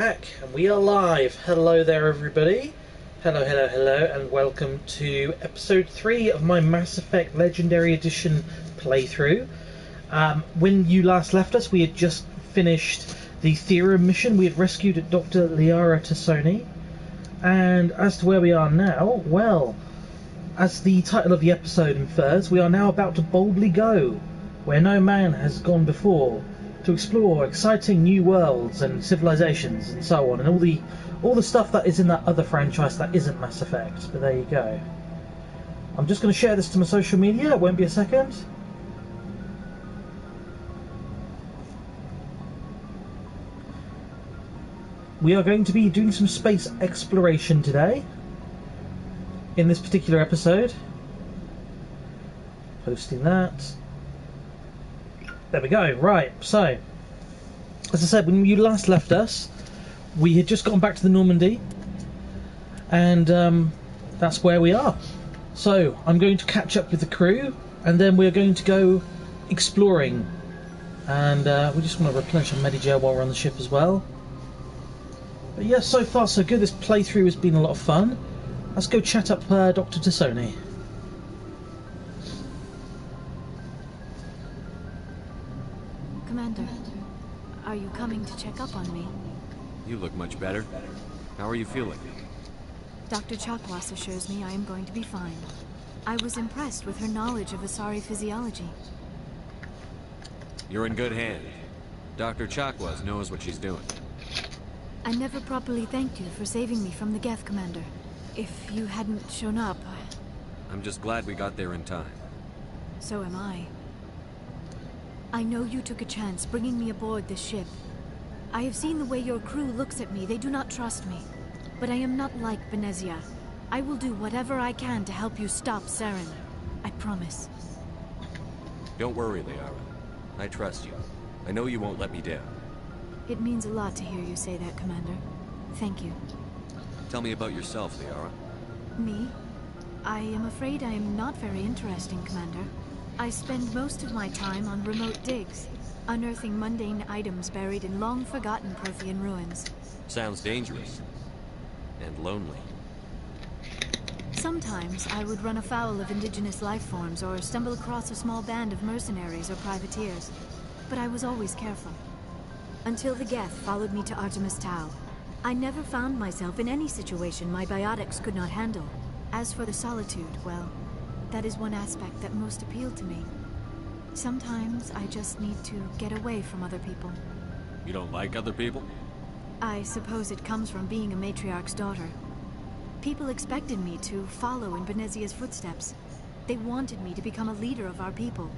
Back, and we are live. Hello there, everybody. Hello, hello, hello, and welcome to episode 3 of my Mass Effect Legendary Edition playthrough. When you last left us, we had just finished the Theorem mission. We had rescued Dr. Liara Tassoni. And as to where we are now, well, as the title of the episode infers, we are now about to boldly go where no man has gone before, to explore exciting new worlds and civilizations and so on, and all the stuff that is in that other franchise that isn't Mass Effect. But there you go. I'm just going to share this to my social media. It won't be a second. We are going to be doing some space exploration today in this particular episode. Posting that. There we go. Right, so as I said, when you last left us, we had just gone back to the Normandy, and that's where we are. So I'm going to catch up with the crew, and then we're going to go exploring, and we just want to replenish our Medigel while we're on the ship as well. But yeah, so far so good. This playthrough has been a lot of fun. Let's go chat up Dr. Tassoni. Commander, are you coming to check up on me? You look much better. How are you feeling? Dr. Chakwasa assures me I am going to be fine. I was impressed with her knowledge of Asari physiology. You're in good hands. Dr. Chakwasa knows what she's doing. I never properly thanked you for saving me from the Geth, Commander. If you hadn't shown up... I'm just glad we got there in time. So am I. I know you took a chance bringing me aboard this ship. I have seen the way your crew looks at me. They do not trust me. But I am not like Benezia. I will do whatever I can to help you stop Saren. I promise. Don't worry, Liara. I trust you. I know you won't let me down. It means a lot to hear you say that, Commander. Thank you. Tell me about yourself, Liara. Me? I am afraid I am not very interesting, Commander. I spend most of my time on remote digs, unearthing mundane items buried in long-forgotten Prothean ruins. Sounds dangerous. And lonely. Sometimes I would run afoul of indigenous life forms or stumble across a small band of mercenaries or privateers. But I was always careful. Until the Geth followed me to Artemis Tau. I never found myself in any situation my biotics could not handle. As for the solitude, well, that is one aspect that most appealed to me. Sometimes I just need to get away from other people. You don't like other people? I suppose it comes from being a matriarch's daughter. People expected me to follow in Benezia's footsteps. They wanted me to become a leader of our people.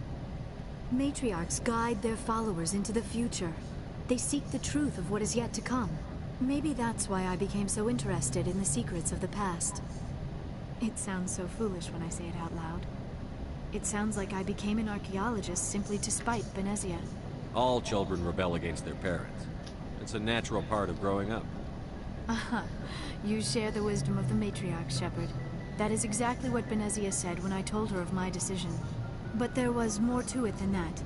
Matriarchs guide their followers into the future. They seek the truth of what is yet to come. Maybe that's why I became so interested in the secrets of the past. It sounds so foolish when I say it out loud. It sounds like I became an archaeologist simply to spite Benezia. All children rebel against their parents. It's a natural part of growing up. Aha, you share the wisdom of the matriarch, Shepard. That is exactly what Benezia said when I told her of my decision. But there was more to it than that.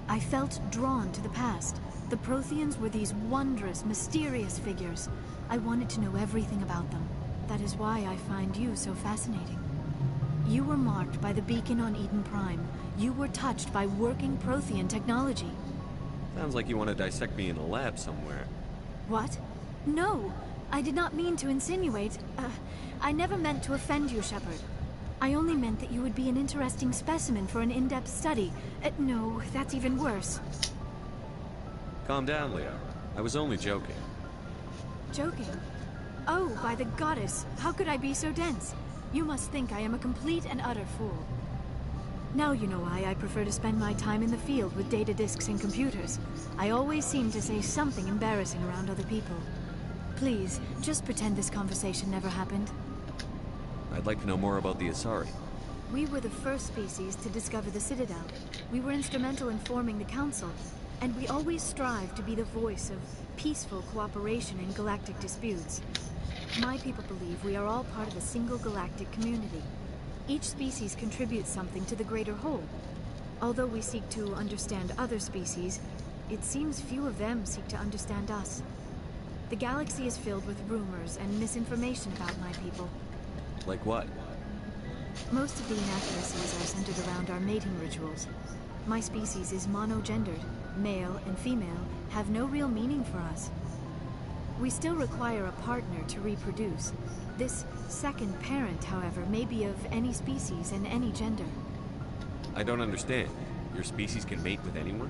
I felt drawn to the past. The Protheans were these wondrous, mysterious figures. I wanted to know everything about them. That is why I find you so fascinating. You were marked by the beacon on Eden Prime. You were touched by working Prothean technology. Sounds like you want to dissect me in a lab somewhere. What? No! I did not mean to insinuate. I never meant to offend you, Shepard. I only meant that you would be an interesting specimen for an in-depth study. No, that's even worse. Calm down, Liara. I was only joking. Joking? Oh, by the goddess, how could I be so dense? You must think I am a complete and utter fool. Now you know why I prefer to spend my time in the field with data disks and computers. I always seem to say something embarrassing around other people. Please, just pretend this conversation never happened. I'd like to know more about the Asari. We were the first species to discover the Citadel. We were instrumental in forming the Council, and we always strive to be the voice of peaceful cooperation in galactic disputes. My people believe we are all part of a single galactic community. Each species contributes something to the greater whole. Although we seek to understand other species, it seems few of them seek to understand us. The The galaxy is filled with rumors and misinformation about my people. Like what? Most of the inaccuracies are centered around our mating rituals. My species is monogendered. Male and female have no real meaning for us. We still require a partner to reproduce. This second parent, however, may be of any species and any gender. I don't understand. Your species can mate with anyone?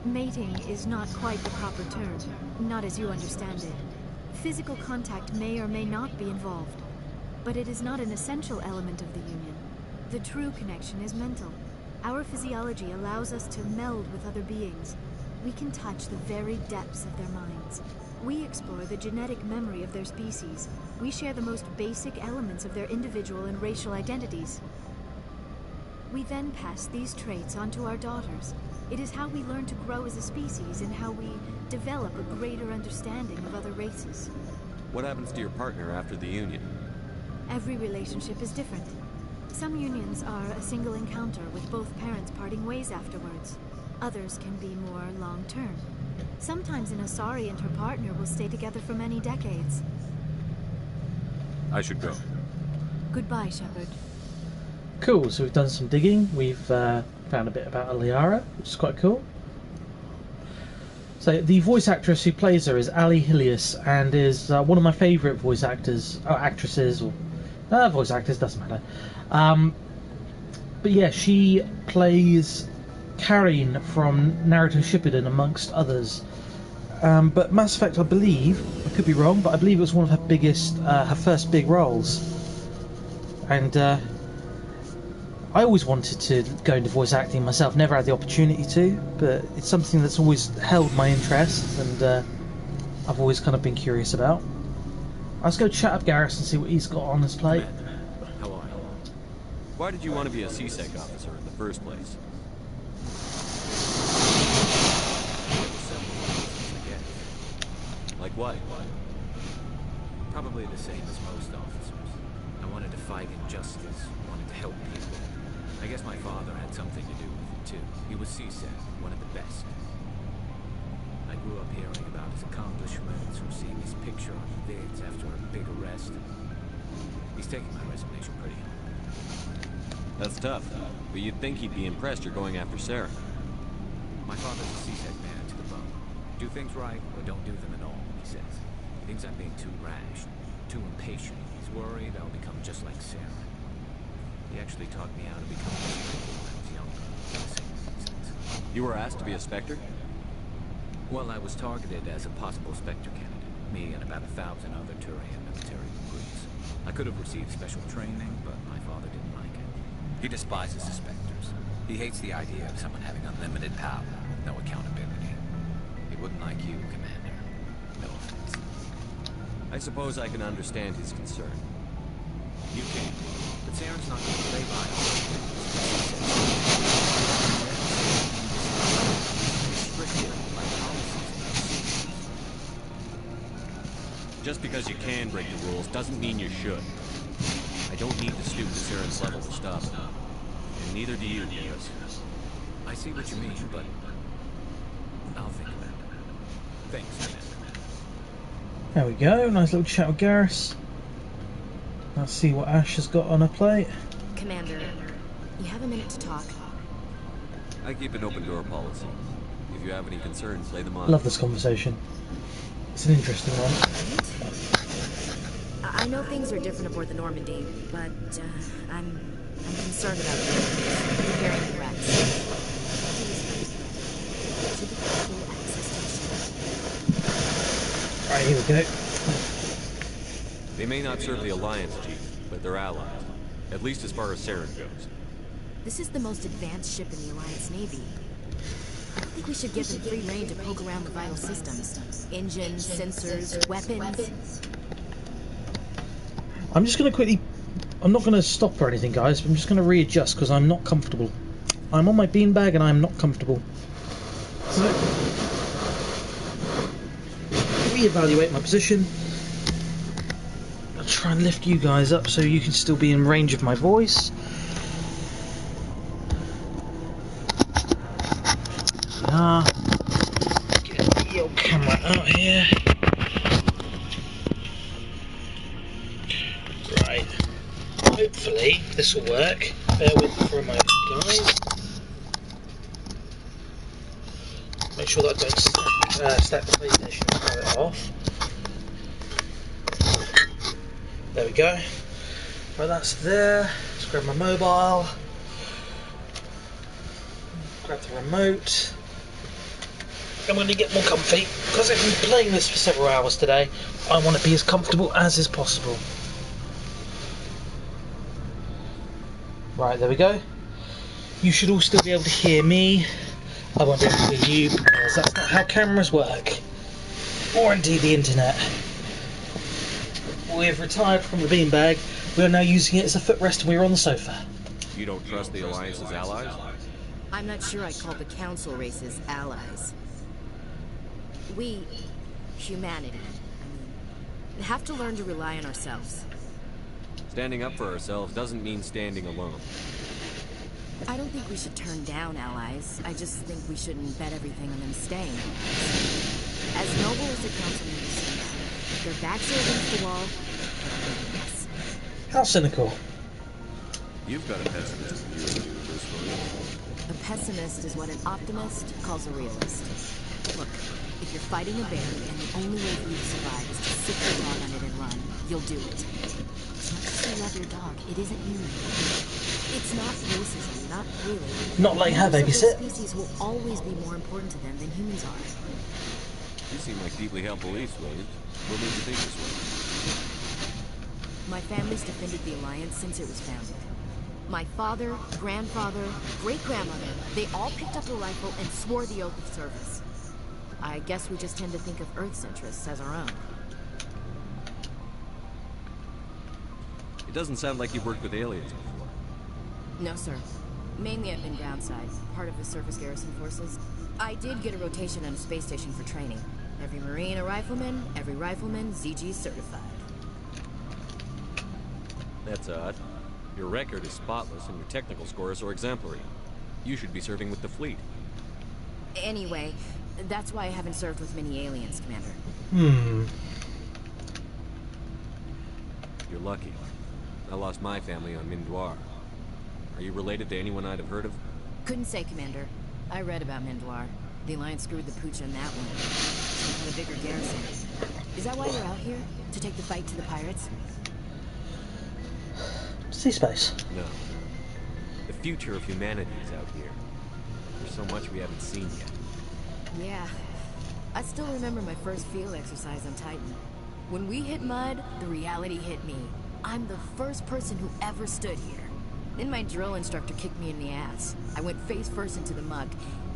Mating is not quite the proper term, not as you understand it. Physical contact may or may not be involved, but it is not an essential element of the union. The true connection is mental. Our physiology allows us to meld with other beings. We can touch the very depths of their minds. We explore the genetic memory of their species. We share the most basic elements of their individual and racial identities. We then pass these traits on to our daughters. It is how we learn to grow as a species and how we develop a greater understanding of other races. What happens to your partner after the union? Every relationship is different. Some unions are a single encounter with both parents parting ways afterwards. Others can be more long-term. Sometimes an Asari and her partner will stay together for many decades. I should go. Goodbye, Shepard. Cool, so we've done some digging. We've found a bit about Liara, which is quite cool. So the voice actress who plays her is Ali Hilius, and is one of my favourite voice actors, or actresses, or voice actors, doesn't matter. But yeah, she plays Karine from Naruto Shippuden, amongst others. But Mass Effect, I believe, I could be wrong, but I believe it was one of her first big roles. And I always wanted to go into voice acting myself, never had the opportunity to, but it's something that's always held my interest, and I've always kind of been curious about. Let's go chat up Garrett and see what he's got on his plate. How are you? Why did you want to be a CSEC officer in the first place? Like what? Probably the same as most officers. I wanted to fight injustice, wanted to help people. I guess my father had something to do with it too. He was CSEC, one of the best. I grew up hearing about his accomplishments or seeing his picture on the vids after a big arrest. He's taking my resignation pretty hard. That's tough, but you'd think he'd be impressed you're going after Sarah. My father's a CSEC man to the bone. Do things right or don't do them at all, he says. He thinks I'm being too rash, too impatient. He's worried I'll become just like Sarah. He actually taught me how to become a Spectre when I was younger. For the same reasons. You were asked to be a Spectre? Well, I was targeted as a possible Spectre candidate. Me and about 1,000 other Turian military recruits. I could have received special training, but my father didn't like it. He despises the Spectres. He hates the idea of someone having unlimited power with no accountability. He wouldn't like you, Commander. No offense. I suppose I can understand his concern. You can, but Saren's not going to play by all restricted by policies and procedures. Just because you can break the rules doesn't mean you should. I don't need to stoop to Saren's level to stop it. And neither do you, Garrett. I see what you mean, but I'll think about it. Thanks, Commander. There we go, nice little chat with Garrett. Let's see what Ash has got on her plate. Commander, you have a minute to talk. I keep an open door policy. If you have any concerns, lay them on. Love this conversation. It's an interesting one. I know things are different aboard the Normandy, but I'm concerned about the Battalion Rex. Right, here we go. They may not serve the Alliance, Chief, but they're allies. At least as far as Saren goes. This is the most advanced ship in the Alliance Navy. I think we should give them free rein to poke around the vital systems. Engines, sensors, weapons. I'm just going to quickly... I'm not going to stop or anything, guys. I'm just going to readjust because I'm not comfortable. I'm on my beanbag and I'm not comfortable. So, reevaluate my position. I'll try and lift you guys up so you can still be in range of my voice. Get the old camera out here. hopefully this will work. Bear with me for a moment, guys. Make sure that I don't stack the PlayStation and throw it off. There we go. Right, that's there. Let's grab my mobile. Grab the remote. I'm going to get more comfy because I've been playing this for several hours today. I want to be as comfortable as is possible. Right, there we go. You should all still be able to hear me. I won't be able to hear you because that's not how cameras work. Or indeed the internet. We've retired from the beanbag. We are now using it as a footrest and we're on the sofa. You don't trust the Alliance's allies? I'm not sure I'd call the Council races allies. We, humanity, have to learn to rely on ourselves. Standing up for ourselves doesn't mean standing alone. I don't think we should turn down allies. I just think we shouldn't bet everything on them staying. As noble as the Council may seem, if their backs are against the wall, they're a mess. How cynical. You've got a pessimist view of the universe, Williams. A pessimist is what an optimist calls a realist. Look, if you're fighting a bear and the only way for you to survive is to sit your dog on it and run, you'll do it. As much as you love your dog, it isn't human. It's not racism, not really. Not letting her babysit. Species will always be more important to them than humans are. You seem like deeply held beliefs, Williams. What made you think this way? My family's defended the Alliance since it was founded. My father, grandfather, great-grandmother, they all picked up a rifle and swore the oath of service. I guess we just tend to think of Earth's interests as our own. It doesn't sound like you've worked with aliens before. No, sir. Mainly I've been groundside, part of the surface garrison forces. I did get a rotation on a space station for training. Every Marine a rifleman, every rifleman ZG certified. That's odd. Your record is spotless and your technical scores are exemplary. You should be serving with the fleet. Anyway, that's why I haven't served with many aliens, Commander. You're lucky. I lost my family on Mindoir. Are you related to anyone I'd have heard of? Couldn't say, Commander. I read about Mindoir. The Alliance screwed the pooch on that one. Some kind of bigger garrison. Is that why you're out here? To take the fight to the pirates? Sea space. No. The future of humanity is out here. There's so much we haven't seen yet. Yeah. I still remember my first field exercise on Titan. When we hit mud, the reality hit me. I'm the first person who ever stood here. Then my drill instructor kicked me in the ass. I went face first into the muck.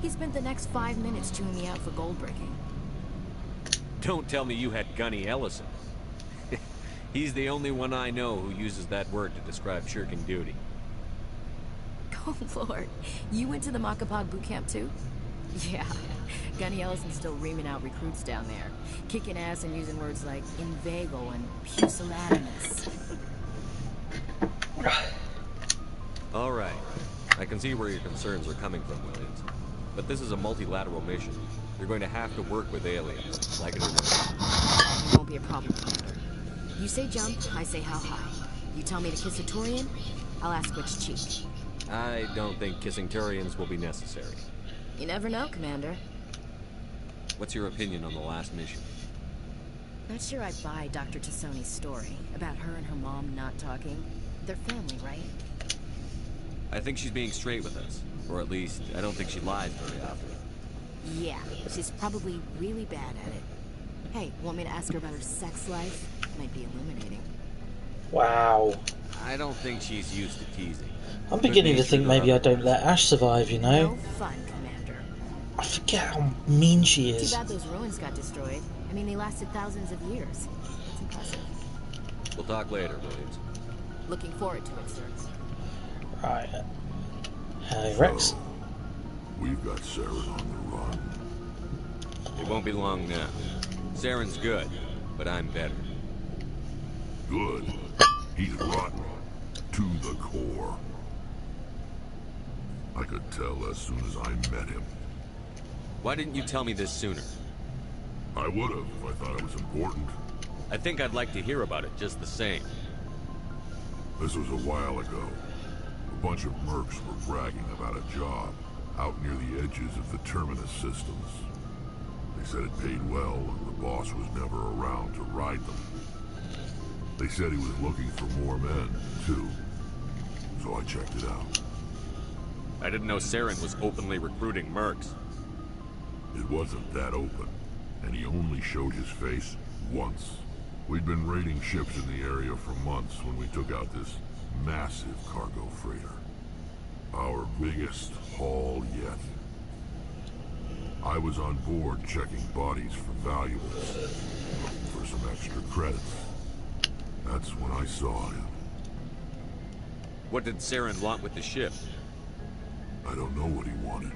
He spent the next 5 minutes chewing me out for gold breaking. Don't tell me you had Gunny Ellison. He's the only one I know who uses that word to describe shirking duty. Oh, Lord. You went to the Makapog boot camp, too? Yeah. Gunny Ellison's still reaming out recruits down there. Kicking ass and using words like inveigle and pusillanimous. All right. I can see where your concerns are coming from, Williams. But this is a multilateral mission. You're going to have to work with aliens, like it or not. It won't be a problem, Commander. You say jump, I say how high. You tell me to kiss a Turian, I'll ask which cheek. I don't think kissing Turians will be necessary. You never know, Commander. What's your opinion on the last mission? Not sure I buy Dr. Tassoni's story about her and her mom not talking. They're family, right? I think she's being straight with us. Or at least, I don't think she lies very often. Yeah, she's probably really bad at it. Hey, want me to ask her about her sex life? Might be illuminating. Wow. I don't think she's used to teasing. I'm beginning to think maybe I don't let Ash survive, you know? No fun, Commander. I forget how mean she is. Too bad those ruins got destroyed. I mean, they lasted thousands of years. That's impressive. We'll talk later, Williams. Looking forward to it, sir. Right. Hey, Rex. So, we've got Saren on the run. It won't be long now. Saren's good, but I'm better. Good. He's rotten. To the core. I could tell as soon as I met him. Why didn't you tell me this sooner? I would have if I thought it was important. I think I'd like to hear about it just the same. This was a while ago. A bunch of mercs were bragging about a job out near the edges of the Terminus systems. They said it paid well and the boss was never around to ride them. They said he was looking for more men, too. So I checked it out. I didn't know Saren was openly recruiting mercs. It wasn't that open, and he only showed his face once. We'd been raiding ships in the area for months when we took out this massive cargo freighter. Our biggest haul yet. I was on board checking bodies for valuables, looking for some extra credits. That's when I saw him. What did Saren want with the ship? I don't know what he wanted.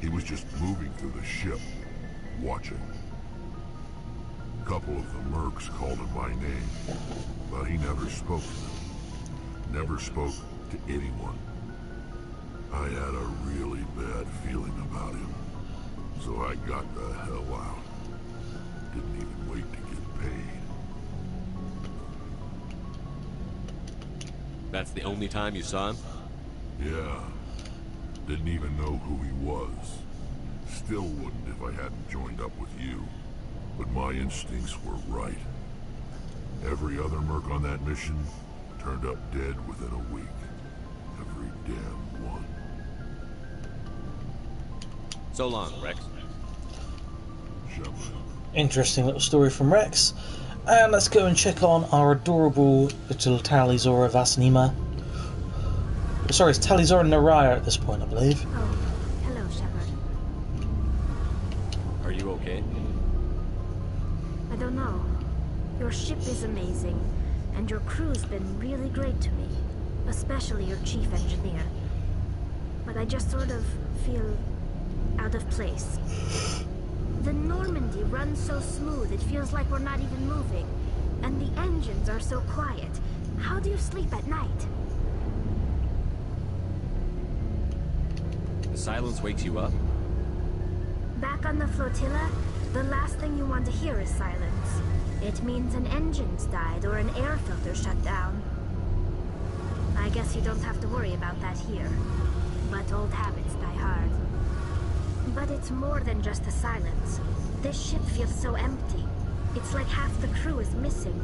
He was just moving through the ship, watching. A couple of the mercs called him by name, but he never spoke to them. Never spoke to anyone. I had a really bad feeling about him, so I got the hell out. Didn't even wait to get paid. That's the only time you saw him? Yeah. Didn't even know who he was. Still wouldn't if I hadn't joined up with you. But my instincts were right. Every other merc on that mission turned up dead within a week. Every damn one. So long, Rex. Shepard. Interesting little story from Rex. And let's go and check on our adorable little Talizora Vasanima. Sorry, it's Talizora Naraya at this point, I believe. Oh, hello, Shepard. Are you okay? I don't know. Your ship is amazing, and your crew's been really great to me, especially your chief engineer. But I just sort of feel out of place. The Normandy runs so smooth it feels like we're not even moving, and the engines are so quiet. How do you sleep at night? The silence wakes you up? Back on the flotilla, the last thing you want to hear is silence. It means an engine's died or an air filter shut down. I guess you don't have to worry about that here. But old habits die hard. But it's more than just the silence. This ship feels so empty. It's like half the crew is missing.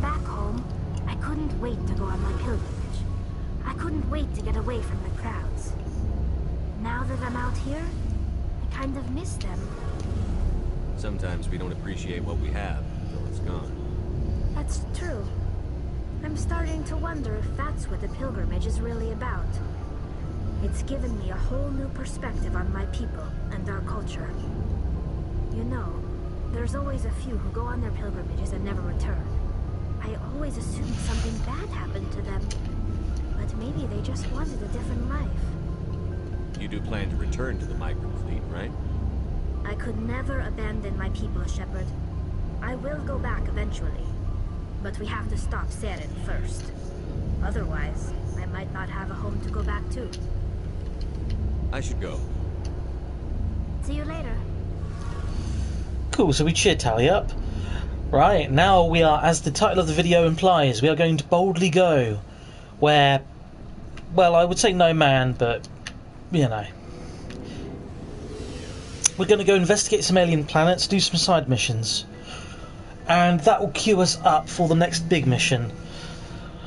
Back home, I couldn't wait to go on my pilgrimage. I couldn't wait to get away from the crowds. Now that I'm out here, I kind of miss them. Sometimes we don't appreciate what we have until it's gone. That's true. I'm starting to wonder if that's what the pilgrimage is really about. It's given me a whole new perspective on my people and our culture. You know, there's always a few who go on their pilgrimages and never return. I always assumed something bad happened to them. But maybe they just wanted a different life. You do plan to return to the migrant fleet, right? I could never abandon my people, Shepard. I will go back eventually. But we have to stop Saren first. Otherwise, I might not have a home to go back to. I should go. See you later. Cool, so we cheered Tally up. Right, now we are, as the title of the video implies, we are going to boldly go where, well, I would say no man, but, you know. We're going to go investigate some alien planets, do some side missions. And that will queue us up for the next big mission.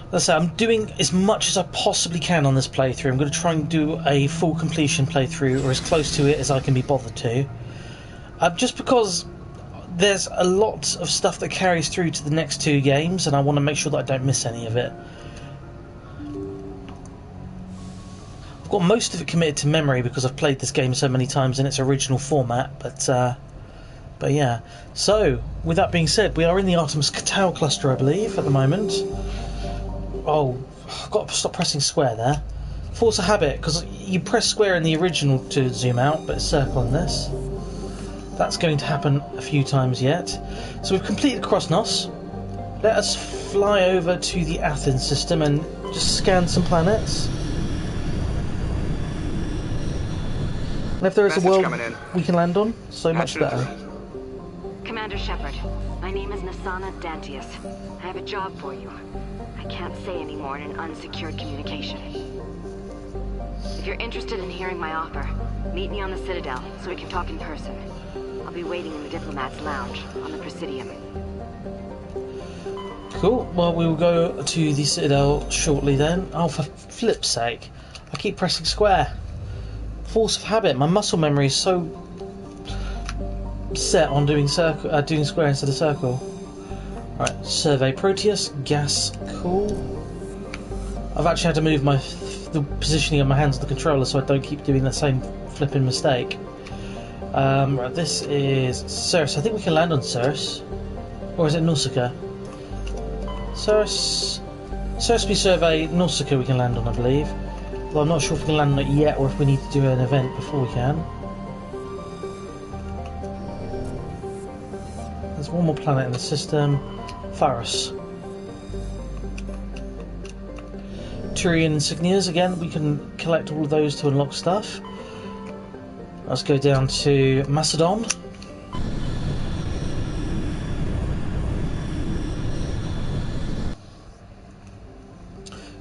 As I say, I'm doing as much as I possibly can on this playthrough. I'm going to try and do a full completion playthrough, or as close to it as I can be bothered to. Just because there's a lot of stuff that carries through to the next two games, and I want to make sure that I don't miss any of it. I've got most of it committed to memory because I've played this game so many times in its original format, but yeah. So, with that being said, we are in the Artemis Cattau cluster, I believe, at the moment. Oh, I've got to stop pressing square there. Force a habit, because you press square in the original to zoom out, but it's circle in this. That's going to happen a few times yet. So we've completed Krosnos. Let us fly over to the Athens system and just scan some planets. And if there is a world we can land on, so much better. Commander Shepard, My name is Nasana Dantius. I have a job for you. I can't say any more in an unsecured communication. If you're interested in hearing my offer, meet me on the Citadel so we can talk in person. I'll be waiting in the Diplomat's Lounge on the Presidium. Cool. Well, we will go to the Citadel shortly then. Oh, for flip's sake. I keep pressing square. Force of habit. My muscle memory is so set on doing doing square instead of circle. Right, survey Proteus, gas, cool. I've actually had to move the positioning of my hands on the controller so I don't keep doing the same flipping mistake. Right, this is Cerus. I think we can land on Cerus. Or is it Nausicaa? Cerus we survey, Nausicaa we can land on, I believe. Well, I'm not sure if we can land on it yet or if we need to do an event before we can. There's one more planet in the system. Ferrous. Turian insignias, again, we can collect all of those to unlock stuff. Let's go down to Macedon.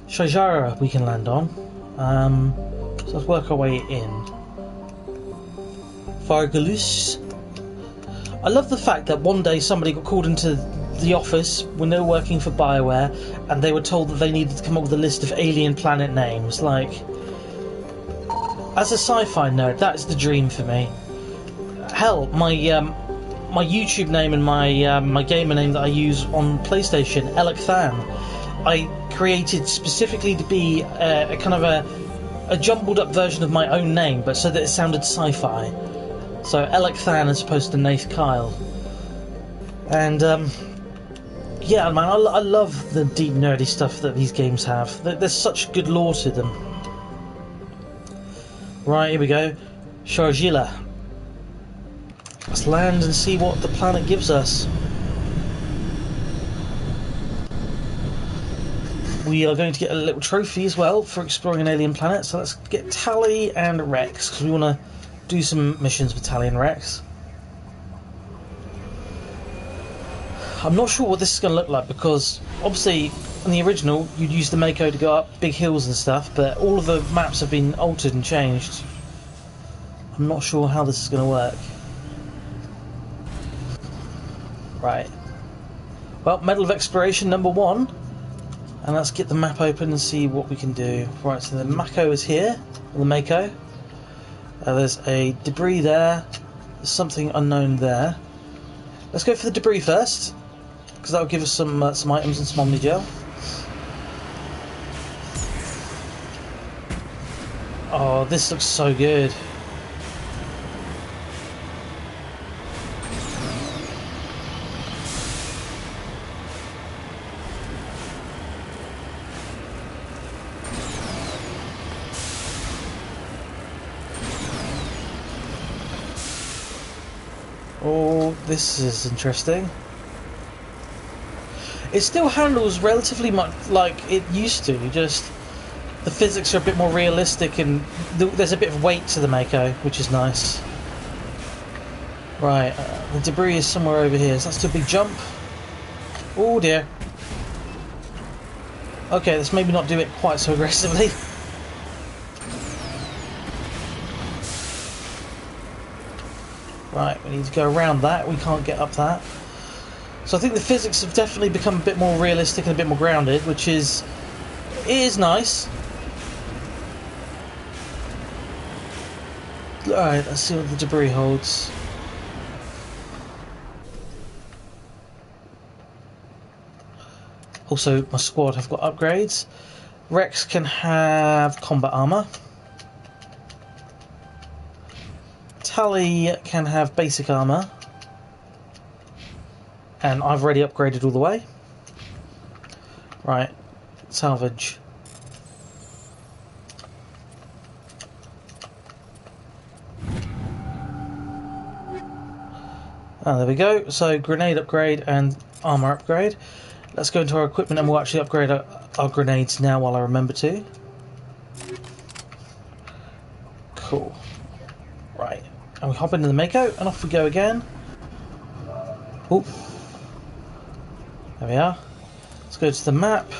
Shajara we can land on. So let's work our way in. Fargalus. I love the fact that one day somebody got called into the office when they were working for BioWare and they were told that they needed to come up with a list of alien planet names. Like, as a sci-fi nerd, that is the dream for me. Hell, my YouTube name and my gamer name that I use on PlayStation, Elec Than, I created specifically to be a kind of a jumbled up version of my own name, but so that it sounded sci-fi. So Elec Than as opposed to Nath Kyle. And yeah, man, I love the deep nerdy stuff that these games have. There's such good lore to them. Right, here we go. Sharjila. Let's land and see what the planet gives us. We are going to get a little trophy as well for exploring an alien planet. So let's get Tally and Rex, because we want to do some missions with Tally and Rex. I'm not sure what this is going to look like, because obviously in the original you'd use the Mako to go up big hills and stuff, but all of the maps have been altered and changed. I'm not sure how this is going to work. Right. Well, Medal of Exploration number 1. And let's get the map open and see what we can do. Right, so the Mako is here. Or the Mako. There's a debris there. There's something unknown there. Let's go for the debris first, because that will give us some items and some Omnigel. Oh, this looks so good. Oh, this is interesting. It still handles relatively much like it used to, just the physics are a bit more realistic and there's a bit of weight to the Mako, which is nice. Right, the debris is somewhere over here, so that's a big jump. Oh dear. Okay, let's maybe not do it quite so aggressively. Right, we need to go around that, we can't get up that. So I think the physics have definitely become a bit more realistic and a bit more grounded, which is... it is nice. Alright, let's see what the debris holds. Also, my squad have got upgrades. Rex can have combat armor. Tally can have basic armor, and I've already upgraded all the way. Right, salvage. There we go. So grenade upgrade and armor upgrade. Let's go into our equipment and we'll actually upgrade our grenades now while I remember to. Cool. Right. And we hop into the Mako and off we go again. Oh, There we are. Let's go to the map.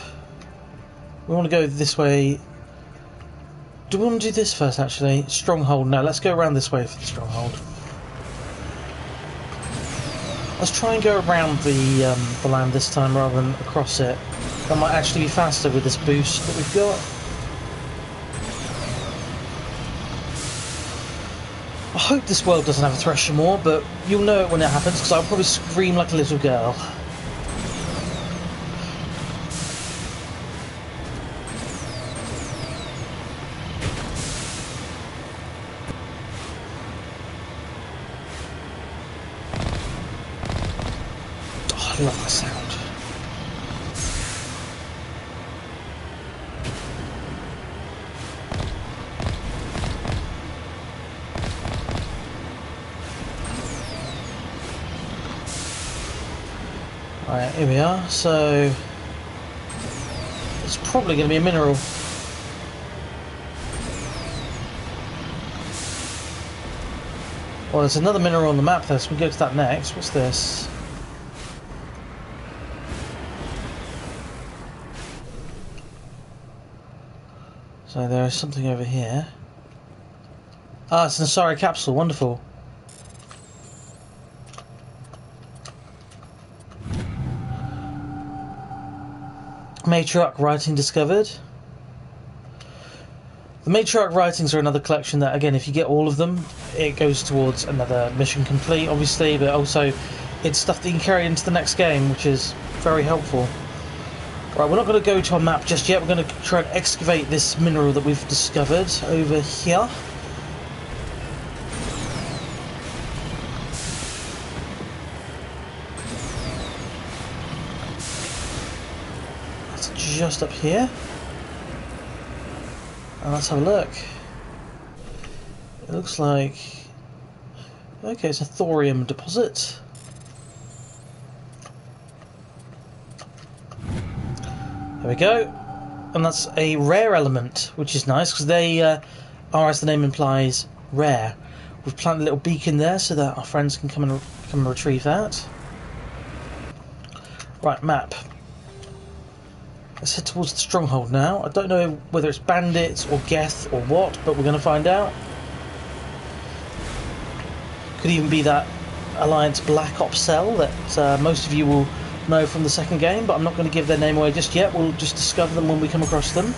We want to go this way. Do we want to do this first, actually? Stronghold. No, let's go around this way for the stronghold. Let's try and go around the land this time rather than across it. That might actually be faster with this boost that we've got. I hope this world doesn't have a Thresher more, but you'll know it when it happens, because I'll probably scream like a little girl. Oh, I love that sound. Right, here we are. So it's probably going to be a mineral. Well, there's another mineral on the map there, so we go to that next. What's this? So there is something over here. Ah, it's an Asari capsule. Wonderful. Matriarch writing discovered. The Matriarch writings are another collection that, again, if you get all of them, it goes towards another mission complete, obviously, but also it's stuff that you can carry into the next game, which is very helpful. Right, we're not going to go to our map just yet. We're going to try and excavate this mineral that we've discovered over here. Just up here, and let's have a look. It looks like, okay, it's a thorium deposit. There we go, and that's a rare element, which is nice because they are, as the name implies, rare. We've planted a little beacon there so that our friends can come and retrieve that. Right, map. Let's head towards the stronghold now. I don't know whether it's bandits or Geth or what, but we're going to find out. Could even be that Alliance Black Ops cell that most of you will know from the second game, but I'm not going to give their name away just yet. We'll just discover them when we come across them.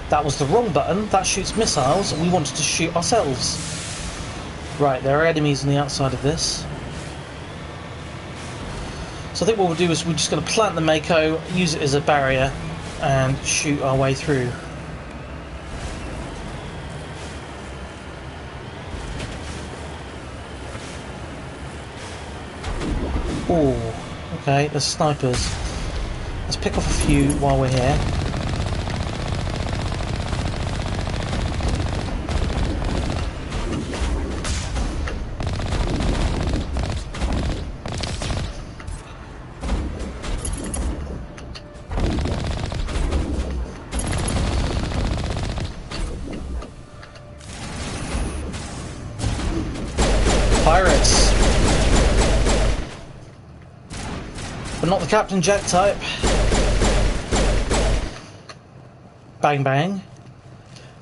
That was the wrong button. That shoots missiles, and we wanted to shoot ourselves. Right, there are enemies on the outside of this. So I think what we'll do is we're just going to plant the Mako, use it as a barrier, and shoot our way through. Oh, okay, there's snipers. Let's pick off a few while we're here. Pirates. But not the Captain Jack type. Bang bang.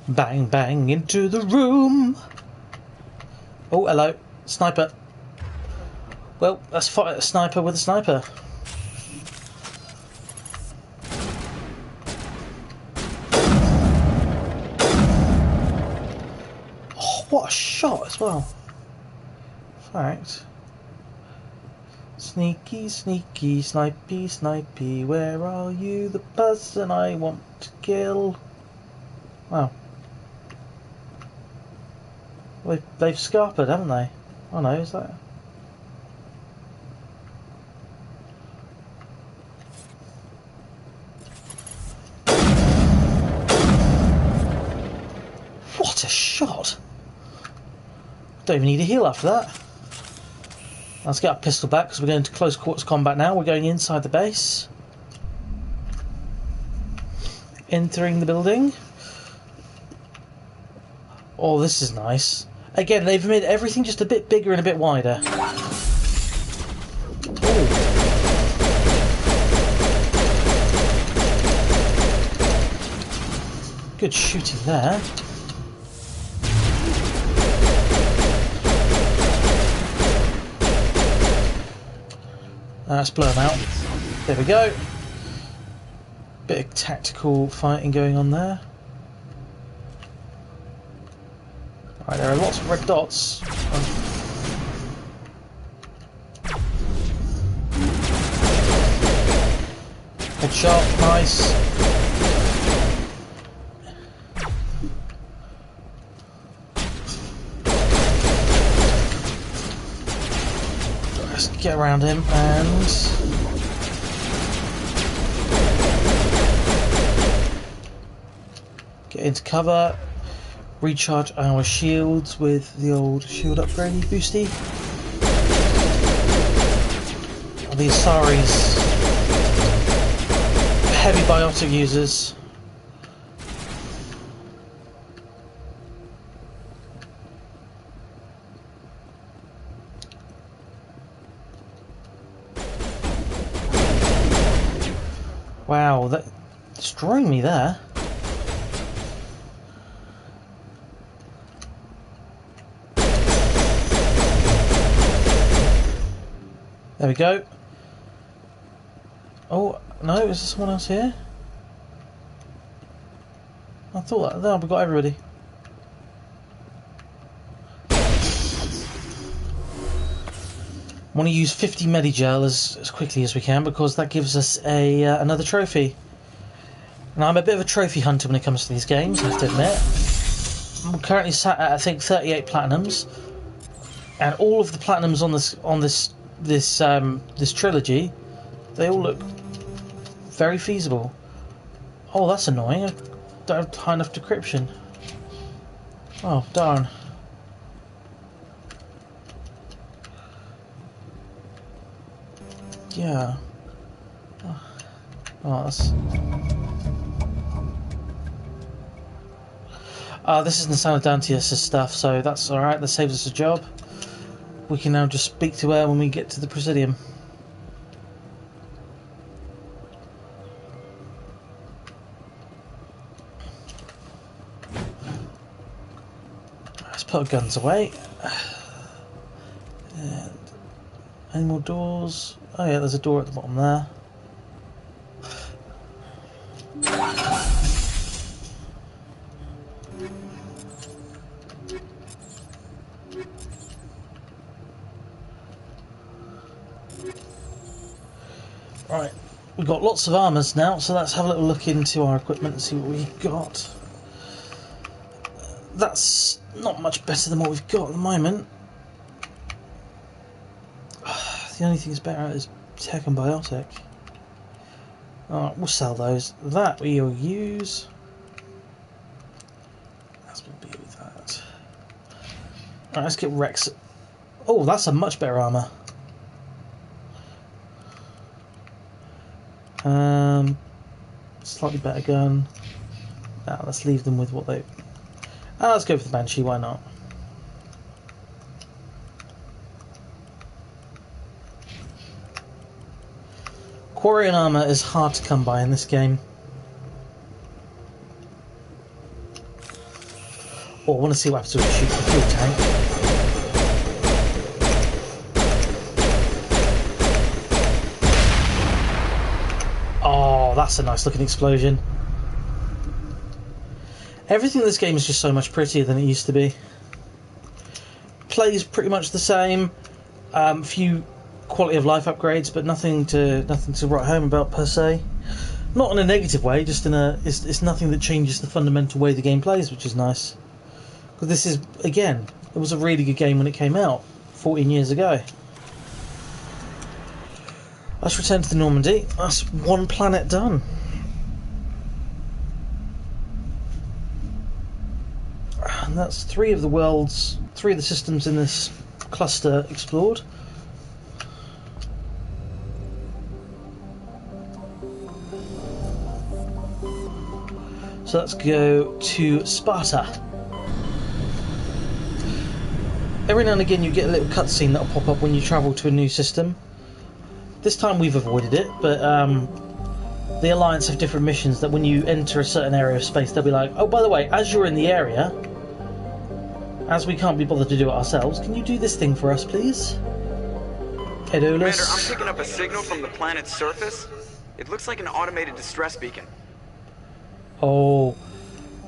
Bang bang into the room. Oh, hello. Sniper. Well, let's fight a sniper with a sniper. Oh, what a shot as well. Fact. Sneaky, sneaky, snipey, snipey, where are you? The person I want to kill. Wow. Well, they've scarpered, haven't they? Oh no, is that... What a shot! Don't even need a heal after that. Let's get our pistol back because we're going to close quarters combat now. We're going inside the base. Entering the building. Oh, this is nice. Again, they've made everything just a bit bigger and a bit wider. Ooh. Good shooting there. Let's blow them out. There we go. Bit of tactical fighting going on there. Right, there are lots of red dots. Headshot, nice. Let's get around him and get into cover. Recharge our shields with the old shield upgrade boosty. These Saris, heavy biotic users. Wow, that destroying me there. There we go. Oh, no, is there someone else here? I thought that. No, we've got everybody. Want to use 50 Medigel as quickly as we can because that gives us a another trophy. Now, I'm a bit of a trophy hunter when it comes to these games, I have to admit. I'm currently sat at, I think, 38 platinums. And all of the platinums on this trilogy, they all look very feasible. Oh, that's annoying. I don't have high enough decryption. Oh, darn. Yeah. Oh, that's... this isn't San Dantius' stuff, so that's alright. That saves us a job. We can now just speak to her when we get to the Presidium. Let's put our guns away. And any more doors? Oh yeah, there's a door at the bottom there. Right, we've got lots of armours now, so let's have a little look into our equipment and see what we've got. That's not much better than what we've got at the moment. The only thing that's better is tech and biotic. Alright, we'll sell those. That we'll use. That's what we'll be with that. Alright, let's get Rex. Oh, that's a much better armour. Slightly better gun. Now let's leave them with what they... let's go for the Banshee, why not? Quarian armour is hard to come by in this game. Oh, I want to see what happens when we shoot the fuel tank. That's a nice looking explosion. Everything in this game is just so much prettier than it used to be. Plays pretty much the same. Few quality of life upgrades, but nothing to write home about per se. Not in a negative way, just in a it's nothing that changes the fundamental way the game plays, which is nice. Because this is, again, it was a really good game when it came out 14 years ago. Let's return to the Normandy. That's one planet done. And that's three of the systems in this cluster explored. So let's go to Sparta. every now and again you get a little cutscene that'll pop up when you travel to a new system. This time we've avoided it, but the Alliance have different missions that when you enter a certain area of space, they'll be like, oh, by the way, as you're in the area, as we can't be bothered to do it ourselves, can you do this thing for us, please? Commander, I'm picking up a signal from the planet's surface. It looks like an automated distress beacon. Oh,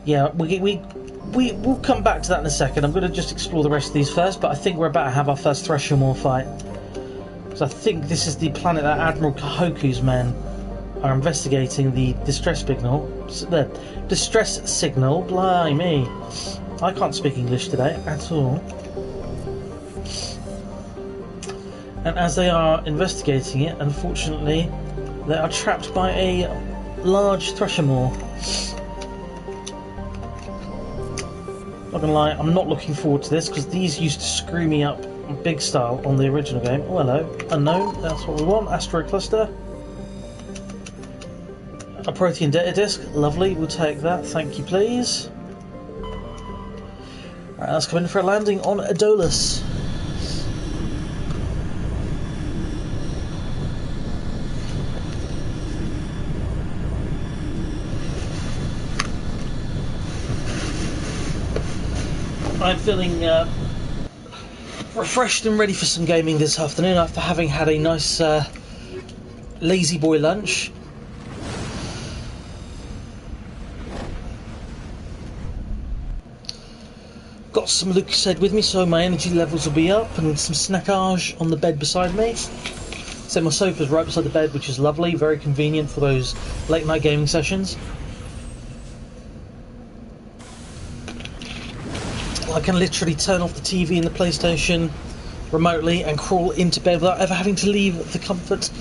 yeah, we'll come back to that in a second. I'm going to just explore the rest of these first, but I think we're about to have our first Thresher Maw fight. Because I think this is the planet that Admiral Kahoku's men are investigating the distress signal. The distress signal, blimey. I can't speak English today at all. And as they are investigating it, unfortunately, they are trapped by a large Thresher Maw. Not gonna lie, I'm not looking forward to this because these used to screw me up big style on the original game. Oh, hello. Unknown, that's what we want. Asteroid cluster. A protein data disk. Lovely, we'll take that. Thank you, please. Right, let's come in for a landing on Adolis. I'm feeling refreshed and ready for some gaming this afternoon after having had a nice lazy boy lunch. Got some Lucozade with me so my energy levels will be up, and some snackage on the bed beside me. So my sofa's right beside the bed, which is lovely, very convenient for those late night gaming sessions. I can literally turn off the TV and the PlayStation remotely and crawl into bed without ever having to leave the comfort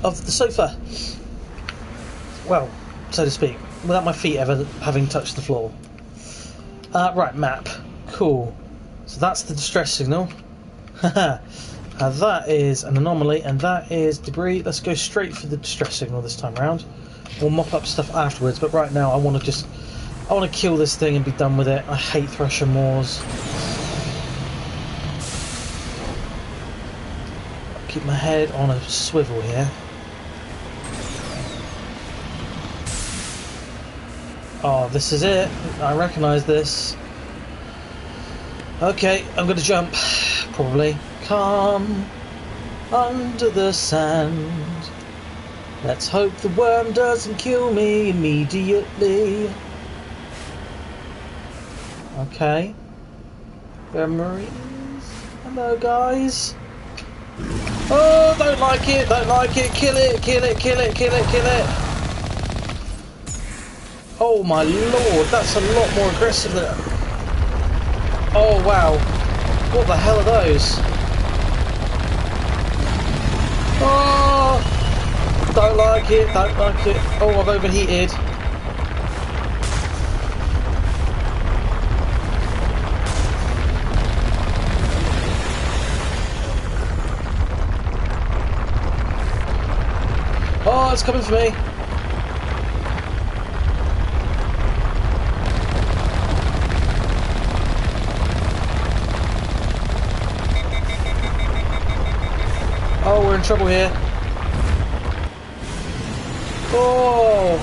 of the sofa. Well, so to speak, without my feet ever having touched the floor. Right, map. Cool. So that's the distress signal. Haha. That is an anomaly, and that is debris. Let's go straight for the distress signal this time around. We'll mop up stuff afterwards, but right now I want to kill this thing and be done with it. I hate Thresher Maws. Keep my head on a swivel here. Oh, this is it. I recognise this. Okay, I'm going to jump. Probably. Come under the sand. Let's hope the worm doesn't kill me immediately. Okay. There are Marines. Hello, guys. Oh, don't like it, don't like it. Kill it, kill it, kill it, kill it, kill it. Oh my lord, that's a lot more aggressive than... Oh wow. What the hell are those? Oh! Don't like it, don't like it. Oh, I've overheated. Oh, it's coming for me. Oh, we're in trouble here. Oh!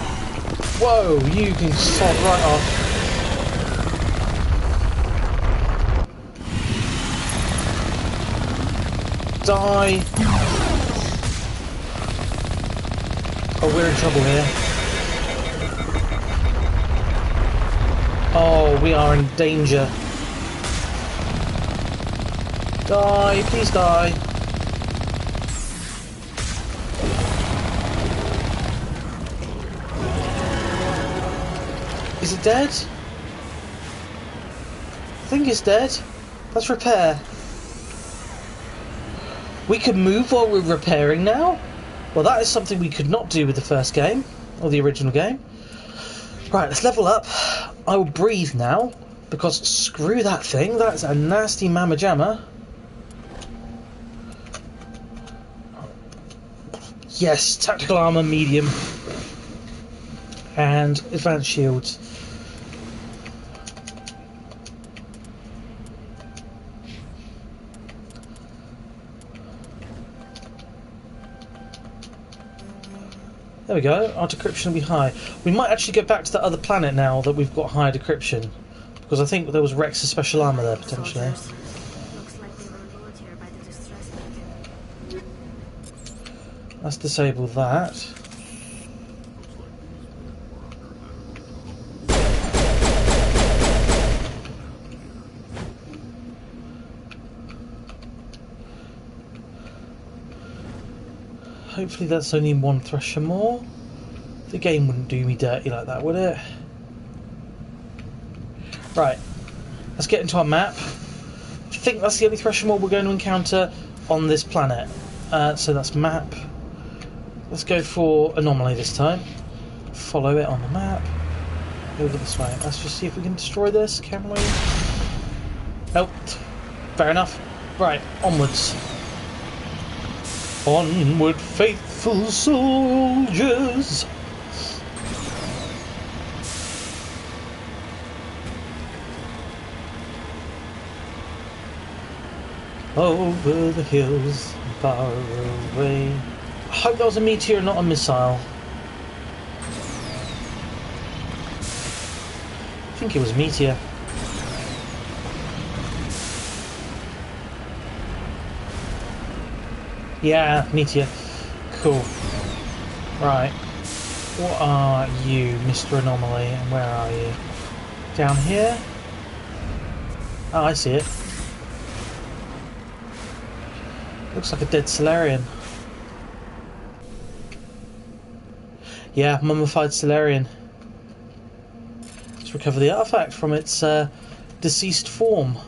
Whoa, you can sod right off. Die! Oh, we're in trouble here. Oh, we are in danger. Die, please die. Is it dead? I think it's dead. Let's repair. We can move while we're repairing now? Well, that is something we could not do with the first game, or the original game. Right, let's level up. I will breathe now, because screw that thing, that's a nasty mamma jamma. Yes, tactical armour, medium. And advanced shields. There we go. Our decryption will be high. We might actually go back to that other planet now that we've got higher decryption, because I think there was Rex's special armor there potentially. Looks like they were lured here by the distress beacon. Let's disable that. Hopefully that's only one thresher more. The game wouldn't do me dirty like that, would it? Right, let's get into our map. I think that's the only thresher more we're going to encounter on this planet. So that's map. Let's go for anomaly this time. Follow it on the map. Over this way. Let's just see if we can destroy this, can we? Nope. Fair enough. Right, onwards. Onward, faithful soldiers! Over the hills, far away. I hope that was a meteor, not a missile. I think it was a meteor. Yeah, meteor. Cool. Right. What are you, Mr. Anomaly? And where are you? Down here? Oh, I see it. Looks like a dead Solarian. Yeah, mummified Solarian. Let's recover the artifact from its deceased form.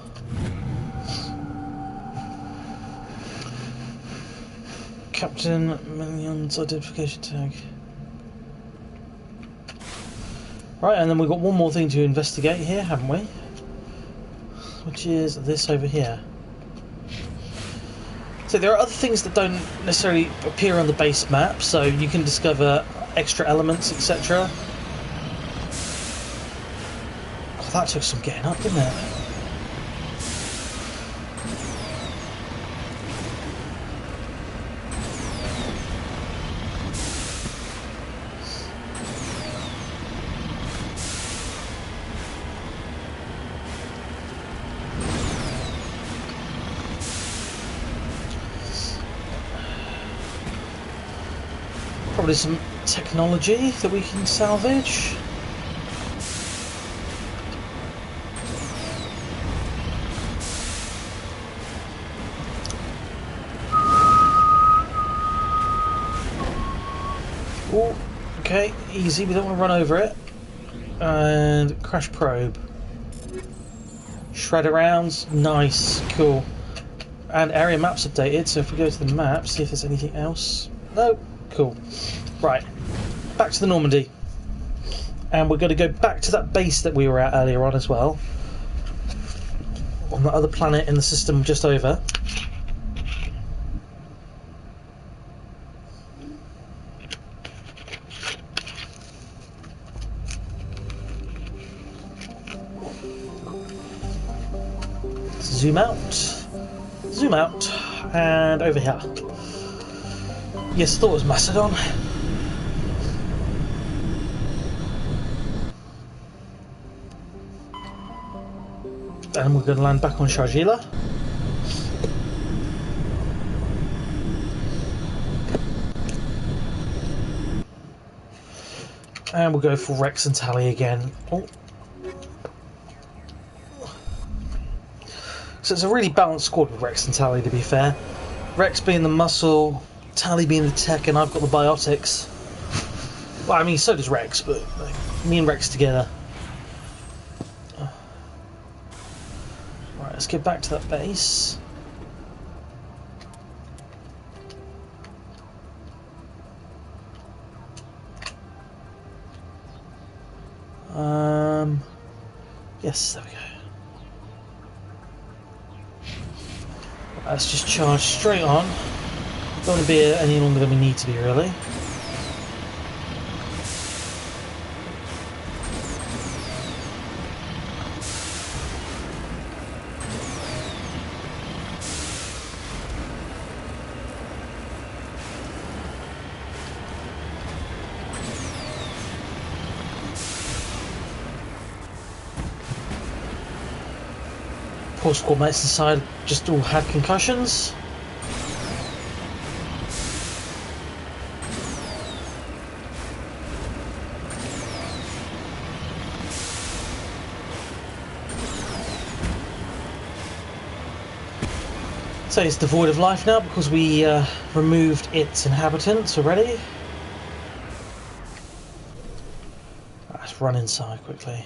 Captain Million's identification tag. Right, and then we've got one more thing to investigate here, haven't we? Which is this over here. So there are other things that don't necessarily appear on the base map, so you can discover extra elements, etc. Oh, that took some getting up, didn't it? Probably some technology that we can salvage. Oh, okay, easy, we don't want to run over it. And crash probe. Shredder rounds, nice, cool. And area maps updated, so if we go to the map, see if there's anything else. No. Cool. Right, back to the Normandy. And we're going to go back to that base that we were at earlier on as well. On the other planet in the system just over. Zoom out, and over here. Yes, I thought it was Macedon. And we're going to land back on Sharjila. And we'll go for Rex and Tally again. Oh. So it's a really balanced squad with Rex and Tally, to be fair. Rex being the muscle, Tally being the tech, and I've got the biotics. Well, I mean, so does Rex, but like, me and Rex together. Right, let's get back to that base. Yes, there we go. Let's just charge straight on. Don't want to be here any longer than we need to be, really. Poor squad mates inside just all had concussions. So it's devoid of life now because we removed its inhabitants already. Let's run inside quickly.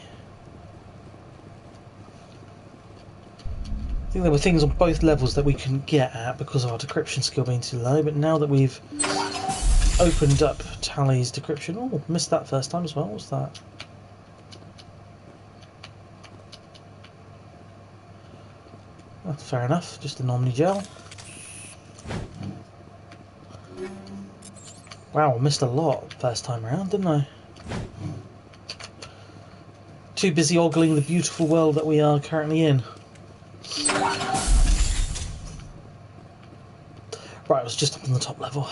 I think there were things on both levels that we couldn't get at because of our decryption skill being too low, but now that we've opened up Tally's decryption... Oh, missed that first time as well. What's that? Oh, fair enough, just an Omni Gel. Wow, I missed a lot first time around, didn't I? Too busy ogling the beautiful world that we are currently in. Right, I was just up on the top level.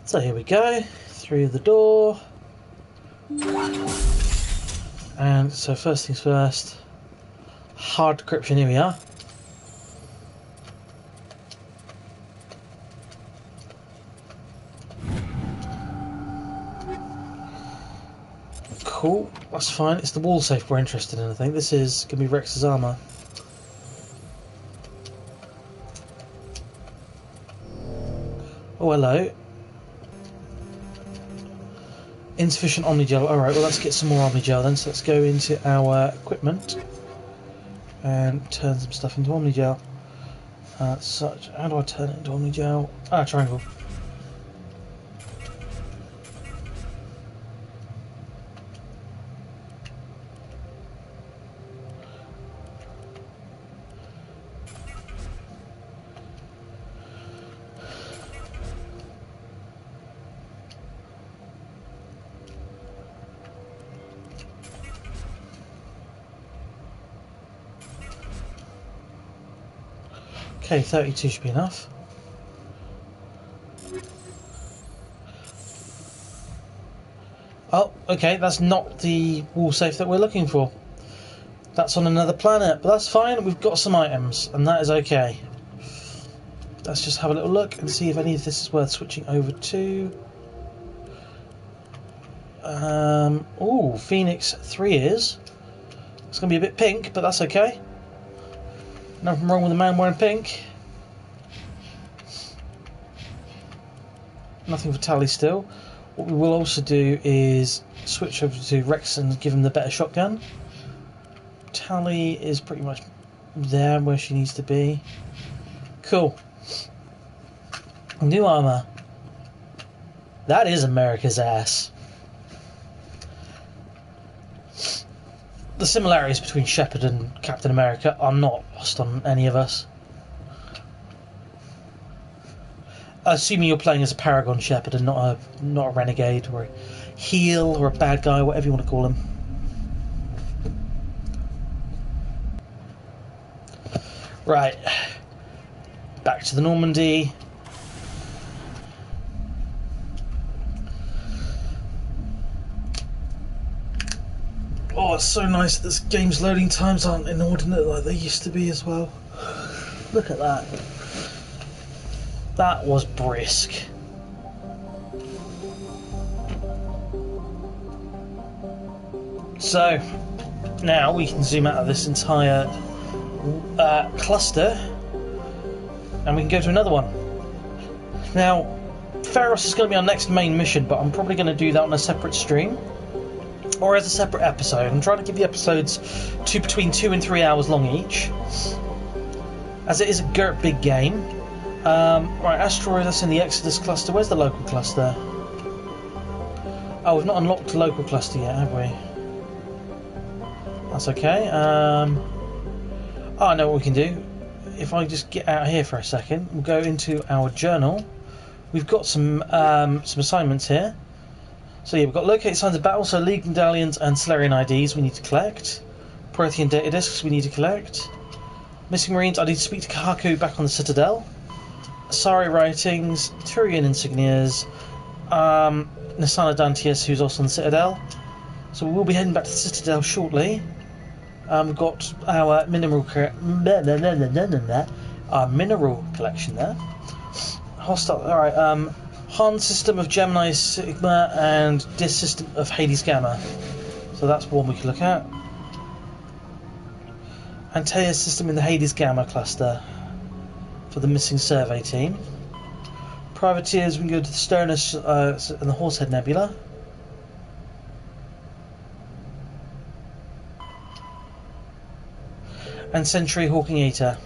So here we go, through the door. And so first things first, hard decryption, here we are. Cool, that's fine. It's the wall safe we're interested in, I think. This is going to be Rex's armour. Oh, hello. Insufficient Omnigel. Alright, well, let's get some more Omnigel then. So let's go into our equipment and turn some stuff into Omnigel. Such. How do I turn it into Omnigel? Ah, triangle. Okay, 32 should be enough. Oh, okay, that's not the wall safe that we're looking for. That's on another planet, but that's fine. We've got some items, and that is okay. Let's just have a little look and see if any of this is worth switching over to. Ooh, Phoenix 3 is. It's going to be a bit pink, but that's okay. Nothing wrong with a man wearing pink. Nothing for Tally still. What we will also do is switch over to Rex and give him the better shotgun. Tally is pretty much there where she needs to be. Cool. New armour. That is America's ass. The similarities between Shepard and Captain America are not lost on any of us. Assuming you're playing as a Paragon Shepard and not a renegade or a heel or a bad guy, whatever you want to call him. Right, back to the Normandy. Oh, it's so nice that this game's loading times aren't inordinate like they used to be as well. Look at that. That was brisk. So, now we can zoom out of this entire cluster and we can go to another one. Now, Ferrous is going to be our next main mission, but I'm probably going to do that on a separate stream. Or as a separate episode. I'm trying to give the episodes between 2 and 3 hours long each, as it is a Garrett big game. Right, asteroid, that's in the Exodus cluster. Where's the local cluster? Oh, we've not unlocked the local cluster yet, have we? That's okay. Oh, I know what we can do. If I just get out here for a second, we'll go into our journal. We've got some assignments here. So yeah, we've got locate signs of battle, so League medallions and Solarian IDs we need to collect. Prothean data discs we need to collect. Missing Marines, I need to speak to Kahaku back on the Citadel. Asari writings, Turian insignias, Nisana Dantius, who's also on the Citadel. So we will be heading back to the Citadel shortly. We've got our mineral collection there. Hostile. Alright, Han system of Gemini Sigma and Dis system of Hades Gamma. So that's one we can look at. Antea system in the Hades Gamma cluster for the missing survey team. Privateers, we can go to the Sternus and the Horsehead Nebula. And Sentry Hawking Eater.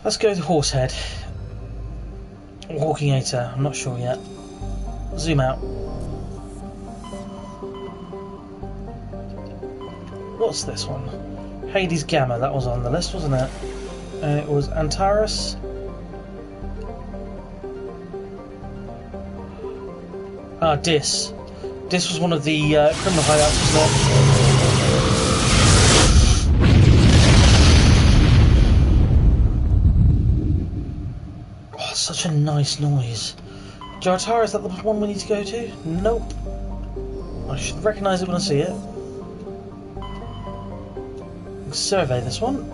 Let's go to Horsehead. Or Hawking Eater, I'm not sure yet. Zoom out. What's this one? Hades Gamma, that was on the list, wasn't it? And it was Antares. Dis. Dis was one of the criminal hideouts, wasn't it? Oh, such a nice noise. Jartar, is that the one we need to go to? Nope. I should recognise it when I see it. Survey this one.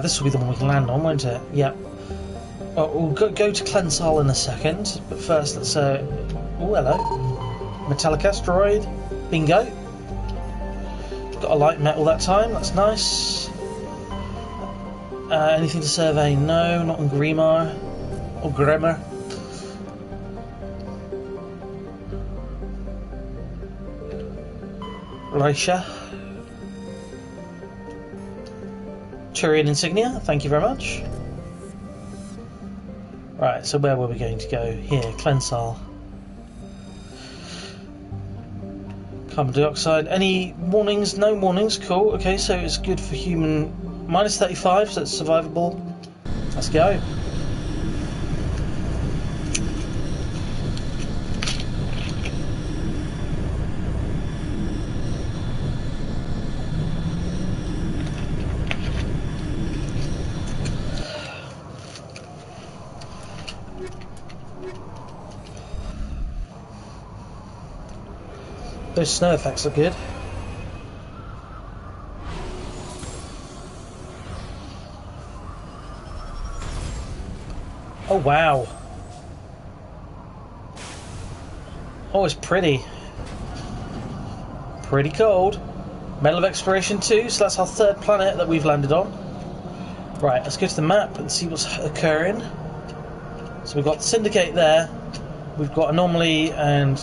This will be the one we can land on, won't it? Yep. Well, we'll go to Klensal in a second, but first let's oh, hello. Metallic asteroid. Bingo. Got a light metal that time, that's nice. Anything to survey? No, not in Grimar. Or Grimmer. Raisha. Turian insignia, thank you very much. Right, so where were we going to go? Here, Klensal. Carbon dioxide. Any warnings? No warnings, cool. Okay, so it's good for human. Minus 35, so it's survivable. Let's go. Those snow effects are good. Oh wow. Oh, it's pretty. Pretty cold. Medal of Exploration 2, so that's our third planet that we've landed on. Right, let's go to the map and see what's occurring. So we've got Syndicate there. We've got Anomaly and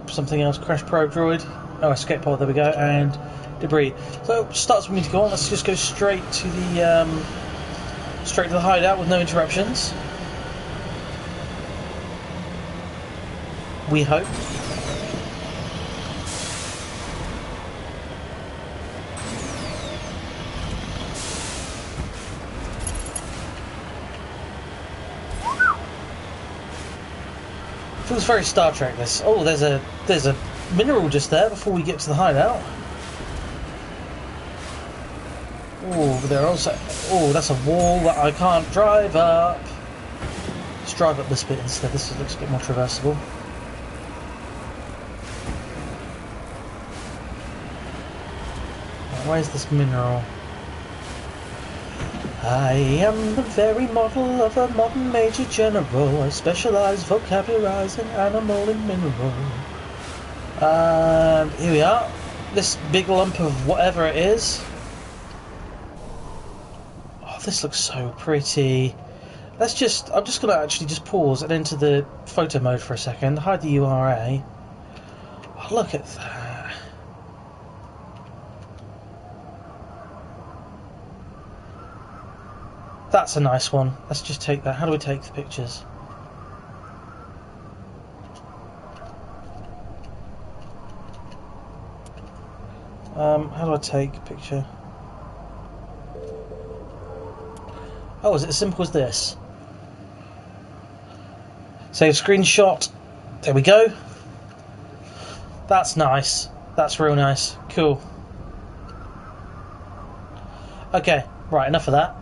something else, Crash Probe Droid. Oh, Escape Pod, there we go, and Debris. So starts with me to go on. Let's just go straight to the hideout with no interruptions. We hope. Feels very Star Trek, this. Oh, there's a mineral just there before we get to the hideout. Oh, but there also. Oh, that's a wall that I can't drive up. Let's drive up this bit instead. This looks a bit more traversable. Where's this mineral? I am the very model of a modern major general. I specialise vocabularising animal and mineral. Here we are. This big lump of whatever it is. Oh, this looks so pretty. I'm just going to actually just pause and enter the photo mode for a second. Hide the URA. Oh, look at that. That's a nice one. Let's just take that. How do we take the pictures? How do I take a picture? Oh, is it as simple as this? Save screenshot. There we go. That's nice. That's real nice. Cool. Okay, right, enough of that.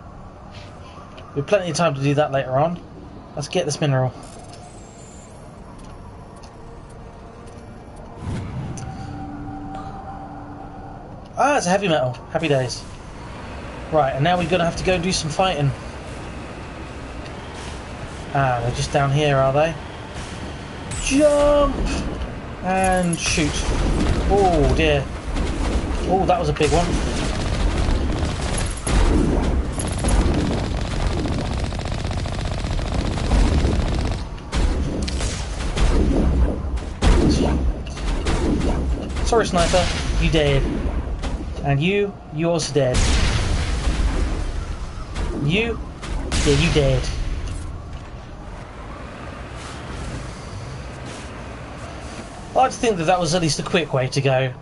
We have plenty of time to do that later on. Let's get this mineral. Ah, it's a heavy metal. Happy days. Right, and now we're going to have to go and do some fighting. Ah, they're just down here, are they? Jump! And shoot. Oh, dear. Oh, that was a big one. Sorry, sniper. You dead. And you also dead. You? Yeah, you dead. I like to think that was at least a quick way to go.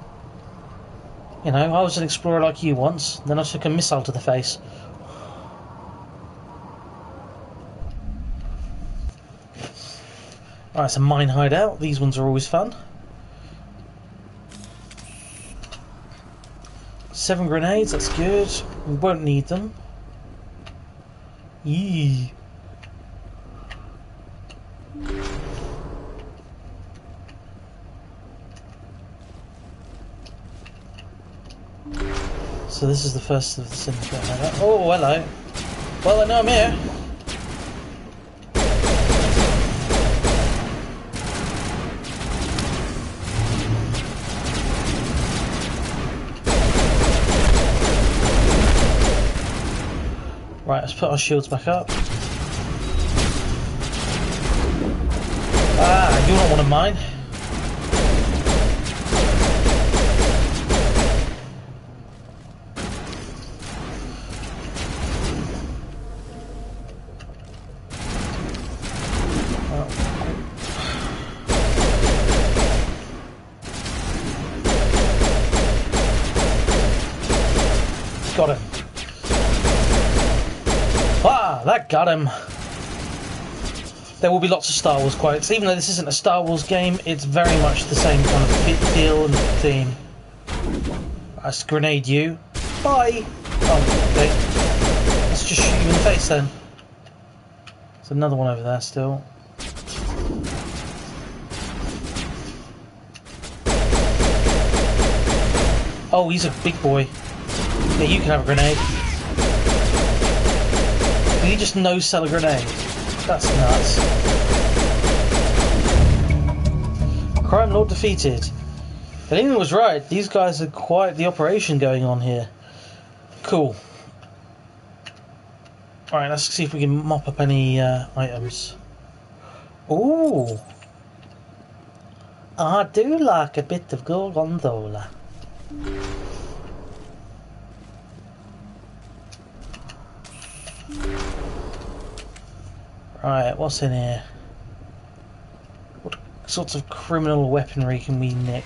You know, I was an explorer like you once, then I took a missile to the face. Alright, it's a mine hideout. These ones are always fun. 7 grenades, that's good. We won't need them. Yee. So this is the first of the syndicate. Oh, hello. Well, I know I'm here. Right, let's put our shields back up. Ah, you're not one of mine. Got him. Ah, that got him. There will be lots of Star Wars quotes. Even though this isn't a Star Wars game, it's very much the same kind of feel and theme. Let's grenade you. Bye! Oh, okay. Let's just shoot you in the face then. There's another one over there still. Oh, he's a big boy. Yeah, you can have a grenade. Did he just no-sell a grenade? That's nuts. Crime Lord defeated. Helena was right. These guys are quite the operation going on here. Cool. Alright, let's see if we can mop up any items. Ooh. I do like a bit of gorgonzola. Right, what's in here? What sorts of criminal weaponry can we nick?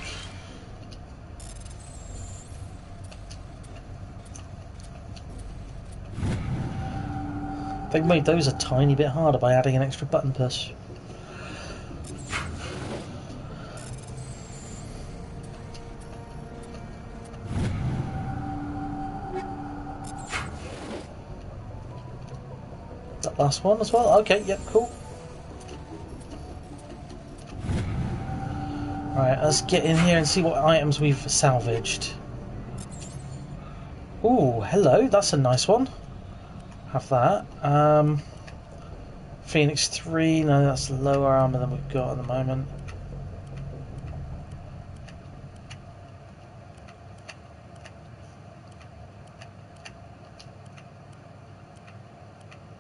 They've made those a tiny bit harder by adding an extra button push. That last one as well? Okay, yep, cool. Alright, let's get in here and see what items we've salvaged. Ooh, hello, that's a nice one. Have that. Phoenix 3, no, that's lower armor than we've got at the moment.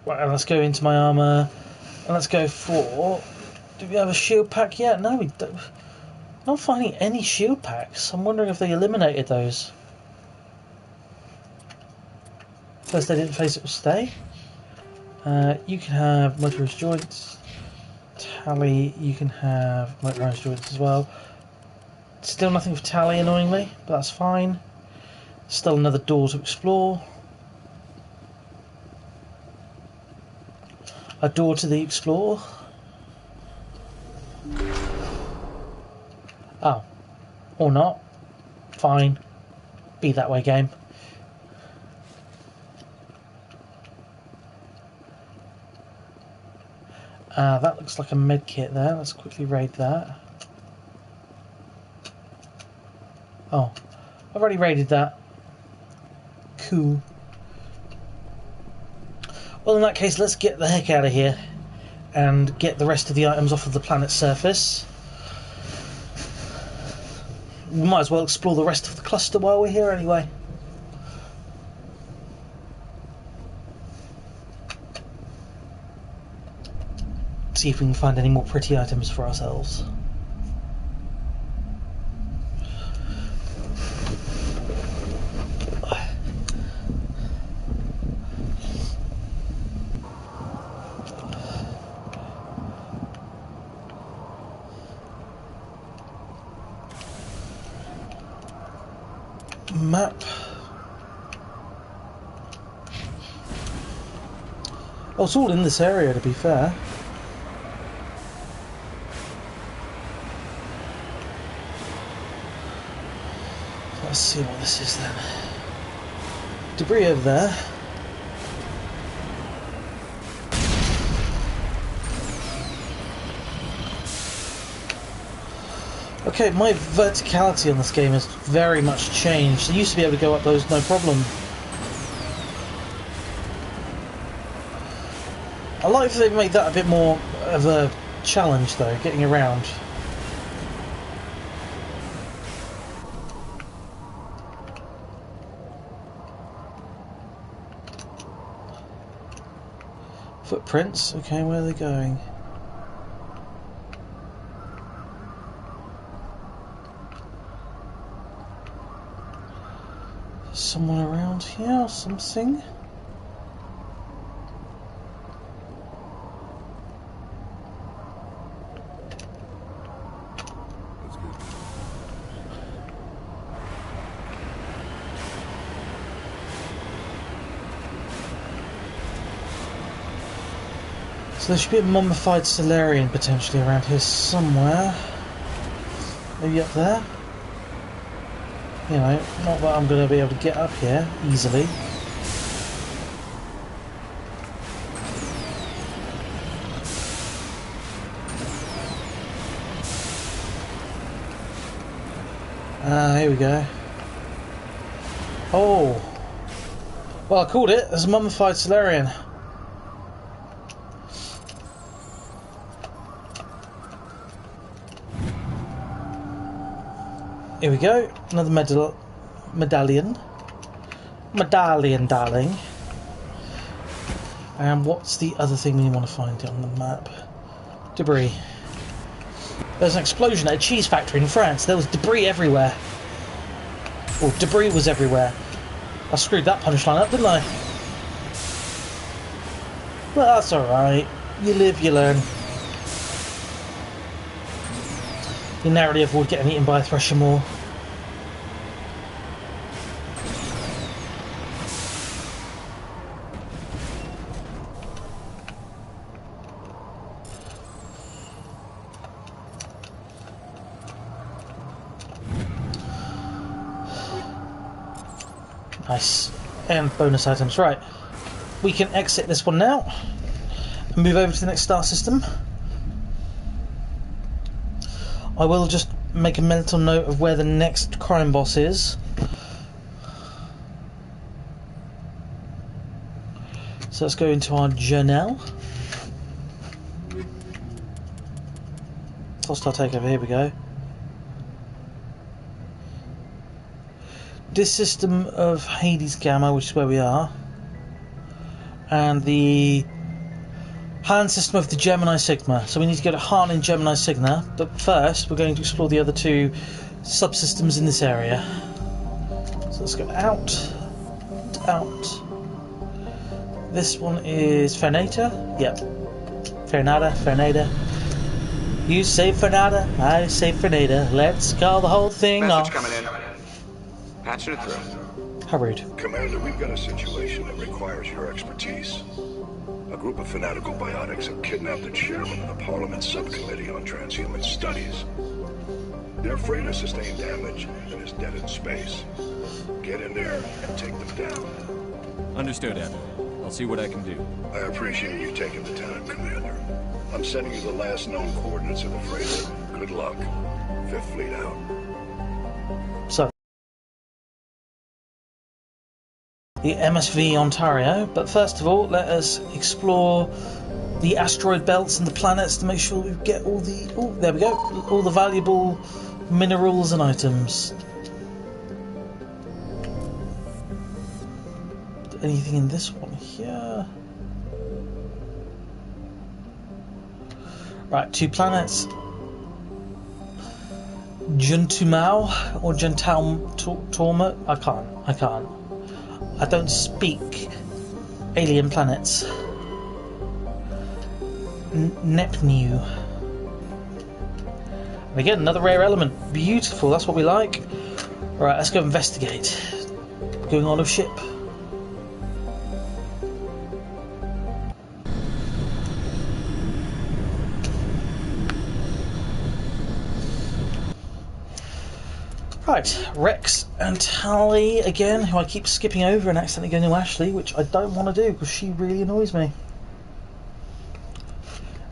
Right, and let's go into my armor, and let's go for... Do we have a shield pack yet? No, we don't. I'm not finding any shield packs. I'm wondering if they eliminated those. First they didn't face it will stay. You can have motorized joints. Tally, you can have motorized joints as well. Still nothing for Tally, annoyingly, but that's fine. Still another door to explore. A door to the explore. Oh. Or not. Fine. Be that way, game. That looks like a med kit there. Let's quickly raid that. Oh. I've already raided that. Cool. Well, in that case, let's get the heck out of here and get the rest of the items off of the planet's surface. We might as well explore the rest of the cluster while we're here anyway. See if we can find any more pretty items for ourselves. Map. Oh, it's all in this area, to be fair. Let's see what this is then. Debris over there. Okay, my verticality on this game has very much changed. I used to be able to go up those no problem. I like that they've made that a bit more of a challenge though, getting around. Footprints, okay, where are they going? Someone around here or something? Let's go. So there should be a mummified Solarian potentially around here somewhere. Maybe up there? You know, not that I'm going to be able to get up here easily. Here we go. Oh! Well, I called it. There's a mummified Solarian. Here we go, another medallion, darling. And what's the other thing we want to find on the map? Debris. There's an explosion at a cheese factory in France. There was debris everywhere. Well, debris was everywhere. I screwed that punchline up, didn't I? Well, that's alright. You live, you learn. You narrowly avoid getting eaten by a thresher maw. Nice. And bonus items. Right. We can exit this one now and move over to the next star system. I will just make a mental note of where the next crime boss is. So let's go into our journal. Hostile takeover, here we go. This system of Hades Gamma, which is where we are, and the Han system of the Gemini Sigma. So we need to go to Han and Gemini Sigma, but first we're going to explore the other two subsystems in this area. So let's go out. This one is Fernata. Yep. Fernata. You say Fernata, I say Fernata. Let's call the whole thing off. Message coming in. Patching it through. How rude. Commander, we've got a situation that requires your expertise. A group of fanatical biotics have kidnapped the chairman of the Parliament Subcommittee on Transhuman Studies. Their freighter sustained damage and is dead in space. Get in there and take them down. Understood, Admiral. I'll see what I can do. I appreciate you taking the time, Commander. I'm sending you the last known coordinates of the freighter. Good luck. Fifth Fleet out. So, the MSV Ontario, but first of all, let us explore the asteroid belts and the planets to make sure we get all the... Oh, there we go. All the valuable minerals and items. Anything in this one here? Right, 2 planets. Juntumau or Gental Torma? I can't. I don't speak alien planets. Nepnew. And again, another rare element. Beautiful, that's what we like. Alright, let's go investigate. Going on a ship. Right, Rex and Tally again, who I keep skipping over and accidentally going to Ashley, which I don't want to do because she really annoys me.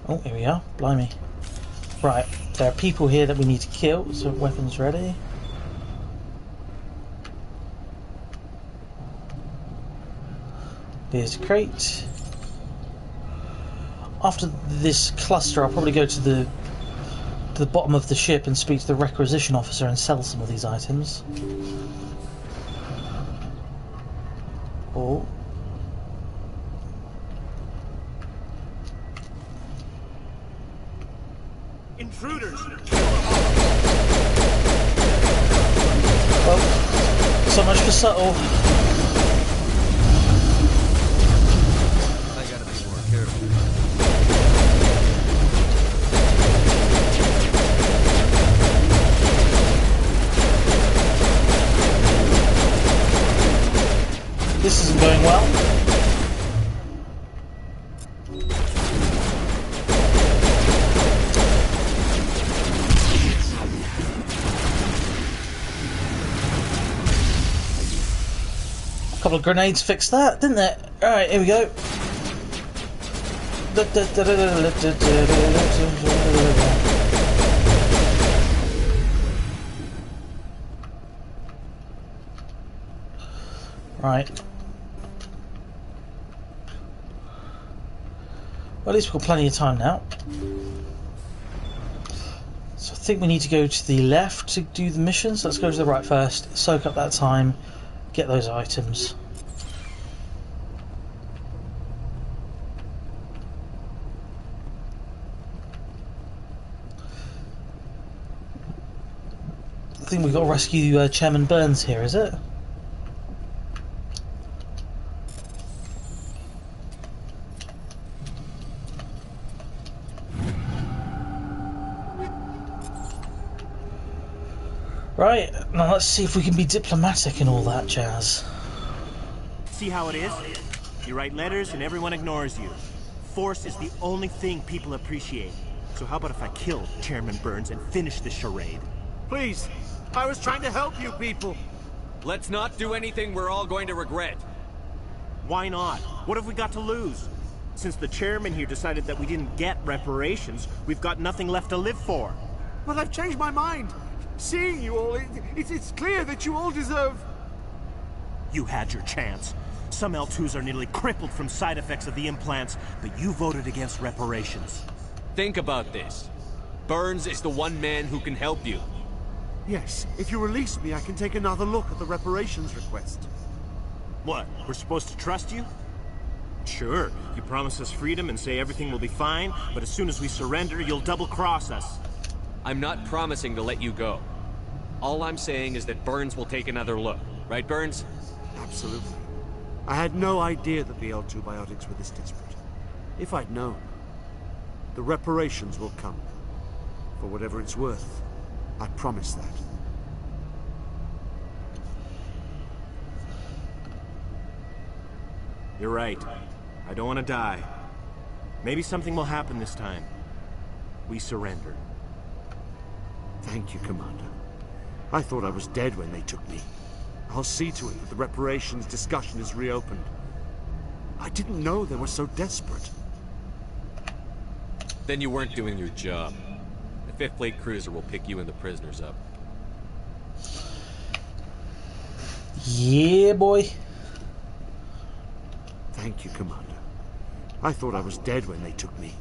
Oh, here we are. Blimey. Right, there are people here that we need to kill, so weapons ready. There's a crate. After this cluster, I'll probably go to the bottom of the ship and speak to the requisition officer and sell some of these items. Oh. Intruders! Well, so much for subtle. I gotta be more careful. This isn't going well. A couple of grenades fixed that, didn't it? Alright, here we go. Right. Well, at least we've got plenty of time now. So I think we need to go to the left to do the missions. Let's go to the right first, soak up that time, get those items. I think we've got to rescue Chairman Burns here, is it? Right, now let's see if we can be diplomatic and all that jazz. See how it is? You write letters and everyone ignores you. Force is the only thing people appreciate. So how about if I kill Chairman Burns and finish this charade? Please, I was trying to help you people. Let's not do anything we're all going to regret. Why not? What have we got to lose? Since the chairman here decided that we didn't get reparations, we've got nothing left to live for. But I've changed my mind. Seeing you all, it's clear that you all deserve... You had your chance. Some L2s are nearly crippled from side effects of the implants, but you voted against reparations. Think about this. Burns is the one man who can help you. Yes, if you release me, I can take another look at the reparations request. What, we're supposed to trust you? Sure, you promise us freedom and say everything will be fine, but as soon as we surrender, you'll double-cross us. I'm not promising to let you go. All I'm saying is that Burns will take another look. Right, Burns? Absolutely. I had no idea that the L2 biotics were this desperate. If I'd known, the reparations will come. For whatever it's worth, I promise that. You're right. I don't want to die. Maybe something will happen this time. We surrender. Thank you, Commander. I thought I was dead when they took me. I'll see to it that the reparations discussion is reopened. I didn't know they were so desperate. Then you weren't doing your job. The 5th Fleet cruiser will pick you and the prisoners up. Yeah, boy. Thank you, Commander. I thought I was dead when they took me.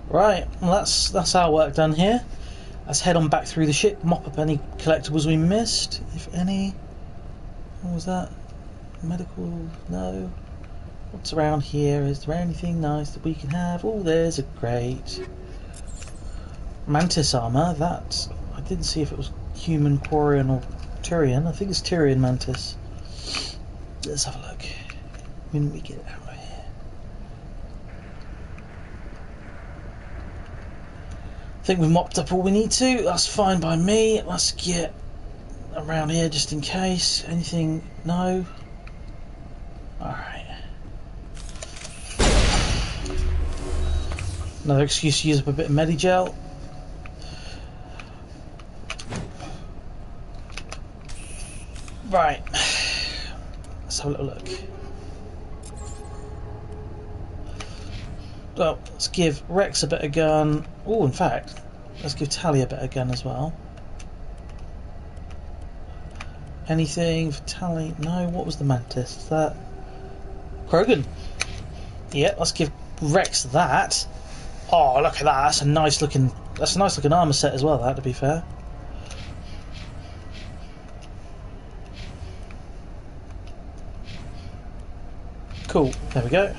Right, well that's our work done here. Let's head on back through the ship, mop up any collectibles we missed, if any. What was that? Medical? No. What's around here? Is there anything nice that we can have? Oh, there's a crate. Mantis armor. That I didn't see if it was human, Quarian, or Turian. I think it's Turian mantis. Let's have a look. When we get out of here. I think we've mopped up all we need to. That's fine by me. Let's get around here just in case. Anything? No. Alright. Another excuse to use up a bit of Medigel. Right. Let's have a little look. Well, let's give Rex a better gun. Oh, in fact, let's give Tally a better gun as well. Anything for Tally? No. What was the Mantis? Is that Krogan? Yeah, let's give Rex that. Oh, look at that! That's a nice looking armor set as well. That, to be fair. Cool. There we go.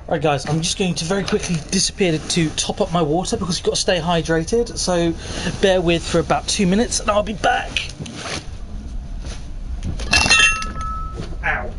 Right guys, I'm just going to very quickly disappear to top up my water because you've got to stay hydrated, so bear with for about 2 minutes and I'll be back. Ow.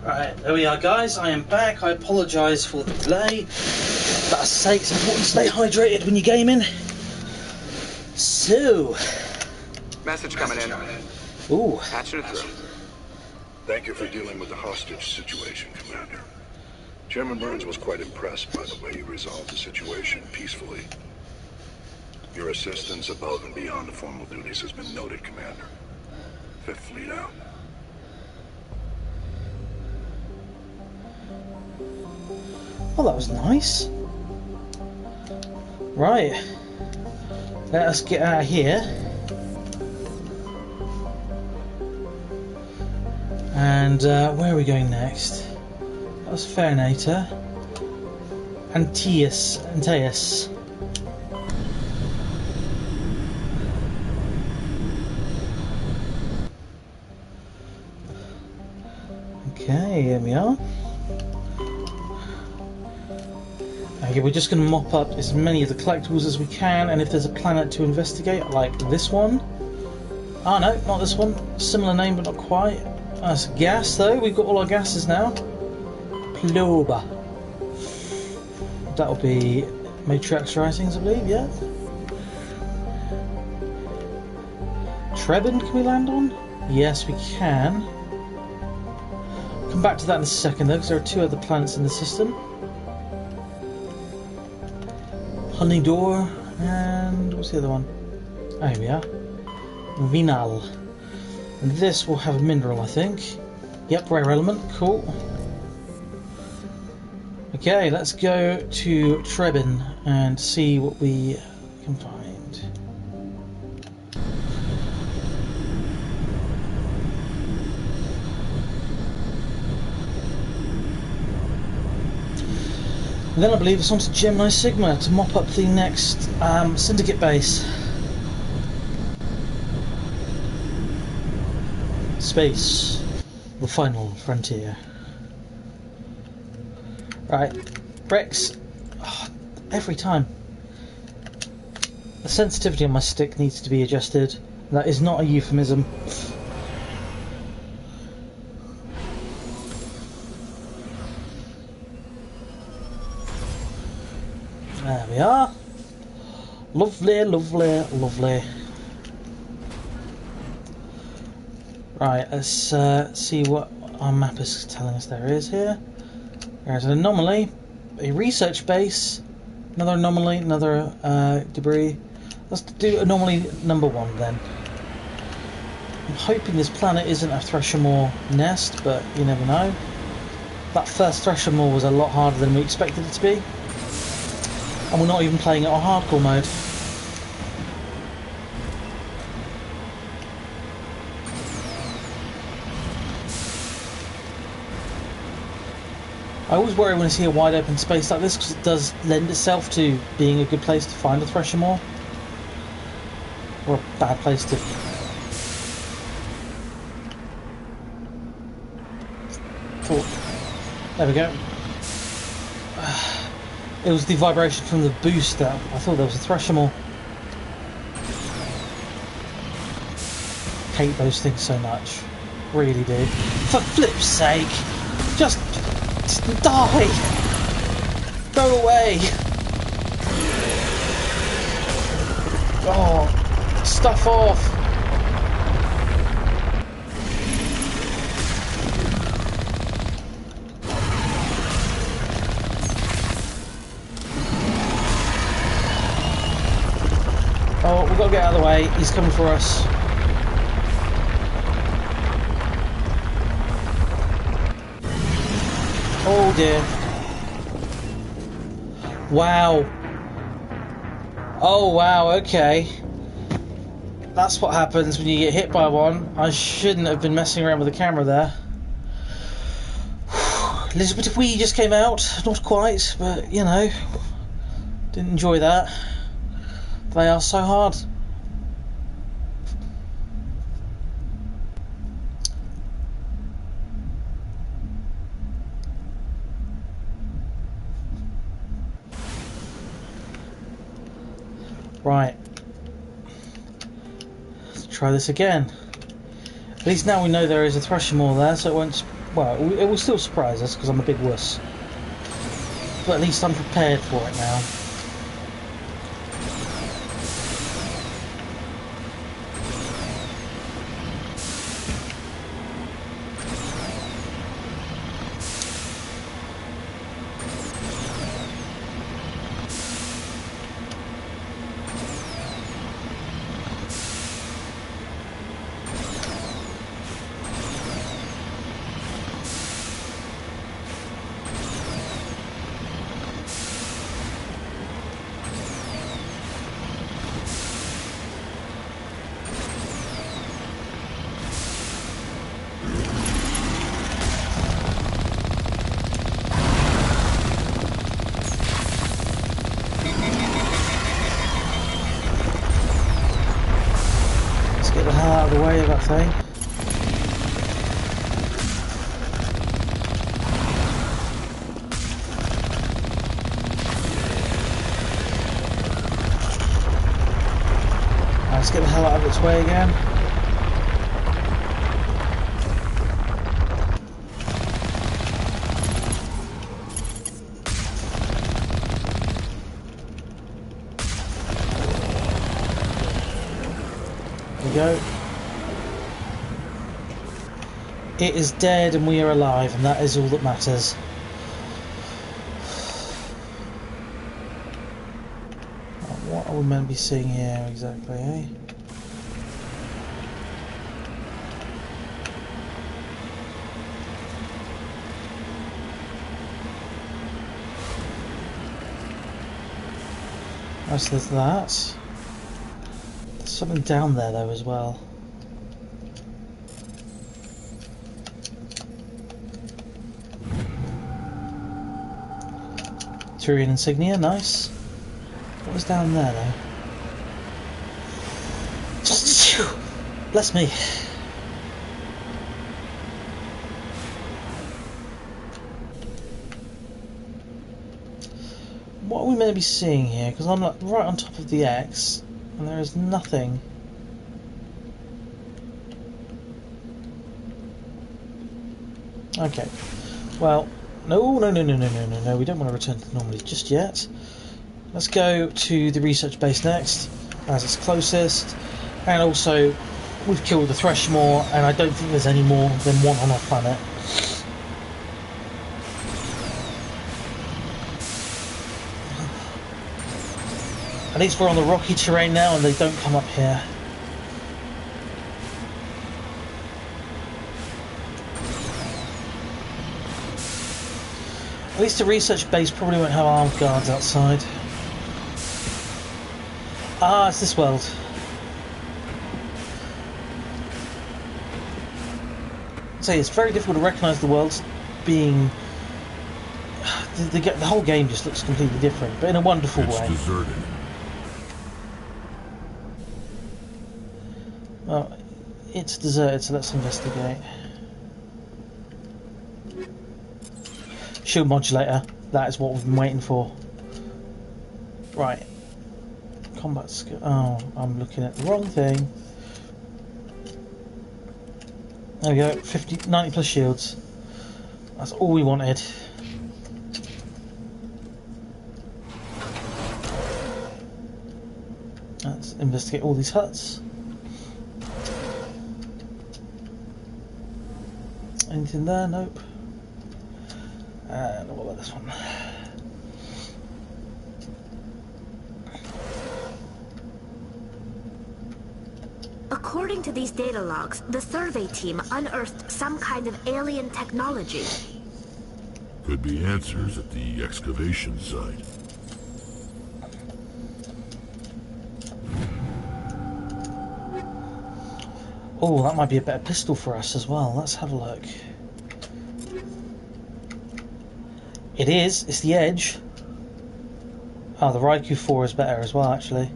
Right, there we are guys, I am back. I apologise for the delay, but as I say, it's important to stay hydrated when you're gaming. So... Message coming in. Ooh. Patching it through. Thank you for dealing with the hostage situation, Commander. Chairman Burns was quite impressed by the way you resolved the situation peacefully. Your assistance above and beyond the formal duties has been noted, Commander. 5th Fleet out. Oh, that was nice. Right. Let us get out of here. And where are we going next? That was Fernator. Antaeus. Okay, here we are. Okay, we're just going to mop up as many of the collectibles as we can, and if there's a planet to investigate, like this one. Oh no, not this one. Similar name, but not quite. That's gas, though. We've got all our gases now. Ploba. That'll be Matriarch's Risings, I believe, yeah? Trebin can we land on? Yes, we can. Come back to that in a second though, because there are 2 other planets in the system. Honeydor and what's the other one? Oh, here we are. Vinal. And this will have a mineral, I think. Yep, rare element. Cool. Okay, let's go to Trebin and see what we can find. And then I believe it's on to Gemini Sigma to mop up the next Syndicate base. Space, the final frontier. Right, Rex. Oh, every time. The sensitivity on my stick needs to be adjusted. That is not a euphemism. There we are. Lovely, lovely, lovely. Right, let's see what our map is telling us there is here. There's an anomaly, a research base, another anomaly, another debris. Let's do anomaly number 1 then. I'm hoping this planet isn't a Threshamore nest, but you never know. That first Threshamore was a lot harder than we expected it to be. And we're not even playing it on hardcore mode. I always worry when I see a wide open space like this because it does lend itself to being a good place to find a Threshamore. Or a bad place to... Oh, there we go. It was the vibration from the booster. I thought there was a Threshamore. Hate those things so much. Really do. For flip's sake! Just die! Go away! Oh, stuff off! Oh, we've got to get out of the way. He's coming for us. Oh dear. Wow. Oh wow, okay. That's what happens when you get hit by one. I shouldn't have been messing around with the camera there. A little bit of wee just came out. Not quite, but you know. Didn't enjoy that. They are so hard. Right. Let's try this again. At least now we know there is a Threshamore there, so it won't... Well, it will still surprise us because I'm a big wuss. But at least I'm prepared for it now. Out of the way of that thing. Let's get the hell out of its way again. There we go. It is dead and we are alive, and that is all that matters. What are we meant to be seeing here exactly, eh? Oh, so there's that. There's something down there though as well. Turian insignia, nice. What was down there though? Bless me. What are we meant to be seeing here? Because I'm like right on top of the X and there is nothing. Okay. Well, no, we don't want to return to normally just yet. Let's go to the research base next, as it's closest. And also, we've killed the Threshmore, and I don't think there's any more than one on our planet. At least we're on the rocky terrain now, and they don't come up here. At least the research base probably won't have armed guards outside. Ah, it's this world. So it's very difficult to recognise the worlds being... The whole game just looks completely different, but in a wonderful way. It's deserted. Well, it's deserted, so let's investigate. Shield modulator, that is what we've been waiting for. Right. Combat skill. Oh, I'm looking at the wrong thing. There we go, 90 plus shields. That's all we wanted. Let's investigate all these huts. Anything there? Nope. And what about this one? According to these data logs, the survey team unearthed some kind of alien technology. Could be answers at the excavation site. Oh, that might be a better pistol for us as well. Let's have a look. It is. It's the Edge. Oh, the Raikou 4 is better as well, actually.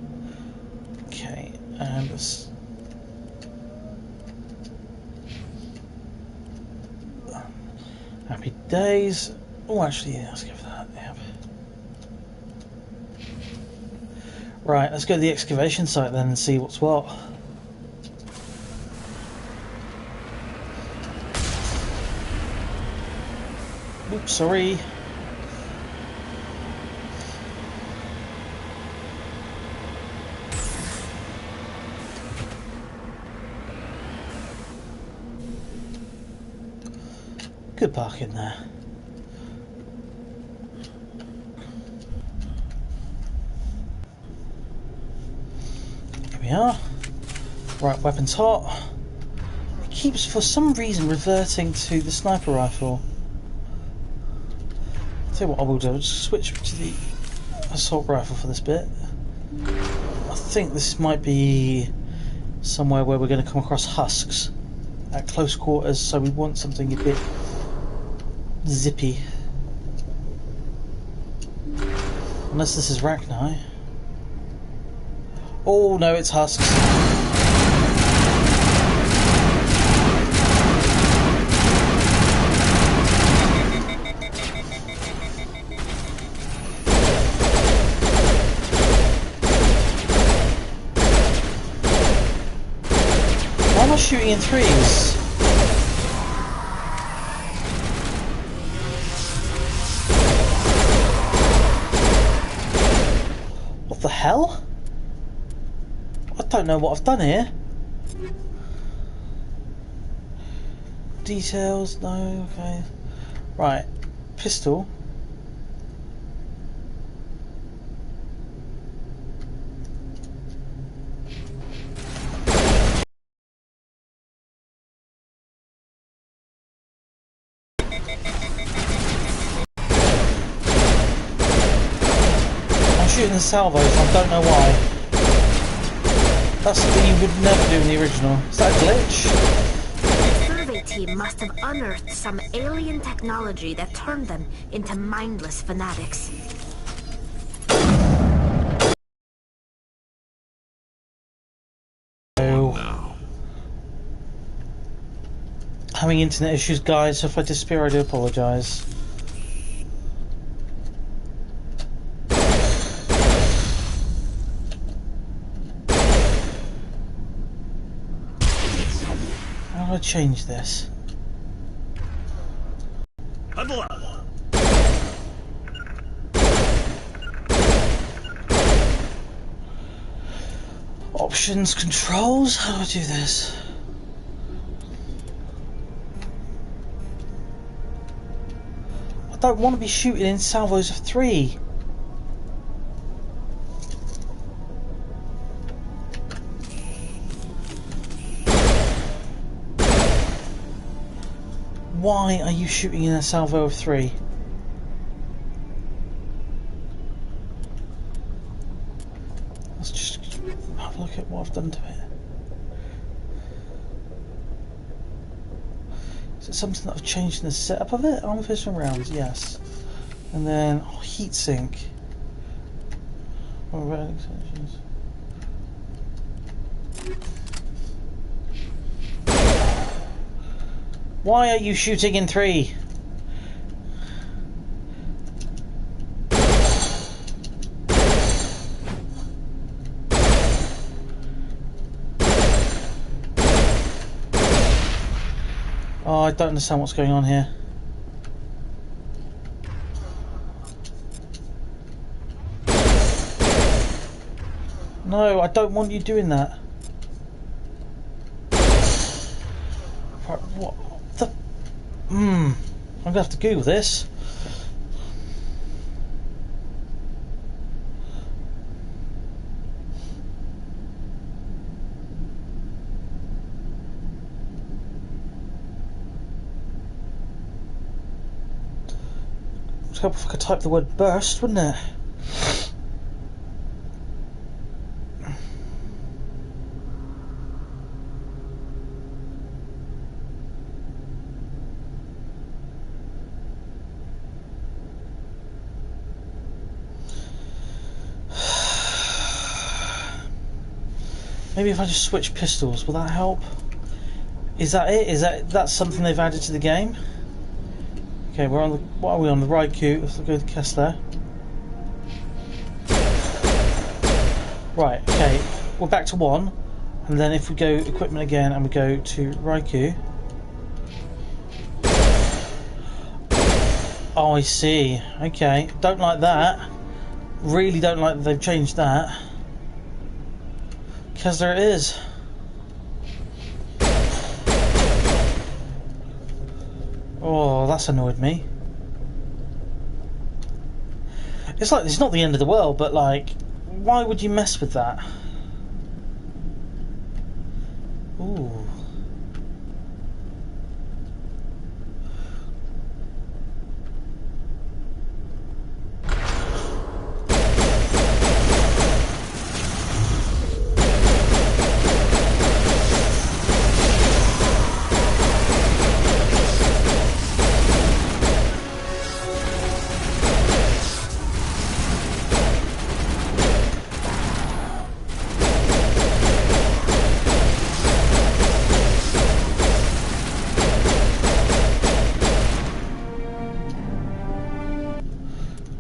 Okay, and let's... Happy days. Oh, actually, yeah, let's go for that. Yep. Right, let's go to the excavation site then and see what's what. Oops, sorry. Good parking there. Here we are. Right, weapons hot. It keeps, for some reason, reverting to the sniper rifle. I'll tell you what I will do, I'll just switch to the assault rifle for this bit. I think this might be somewhere where we're going to come across husks at close quarters, so we want something a bit zippy. Unless this is Rachni. Oh no, it's husks. Why am I shooting in threes? What the hell? I don't know what I've done here. details? No, okay. Right, pistol. I'm shooting the salvos, I don't know why. That's something you would never do in the original. Is that a glitch? The survey team must have unearthed some alien technology that turned them into mindless fanatics. Having internet issues, guys, so if I disappear I do apologise. How do I change this? Options, controls, how do I do this? I don't want to be shooting in salvos of 3. Why are you shooting in a salvo of 3? Let's just have a look at what I've done to it. Is it something that I've changed in the setup of it? Armor piercing rounds, yes. And then heatsink. Red extensions. Why are you shooting in 3? Oh, I don't understand what's going on here. No, I don't want you doing that. Right, what the? I'm gonna have to Google this. It'd help if I could type the word burst, wouldn't it? Maybe if I just switch pistols, will that help? Is that it? That's something they've added to the game? Okay, we're on the. What are we on? The right queue. Let's go to Kessler. Right. Okay, we're back to 1, and then if we go equipment again and we go to Raikou. Oh, I see. Okay, don't like that. Really don't like that they've changed that. Because there it is. Oh, that's annoyed me. It's like, it's not the end of the world, but like, why would you mess with that? Ooh.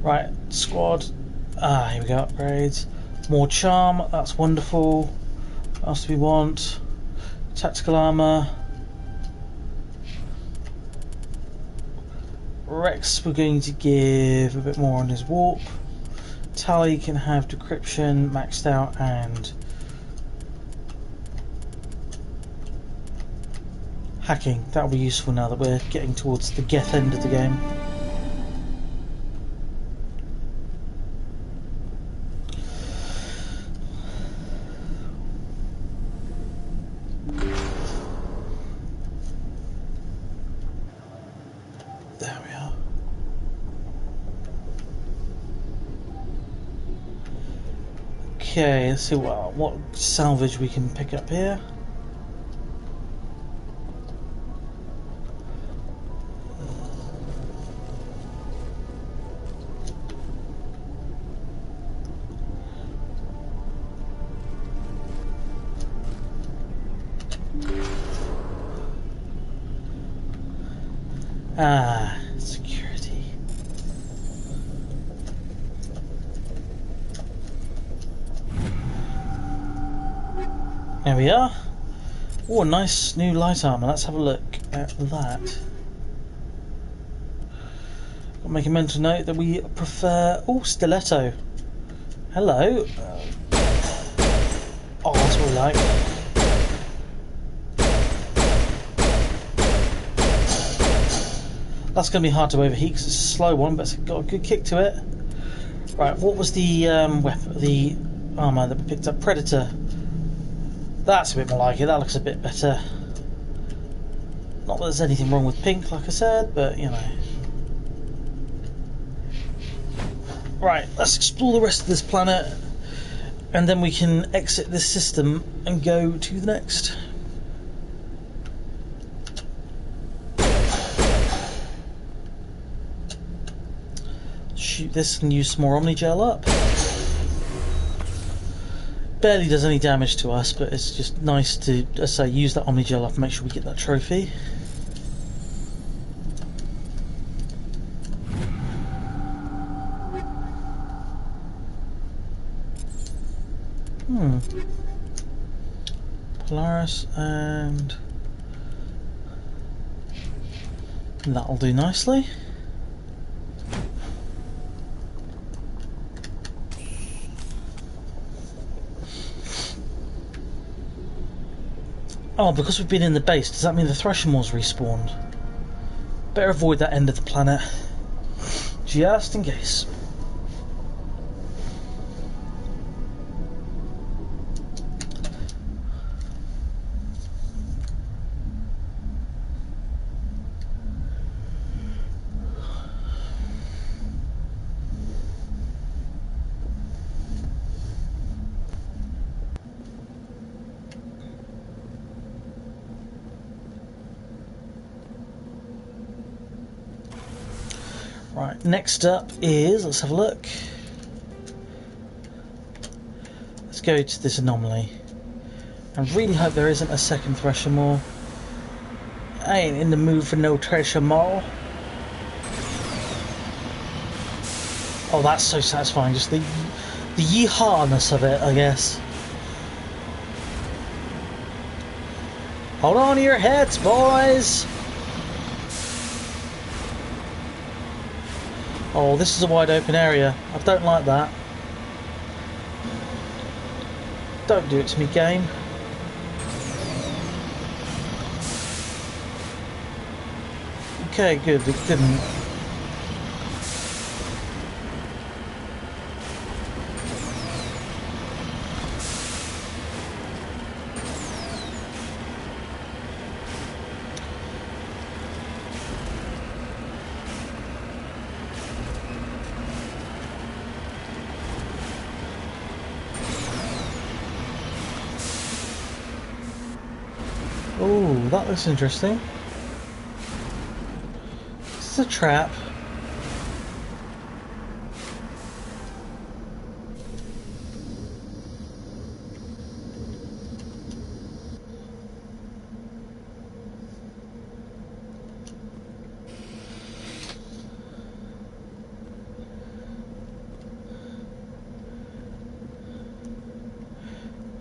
Right, squad. Here we go, upgrades. More charm, that's wonderful. What else do we want? Tactical armor. Rex, we're going to give a bit more on his warp. Tally can have decryption maxed out and hacking. That'll be useful now that we're getting towards the get end of the game. There we are. Okay, let's see what salvage we can pick up here. Ah, security. There we are. Oh, a nice new light armor. Let's have a look at that. I'll make a mental note that we prefer... Oh, stiletto. Hello. Oh, that's what we like. That's going to be hard to overheat because it's a slow one, but it's got a good kick to it. Right, what was the weapon, the armour that we picked up? Predator. That's a bit more like it. That looks a bit better. Not that there's anything wrong with pink, like I said, but you know. Right, let's explore the rest of this planet, and then we can exit this system and go to the next. Shoot this and use some more Omnigel up. Barely does any damage to us, but it's just nice to, as I say, use that Omnigel up and make sure we get that trophy. Polaris, and that'll do nicely. Oh, because we've been in the base, does that mean the Threshermore's respawned? Better avoid that end of the planet, just in case. Right, next up is, let's have a look. Let's go to this anomaly. I really hope there isn't a second Threshermore. I ain't in the mood for no Threshermore. Oh, that's so satisfying, just the yeehaw-ness of it, I guess. Hold on to your heads, boys! Oh, this is a wide open area. I don't like that. Don't do it to me, game. Okay, good. It didn't. Oh, that looks interesting. This is a trap.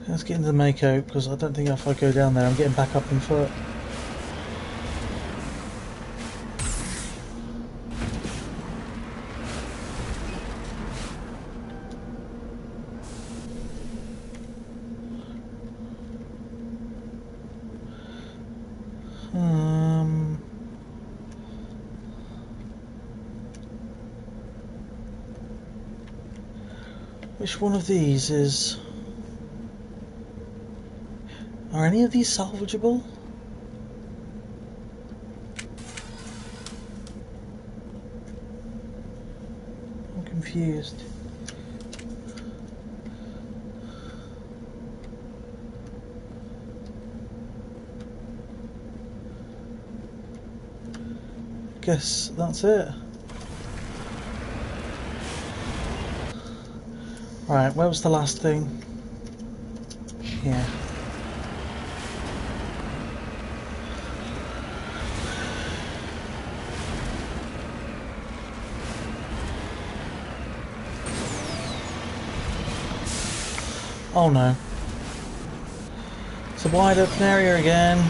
Let's get into the Mako, because I don't think if I go down there I'm getting back up on foot. Which one of these is... Are any of these salvageable? I'm confused. Guess that's it. Right, where was the last thing? Here. Oh no. It's a wide open area again.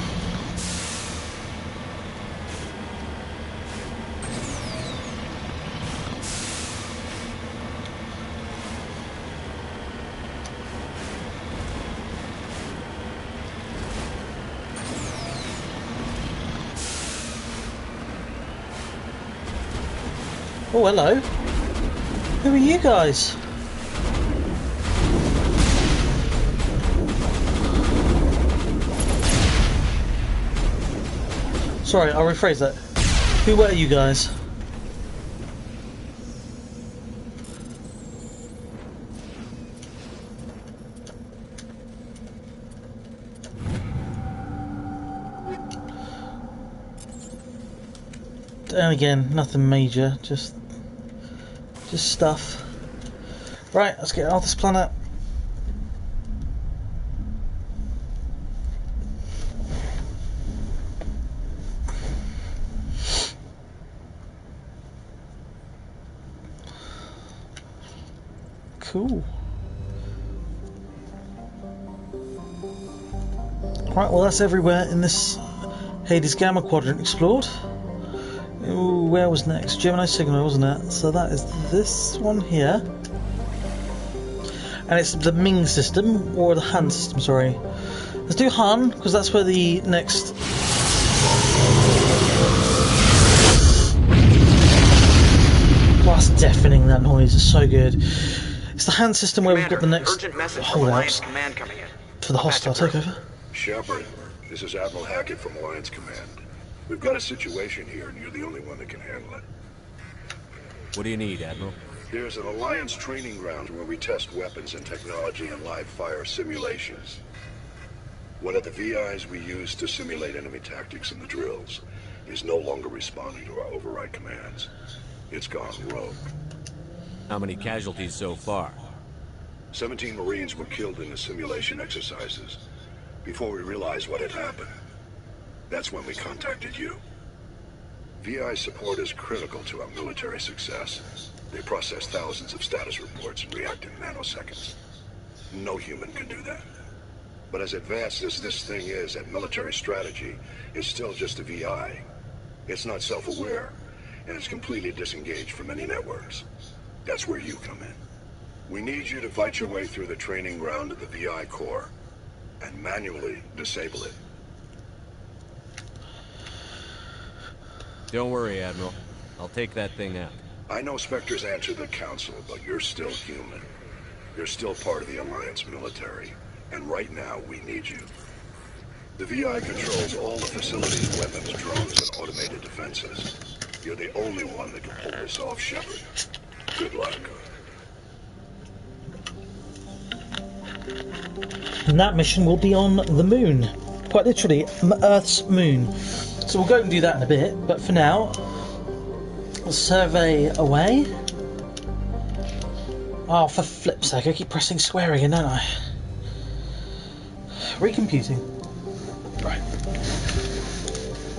Oh, hello. Who are you guys? Sorry, I'll rephrase that. Who were you guys? And again, nothing major, just stuff. Right, let's get off this planet. Cool. Right, well that's everywhere in this Hades Gamma Quadrant explored. Ooh, where was next? Gemini Signal, wasn't it? So that is this one here. And it's the Ming system, or the Han system, sorry. Let's do Han, because that's where the next... Oh, that's deafening, that noise, it's so good. It's the Han system where Commander, we've got the next urgent message from Alliance holdouts Command coming in. for the hostile takeover. Shepard, this is Admiral Hackett from Alliance Command. We've got a situation here, and you're the only one that can handle it. What do you need, Admiral? There's an Alliance training ground where we test weapons and technology in live fire simulations. One of the VIs we use to simulate enemy tactics in the drills is no longer responding to our override commands. It's gone rogue. How many casualties so far? 17 Marines were killed in the simulation exercises before we realized what had happened. That's when we contacted you. VI support is critical to our military success. They process thousands of status reports and react in nanoseconds. No human can do that. But as advanced as this thing is at military strategy, it's still just a VI. It's not self-aware, and it's completely disengaged from any networks. That's where you come in. We need you to fight your way through the training ground of the VI core and manually disable it. Don't worry, Admiral. I'll take that thing out. I know Spectres answer the Council, but you're still human. You're still part of the Alliance military, and right now we need you. The VI controls all the facilities, weapons, drones, and automated defenses. You're the only one that can pull this off, Shepard. Good luck. And that mission will be on the moon. Quite literally, Earth's moon. So we'll go and do that in a bit, but for now, we'll survey away. Oh, for flip's sake, I keep pressing square again, don't I? Recomputing. Right.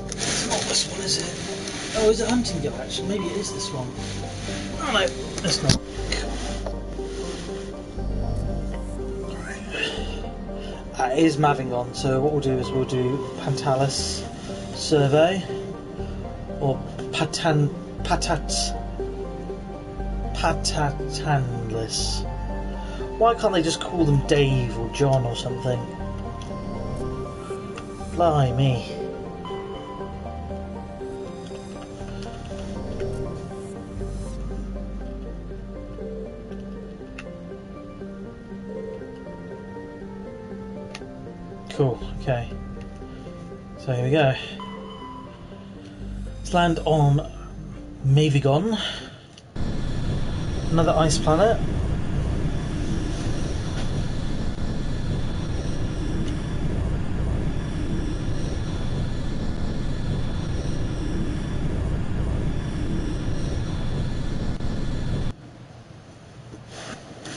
It's not this one, is it? Oh, is it Hunting Go, actually? Maybe it is this one. Oh no, it's not. It is Mavingon, so what we'll do is we'll do Pantalis Survey, or Patanlis. Why can't they just call them Dave or John or something? Blimey. Cool, okay. So here we go. Let's land on Mavigon. Another ice planet.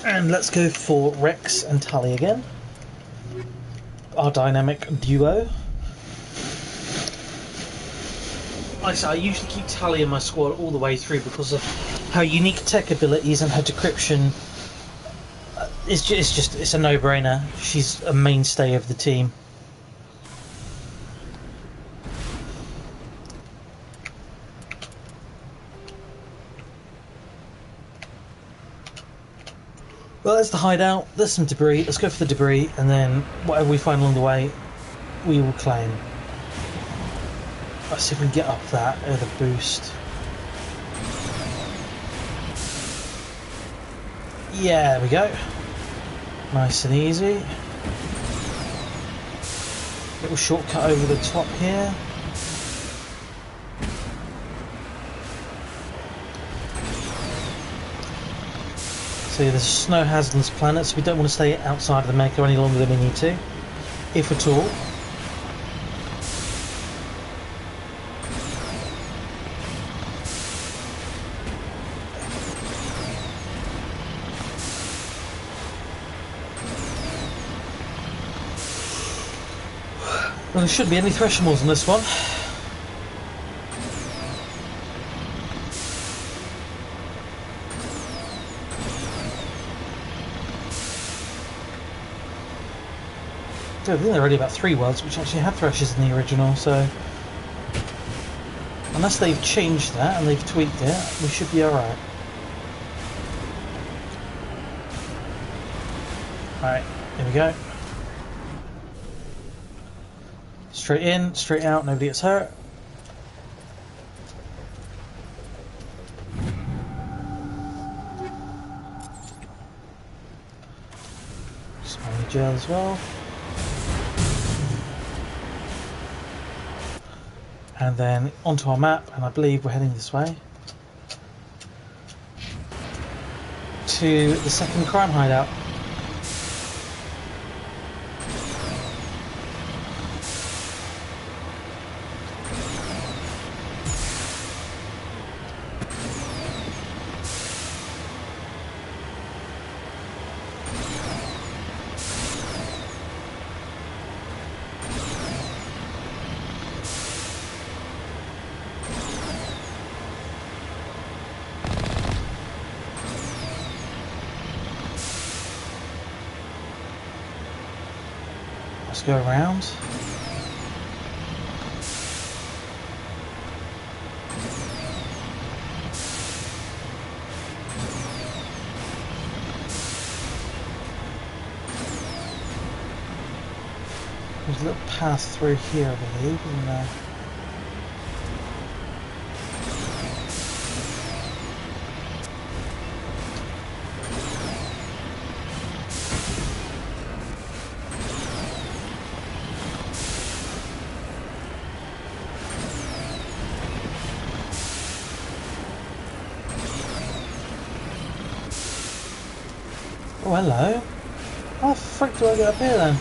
And let's go for Rex and Tally again. Our dynamic duo. Like I say, I usually keep Tally in my squad all the way through because of her unique tech abilities and her decryption. It's a no-brainer. She's a mainstay of the team. Well, there's the hideout, there's some debris, let's go for the debris, and then whatever we find along the way, we will claim. Let's see if we can get up that with a boost. Yeah, there we go. Nice and easy. Little shortcut over the top here. So there's a snow hazard on this planet, so we don't want to stay outside of the Mecca any longer than we need to, if at all. Well, there shouldn't be any thresholds on this one. I think there are only about 3 worlds which actually had threshers in the original, so unless they've changed that and they've tweaked it, we should be alright. Alright, here we go. Straight in, straight out, nobody gets hurt. Small gel as well. And then onto our map, and I believe we're heading this way to the second crime hideout. Let's go around. There's a little path through here, I believe, isn't there? Oh, hello. How the frick do I get up here then?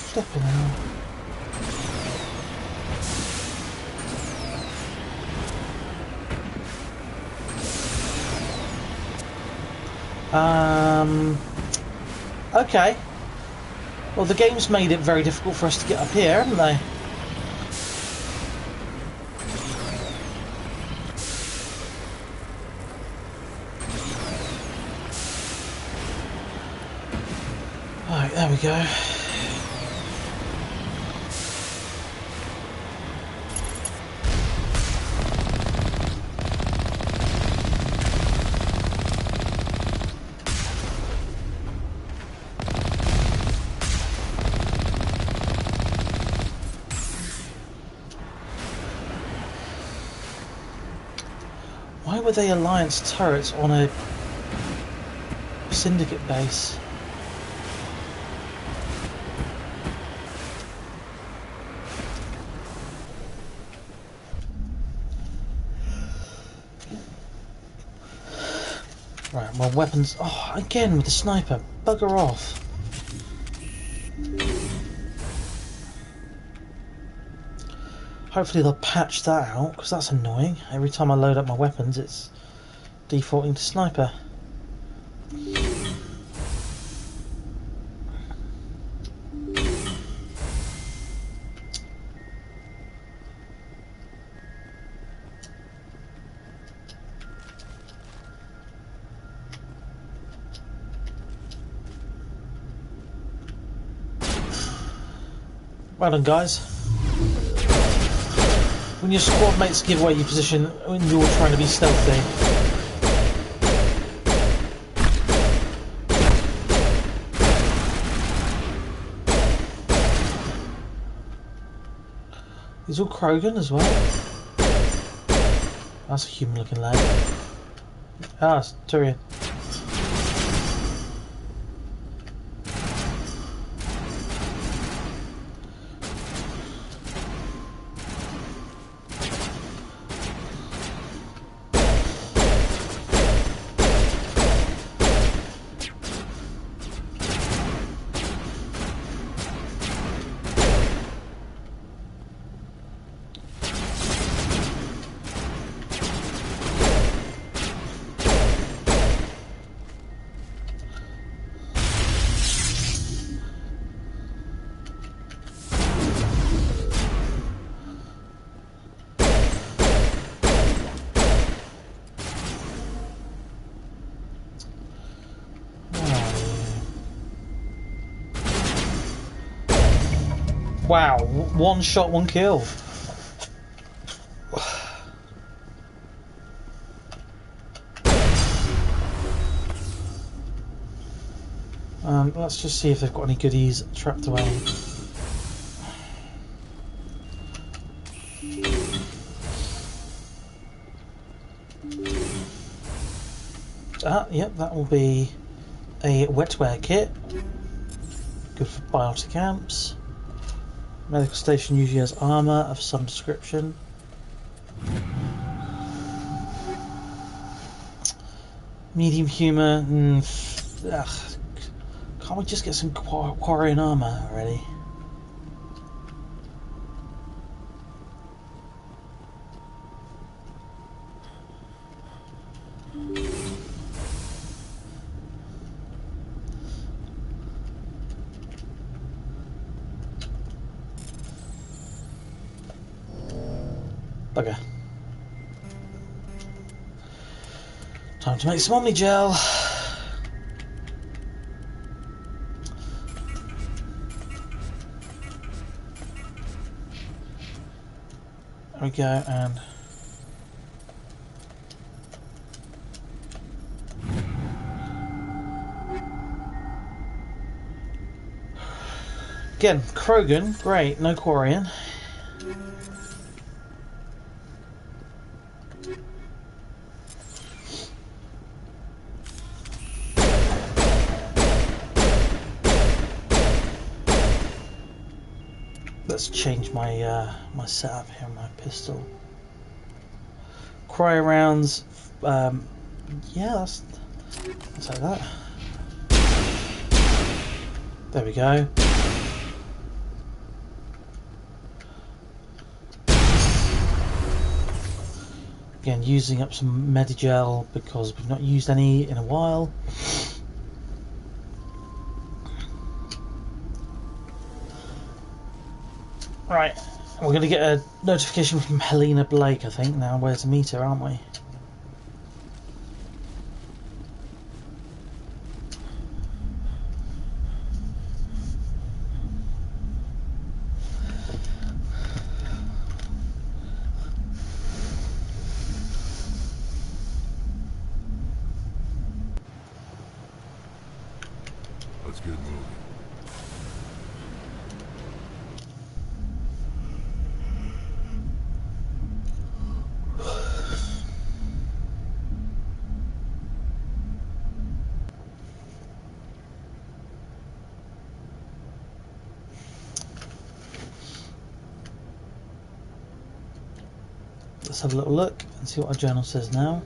Flipping hell. Okay. Well, the game's made it very difficult for us to get up here, haven't they? Right, there we go. Why were they Alliance turrets on a Syndicate base. Right, my weapons. Oh, again with the sniper. Bugger off. Hopefully they'll patch that out, because that's annoying. Every time I load up my weapons, it's defaulting to sniper. Well done, guys. When your squad mates give away your position when you're trying to be stealthy. He's all Krogan as well. That's a human looking lad. Ah, it's Turian. Wow, one shot, one kill. Let's just see if they've got any goodies trapped away. Yep, that will be a wetware kit. Good for biotic amps. Medical station usually has armour of some description. Medium humour. Can't we just get some Quarian armour already? Bugger. Time to make some Omni Gel. There we go, and again, Krogan, great, no Quarian. Let's change my my setup here, my pistol. Cryo rounds, yeah, let's take that. There we go. Again, using up some Medigel because we've not used any in a while. Right, we're going to get a notification from Helena Blake, I think, now where to meet her, aren't we? Let's get moving. let's have a little look and see what our journal says now.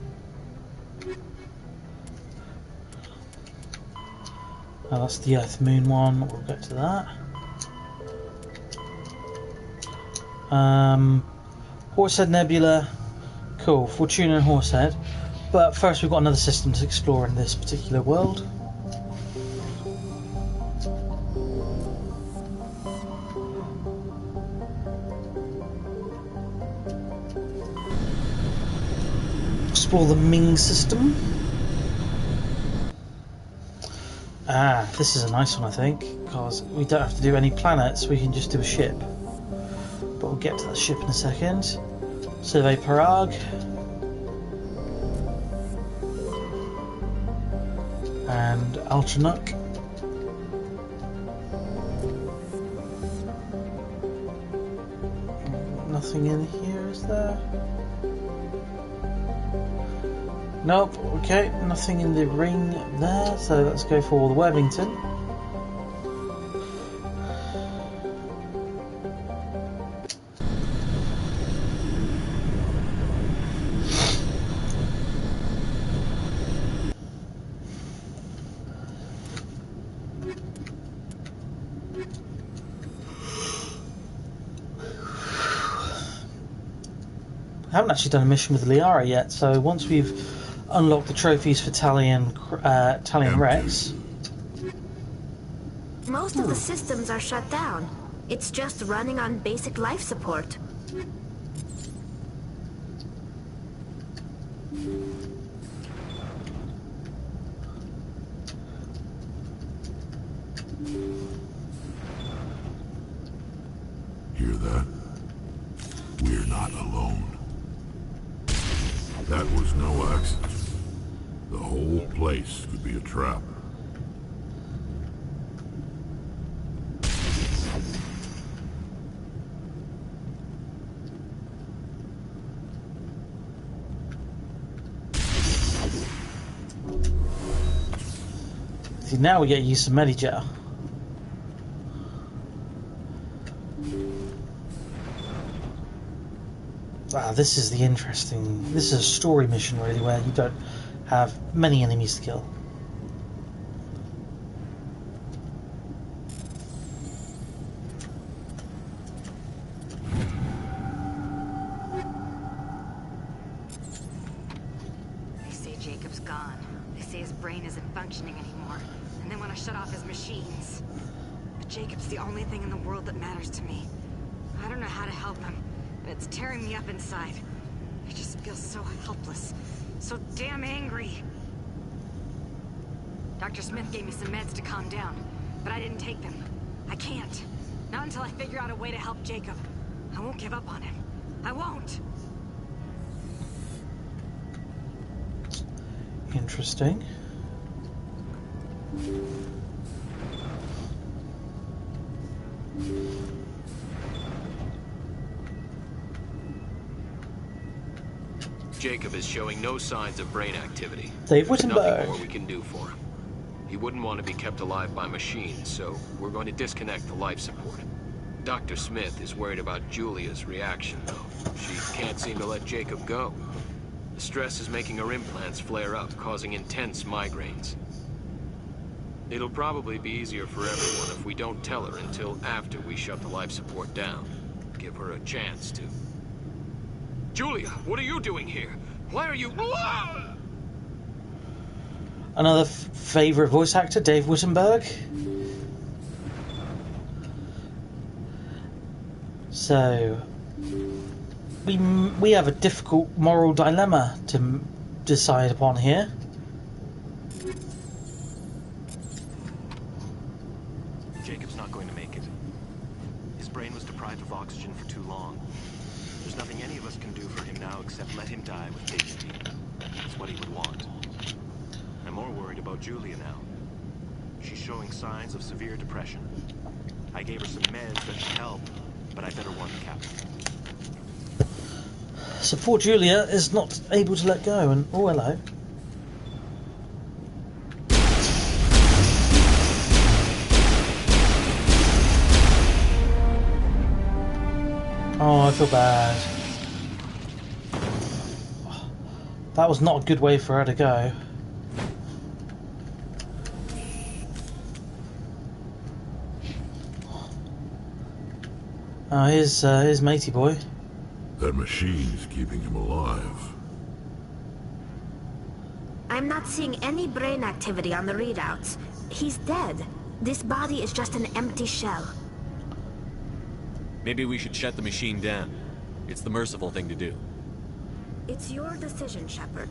Oh, that's the Earth Moon one. We'll get to that. Horsehead Nebula. Cool. Fortuna and Horsehead. But first, we've got another system to explore in this particular world. Explore the Ming system. Ah, this is a nice one, I think, because we don't have to do any planets, we can just do a ship. But we'll get to that ship in a second. Survey Parag. And Altranuk. Nothing in here, is there? Nope, okay, nothing in the ring there, so let's go for the Worthington. I haven't actually done a mission with Liara yet, so once we've unlocked the trophies for Battalion Rex. Most of the systems are shut down. It's just running on basic life support. Hear that? We're not alone. That was no accident. The whole place could be a trap. See, now we get used to Medijet. Wow, this is the interesting... This is a story mission, really, where you don't have many enemies to kill. They say Jacob's gone. They say his brain isn't functioning anymore. And they want to shut off his machines. But Jacob's the only thing in the world that matters to me. I don't know how to help him, but it's tearing me up inside. I just feel so helpless. So damn angry. Dr. Smith gave me some meds to calm down, but I didn't take them. I can't. Not until I figure out a way to help Jacob. I won't give up on him. I won't. Interesting. Jacob is showing no signs of brain activity. Dave There's Wittenberg. nothing more we can do for him. He wouldn't want to be kept alive by machines, so we're going to disconnect the life support. Dr. Smith is worried about Julia's reaction, though. She can't seem to let Jacob go. The stress is making her implants flare up, causing intense migraines. It'll probably be easier for everyone if we don't tell her until after we shut the life support down. Give her a chance to... Julia, what are you doing here? Why are you... Another favourite voice actor, Dave Wittenberg. So, we have a difficult moral dilemma to decide upon here. Jacob's not going to make it. His brain was deprived of oxygen for too long. There's nothing any of us can do for him now except let him die with dignity. That's what he would want. I'm more worried about Julia now. She's showing signs of severe depression. I gave her some meds that should help, but I better warn the captain. So poor Julia is not able to let go, and oh hello. Oh, I feel bad. That was not a good way for her to go. Oh, here's matey boy. That machine's keeping him alive. I'm not seeing any brain activity on the readouts. He's dead. This body is just an empty shell. Maybe we should shut the machine down. It's the merciful thing to do. It's your decision, Shepard.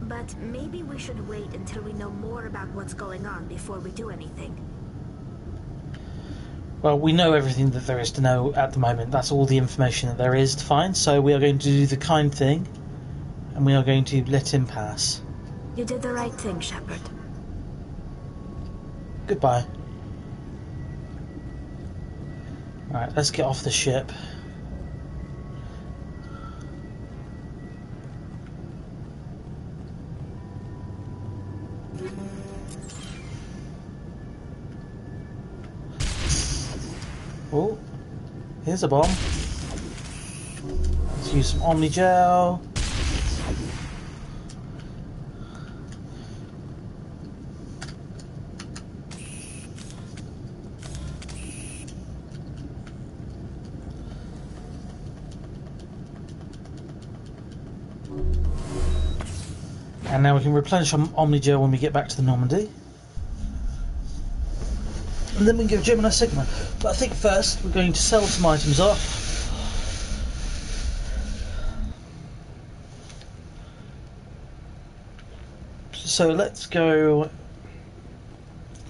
But maybe we should wait until we know more about what's going on before we do anything. Well, we know everything that there is to know at the moment. That's all the information that there is to find, so we are going to do the kind thing, and we are going to let him pass. You did the right thing, Shepard. Goodbye. Alright, let's get off the ship. Oh, here's a bomb. Let's use some Omni Gel. And now we can replenish our Omni Gel when we get back to the Normandy. And then we can go Gemini Sigma. But I think first we're going to sell some items off. So let's go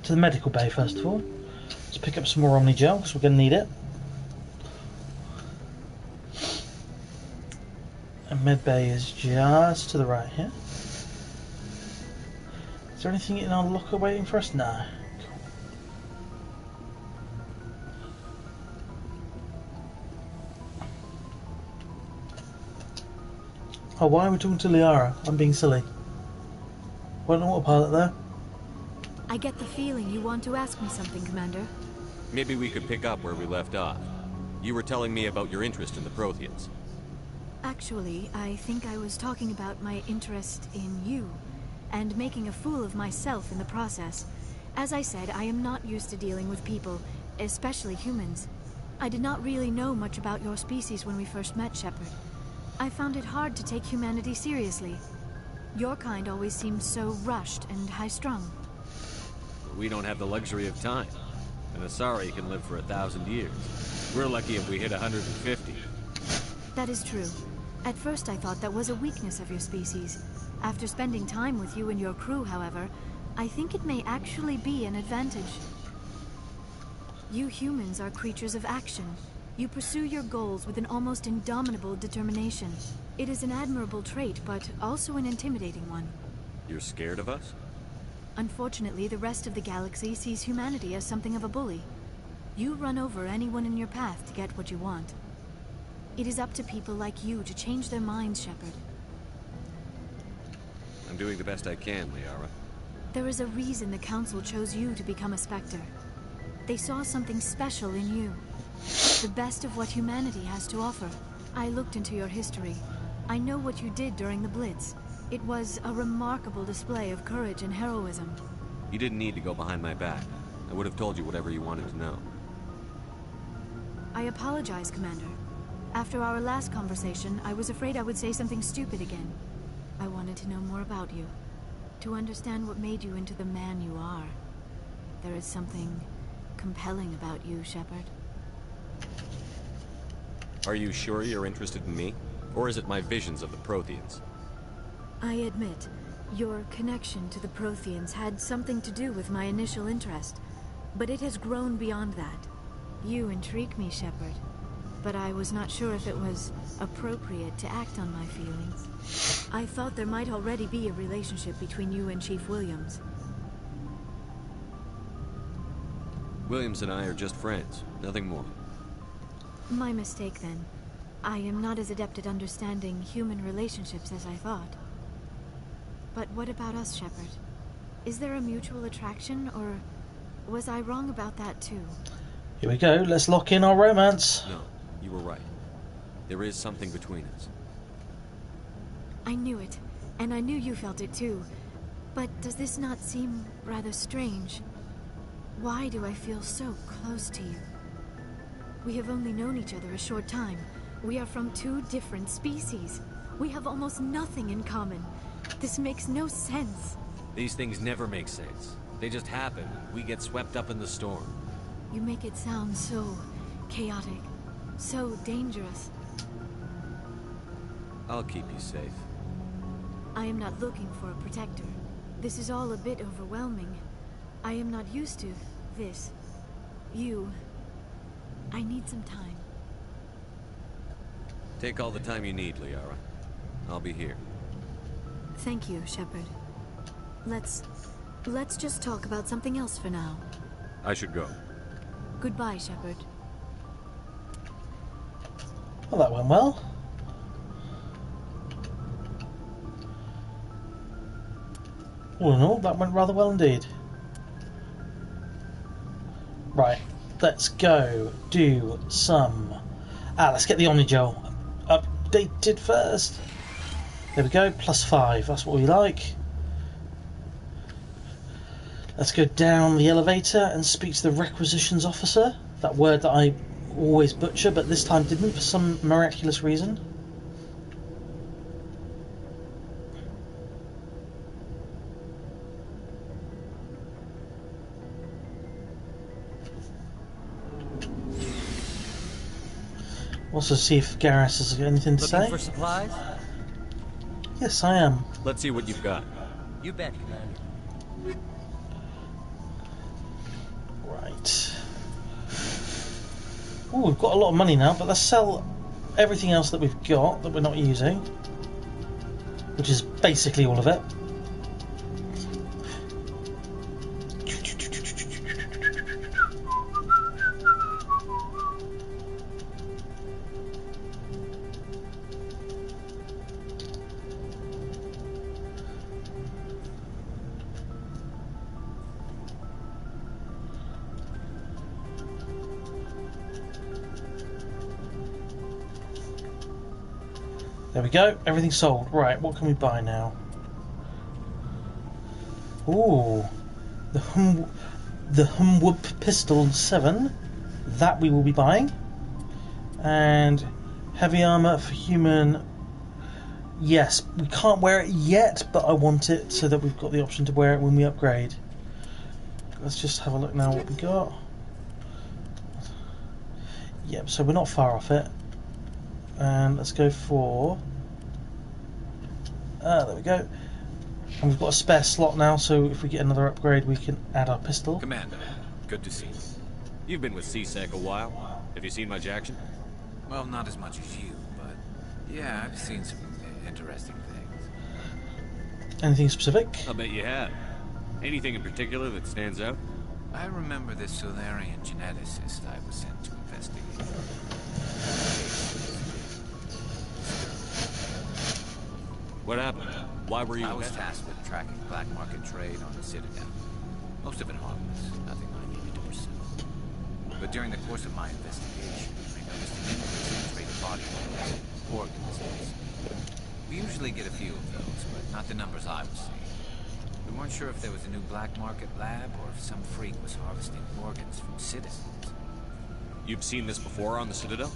to the medical bay first of all. Let's pick up some more Omni Gel because we're going to need it. And med bay is just to the right here. Is there anything in our locker waiting for us? No. Oh, why are we talking to Liara? I'm being silly. What an autopilot there. I get the feeling you want to ask me something, Commander. Maybe we could pick up where we left off. You were telling me about your interest in the Protheans. Actually, I think I was talking about my interest in you, and making a fool of myself in the process. As I said, I am not used to dealing with people, especially humans. I did not really know much about your species when we first met, Shepard. I found it hard to take humanity seriously. Your kind always seemed so rushed and high-strung. We don't have the luxury of time. An Asari can live for 1,000 years. We're lucky if we hit 150. That is true. At first I thought that was a weakness of your species. After spending time with you and your crew, however, I think it may actually be an advantage. You humans are creatures of action. You pursue your goals with an almost indomitable determination. It is an admirable trait, but also an intimidating one. You're scared of us? Unfortunately, the rest of the galaxy sees humanity as something of a bully. You run over anyone in your path to get what you want. It is up to people like you to change their minds, Shepard. I'm doing the best I can, Liara. There is a reason the Council chose you to become a Spectre. They saw something special in you. The best of what humanity has to offer. I looked into your history. I know what you did during the Blitz. It was a remarkable display of courage and heroism. You didn't need to go behind my back. I would have told you whatever you wanted to know. I apologize, Commander. After our last conversation, I was afraid I would say something stupid again. I wanted to know more about you. To understand what made you into the man you are. There is something compelling about you, Shepard. Are you sure you're interested in me? Or is it my visions of the Protheans? I admit, your connection to the Protheans had something to do with my initial interest, but it has grown beyond that. You intrigue me, Shepard, but I was not sure if it was appropriate to act on my feelings. I thought there might already be a relationship between you and Chief Williams. Williams and I are just friends, nothing more. My mistake, then. I am not as adept at understanding human relationships as I thought. But what about us, Shepard? Is there a mutual attraction, or was I wrong about that too? Here we go, let's lock in our romance. No, you were right. There is something between us. I knew it. And I knew you felt it too. But does this not seem rather strange? Why do I feel so close to you? We have only known each other a short time. We are from two different species. We have almost nothing in common. This makes no sense. These things never make sense. They just happen. We get swept up in the storm. You make it sound so chaotic, so dangerous. I'll keep you safe. I am not looking for a protector. This is all a bit overwhelming. I am not used to this. I need some time. Take all the time you need, Liara. I'll be here. Thank you, Shepard. Let's just talk about something else for now. I should go. Goodbye, Shepard. Well, that went well. All in all, that went rather well indeed. Right, let's go do some... let's get the Omnigel updated first. There we go, +5, that's what we like. Let's go down the elevator and speak to the requisitions officer. That word that I always butcher, but this time didn't for some miraculous reason. Also see if Garrett has got anything to say. Looking for supplies? Yes, I am. Let's see what you've got. You bet, Commander. Right. Ooh, we've got a lot of money now, but let's sell everything else that we've got that we're not using, which is basically all of it. There we go, everything's sold. Right, what can we buy now? Ooh, the Humwhoop Pistol 7. That we will be buying. And heavy armour for human. Yes, we can't wear it yet, but I want it so that we've got the option to wear it when we upgrade. Let's just have a look now what we got. Yep, so we're not far off it. And let's go for... there we go. And we've got a spare slot now, so if we get another upgrade we can add our pistol. Commander, good to see you. You've been with CSEC a while. Have you seen much action? Well, not as much as you, but yeah, I've seen some interesting things. Anything specific? I bet you have. Anything in particular that stands out? I remember this Solarian geneticist I was sent to investigate. What happened? Why were you... I was tasked with tracking black market trade on the Citadel. Most of it harmless, nothing I needed to pursue. But during the course of my investigation, I noticed an increase in traded body parts, organs. We usually get a few of those, but not the numbers I was seeing. We weren't sure if there was a new black market lab or if some freak was harvesting organs from citizens. You've seen this before on the Citadel?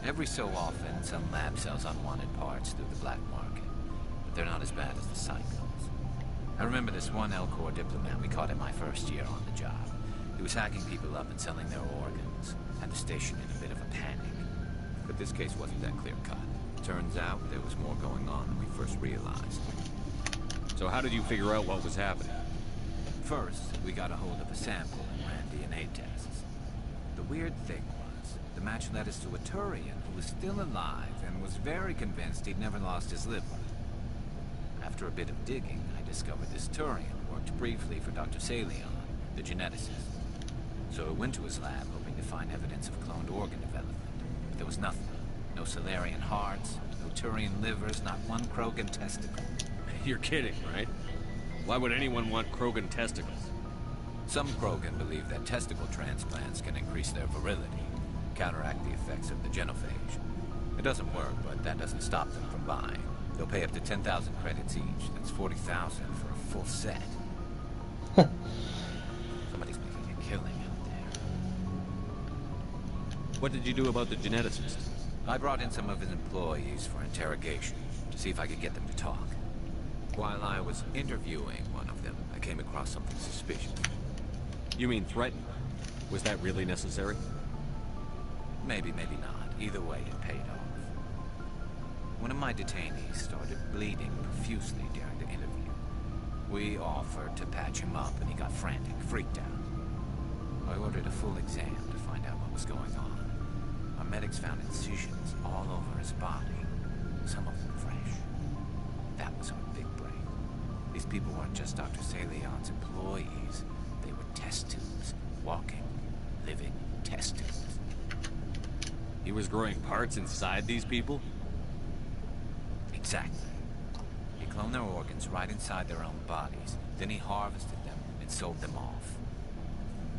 Every so often, some lab sells unwanted parts through the black market, but they're not as bad as the Psychos. I remember this one L-Corps diplomat we caught in my first year on the job. He was hacking people up and selling their organs, had the station in a bit of a panic. But this case wasn't that clear-cut. Turns out there was more going on than we first realized. So how did you figure out what was happening? First, we got a hold of a sample and ran DNA tests. The weird thing was, the match led us to a Turian who was still alive and was very convinced he'd never lost his liver. After a bit of digging, I discovered this Turian worked briefly for Dr. Salion, the geneticist. So I went to his lab hoping to find evidence of cloned organ development, but there was nothing. No Solarian hearts, no Turian livers, not one Krogan testicle. You're kidding, right? Why would anyone want Krogan testicles? Some Krogan believe that testicle transplants can increase their virility, counteract the effects of the genophage. It doesn't work, but that doesn't stop them from buying. They'll pay up to 10,000 credits each. That's 40,000 for a full set. Somebody's making a killing out there. What did you do about the geneticist? I brought in some of his employees for interrogation, to see if I could get them to talk. While I was interviewing one of them, I came across something suspicious. You mean threatened? Was that really necessary? Maybe, maybe not. Either way, it paid off. One of my detainees started bleeding profusely during the interview. We offered to patch him up, and he got frantic, freaked out. I ordered a full exam to find out what was going on. Our medics found incisions all over his body, some of them fresh. That was our big break. These people weren't just Dr. Salion's employees. They were test tubes, walking, living test tubes. He was growing parts inside these people? Exactly. He cloned their organs right inside their own bodies. Then he harvested them and sold them off.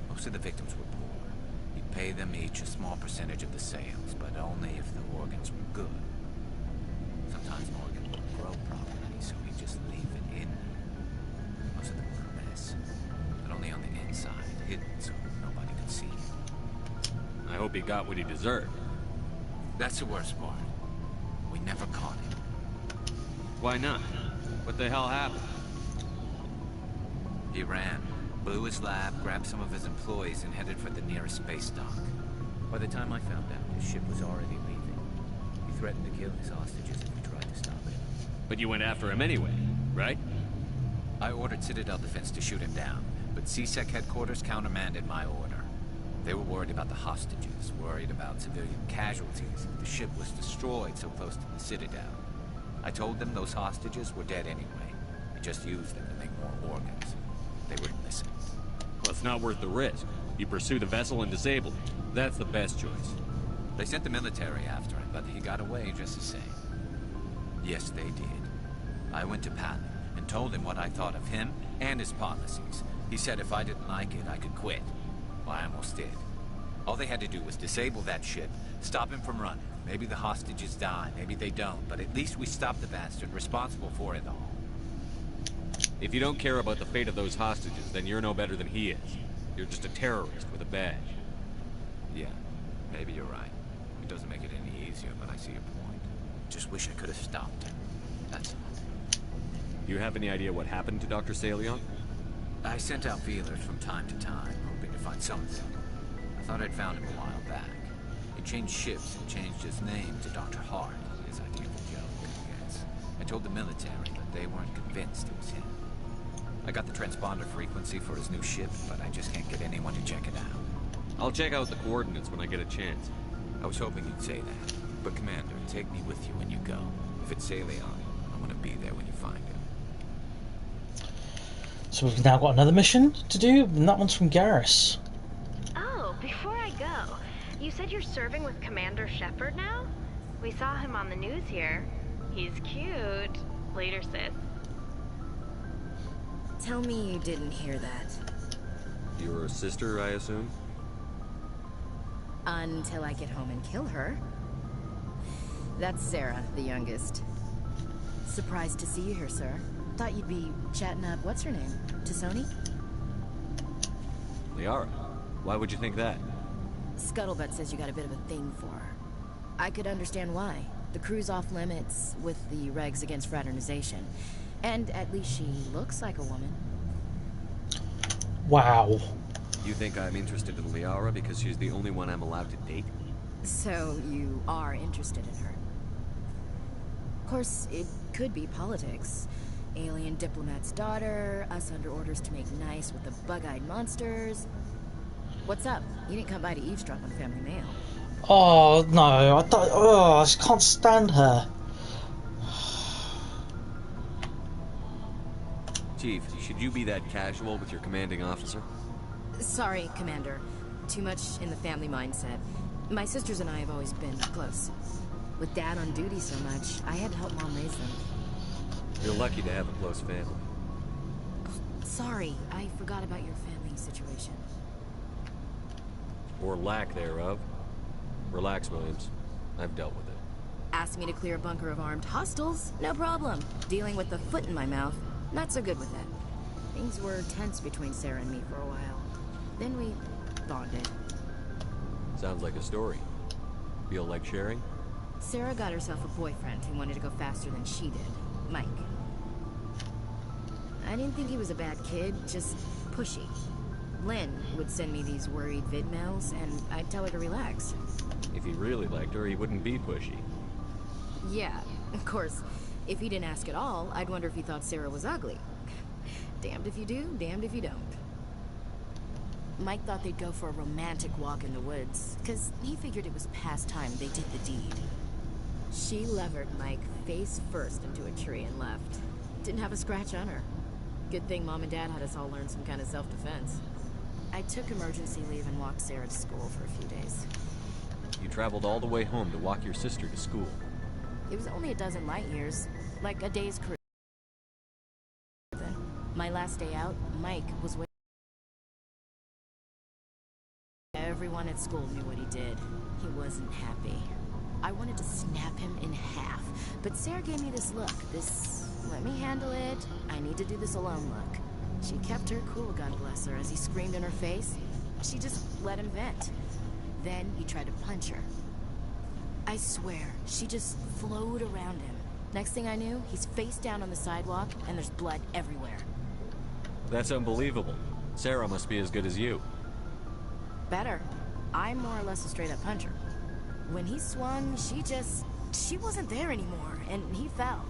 Most of the victims were poor. He'd pay them each a small percentage of the sales, but only if the organs were good. Sometimes an organ wouldn't grow properly, so he'd just leave it in. Most of them were a mess, but only on the inside, hidden so nobody could see it. I hope he got what he deserved. That's the worst part. We never caught him. Why not? What the hell happened? He ran, blew his lab, grabbed some of his employees, and headed for the nearest space dock. By the time I found out, his ship was already leaving. He threatened to kill his hostages if we tried to stop him. But you went after him anyway, right? I ordered Citadel Defense to shoot him down, but CSEC headquarters countermanded my order. They were worried about the hostages, worried about civilian casualties. The ship was destroyed so close to the Citadel. I told them those hostages were dead anyway. We just used them to make more organs. They wouldn't listen. Well, it's not worth the risk. You pursue the vessel and disable it. That's the best choice. They sent the military after him, but he got away just the same. Yes, they did. I went to Palin and told him what I thought of him and his policies. He said if I didn't like it, I could quit. Well, I almost did. All they had to do was disable that ship, stop him from running. Maybe the hostages die, maybe they don't, but at least we stopped the bastard responsible for it all. If you don't care about the fate of those hostages, then you're no better than he is. You're just a terrorist with a badge. Yeah, maybe you're right. It doesn't make it any easier, but I see your point. Just wish I could have stopped him. That's all. You have any idea what happened to Dr. Salion? I sent out feelers from time to time, hoping to find something. I thought I'd found him a while back. He changed ships and changed his name to Dr. Hart, his idea of a joke, I guess. I told the military, but they weren't convinced it was him. I got the transponder frequency for his new ship, but I just can't get anyone to check it out. I'll check out the coordinates when I get a chance. I was hoping you'd say that. But Commander, take me with you when you go. If it's Salion, I want to be there when you find him. So we've now got another mission to do, and that one's from Garrett. Oh, before I go, you said you're serving with Commander Shepard now? We saw him on the news here. He's cute. Later, sis. Tell me you didn't hear that. Your sister, I assume? Until I get home and kill her. That's Sarah, the youngest. Surprised to see you here, sir. Thought you'd be chatting up, what's her name? Tassoni? Liara. Why would you think that? Scuttlebutt says you got a bit of a thing for her. I could understand why. The crew's off limits with the regs against fraternization. And at least she looks like a woman. Wow. You think I'm interested in Liara because she's the only one I'm allowed to date? So you are interested in her. Of course, it could be politics. Alien diplomat's daughter, us under orders to make nice with the bug-eyed monsters. What's up? You didn't come by to eavesdrop on Family Mail. Oh, no, I don't, I just can't stand her. Chief, should you be that casual with your commanding officer? Sorry, Commander. Too much in the family mindset. My sisters and I have always been close. With Dad on duty so much, I had to help Mom raise them. You're lucky to have a close family. Sorry, I forgot about your family situation. Or lack thereof. Relax, Williams. I've dealt with it. Asked me to clear a bunker of armed hostiles? No problem. Dealing with the foot in my mouth? Not so good with it. Things were tense between Sarah and me for a while. Then we bonded. Sounds like a story. Feel like sharing? Sarah got herself a boyfriend who wanted to go faster than she did. Mike. I didn't think he was a bad kid, just pushy. Lynn would send me these worried vid mails, and I'd tell her to relax. If he really liked her, he wouldn't be pushy. Yeah, of course. If he didn't ask at all, I'd wonder if he thought Sarah was ugly. Damned if you do, damned if you don't. Mike thought they'd go for a romantic walk in the woods, because he figured it was past time they did the deed. She levered Mike face first into a tree and left. Didn't have a scratch on her. Good thing Mom and Dad had us all learn some kind of self-defense. I took emergency leave and walked Sarah to school for a few days. You traveled all the way home to walk your sister to school. It was only a dozen light years, like a day's cruise. My last day out, Mike was waiting. Everyone at school knew what he did. He wasn't happy. I wanted to snap him in half, but Sarah gave me this look, this let me handle it, I need to do this alone look. She kept her cool, God bless her, as he screamed in her face. She just let him vent. Then he tried to punch her. I swear, she just flowed around him. Next thing I knew, he's face down on the sidewalk, and there's blood everywhere. That's unbelievable. Sarah must be as good as you. Better. I'm more or less a straight-up puncher. When he swung, she wasn't there anymore, and he fell.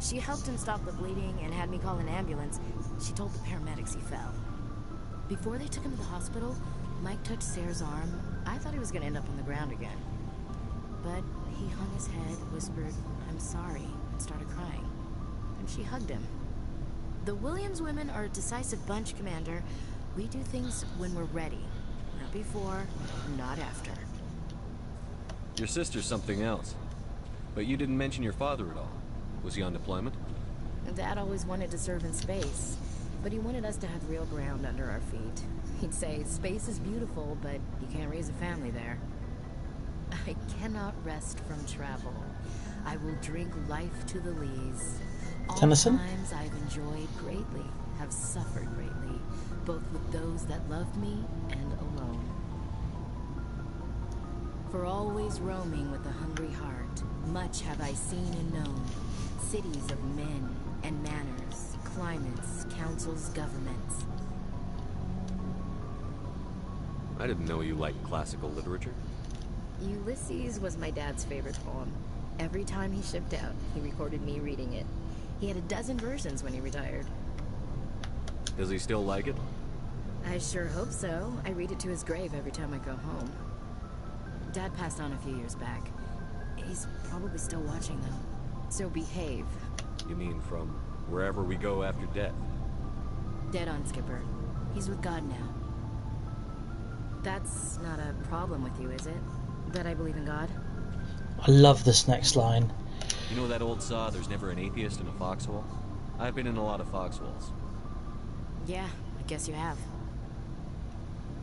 She helped him stop the bleeding and had me call an ambulance. She told the paramedics he fell. Before they took him to the hospital, Mike touched Sarah's arm. I thought he was gonna end up on the ground again. But he hung his head, whispered, "I'm sorry," and started crying. And she hugged him. The Williams women are a decisive bunch, Commander. We do things when we're ready. Not before, not after. Your sister's something else. But you didn't mention your father at all. Was he on deployment? Dad always wanted to serve in space, but he wanted us to have real ground under our feet. He'd say, space is beautiful, but you can't raise a family there. I cannot rest from travel. I will drink life to the lees. All Tennyson? times I've enjoyed greatly, have suffered greatly, both with those that loved me and alone. For always roaming with a hungry heart, much have I seen and known. Cities of men and manners, climates, councils, governments. I didn't know you liked classical literature. Ulysses was my dad's favorite poem. Every time he shipped out, he recorded me reading it. He had a dozen versions when he retired. Does he still like it? I sure hope so. I read it to his grave every time I go home. Dad passed on a few years back. He's probably still watching, though. So behave. You mean from wherever we go after death? Dead on, Skipper. He's with God now. That's not a problem with you, is it? That I believe in God? I love this next line. You know that old saw, there's never an atheist in a foxhole? I've been in a lot of foxholes. Yeah, I guess you have.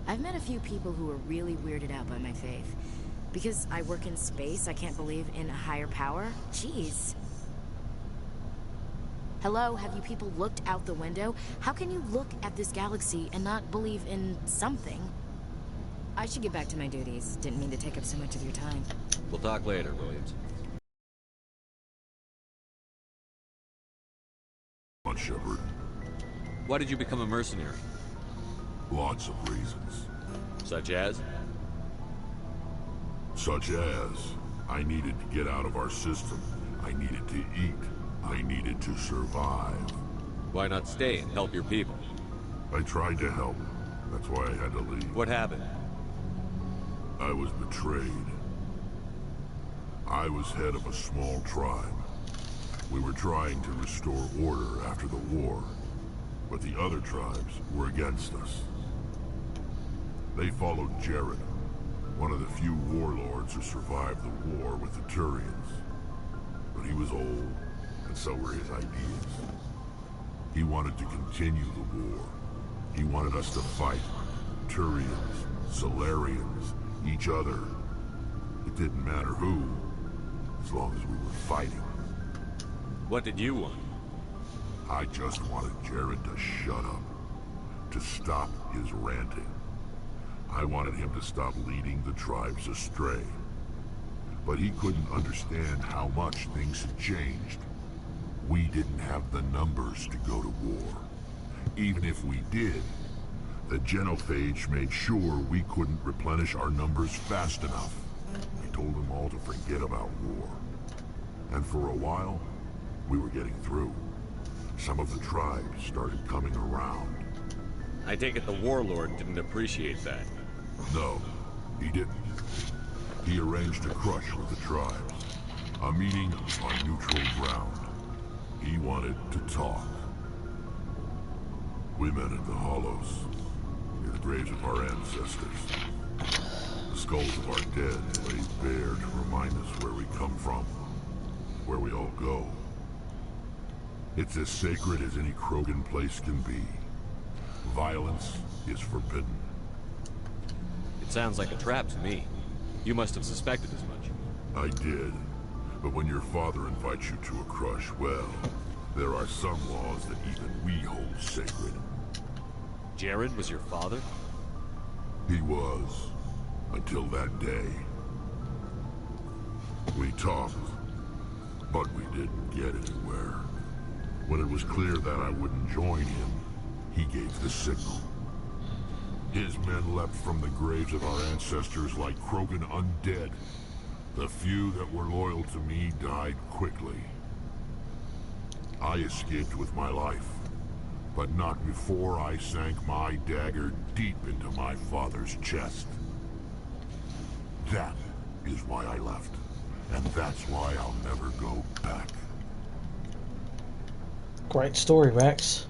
I've met a few people who are really weirded out by my faith. Because I work in space, I can't believe in a higher power? Jeez. Hello, have you people looked out the window? How can you look at this galaxy and not believe in something? I should get back to my duties. Didn't mean to take up so much of your time. We'll talk later, Williams. On Shepard. Why did you become a mercenary? Lots of reasons. Such as? Such as, I needed to get out of our system. I needed to eat. I needed to survive. Why not stay and help your people? I tried to help. That's why I had to leave. What happened? I was betrayed. I was head of a small tribe. We were trying to restore order after the war, but the other tribes were against us. They followed Garrett, one of the few warlords who survived the war with the Turians. But he was old, and so were his ideas. He wanted to continue the war. He wanted us to fight Turians, Solarians, each other. It didn't matter who. as long as we were fighting. What did you want? I just wanted Jared to shut up, to stop his ranting. I wanted him to stop leading the tribes astray. But he couldn't understand how much things had changed. We didn't have the numbers to go to war. Even if we did, the genophage made sure we couldn't replenish our numbers fast enough. I told them all to forget about war. And for a while, we were getting through. Some of the tribes started coming around. I take it the warlord didn't appreciate that. No, he didn't. He arranged a crush with the tribes. A meeting on neutral ground. He wanted to talk. We met at the Hollows, near the graves of our ancestors. The skulls of our dead laid bare to remind us where we come from, where we all go. It's as sacred as any Krogan place can be. Violence is forbidden. It sounds like a trap to me. You must have suspected as much. I did. But when your father invites you to a crush, well, there are some laws that even we hold sacred. Jared was your father? He was. Until that day. We talked, but we didn't get anywhere. When it was clear that I wouldn't join him, he gave the signal. His men leapt from the graves of our ancestors like Krogan undead. The few that were loyal to me died quickly. I escaped with my life, but not before I sank my dagger deep into my father's chest. That is why I left, and that's why I'll never go back. Great story, Rex.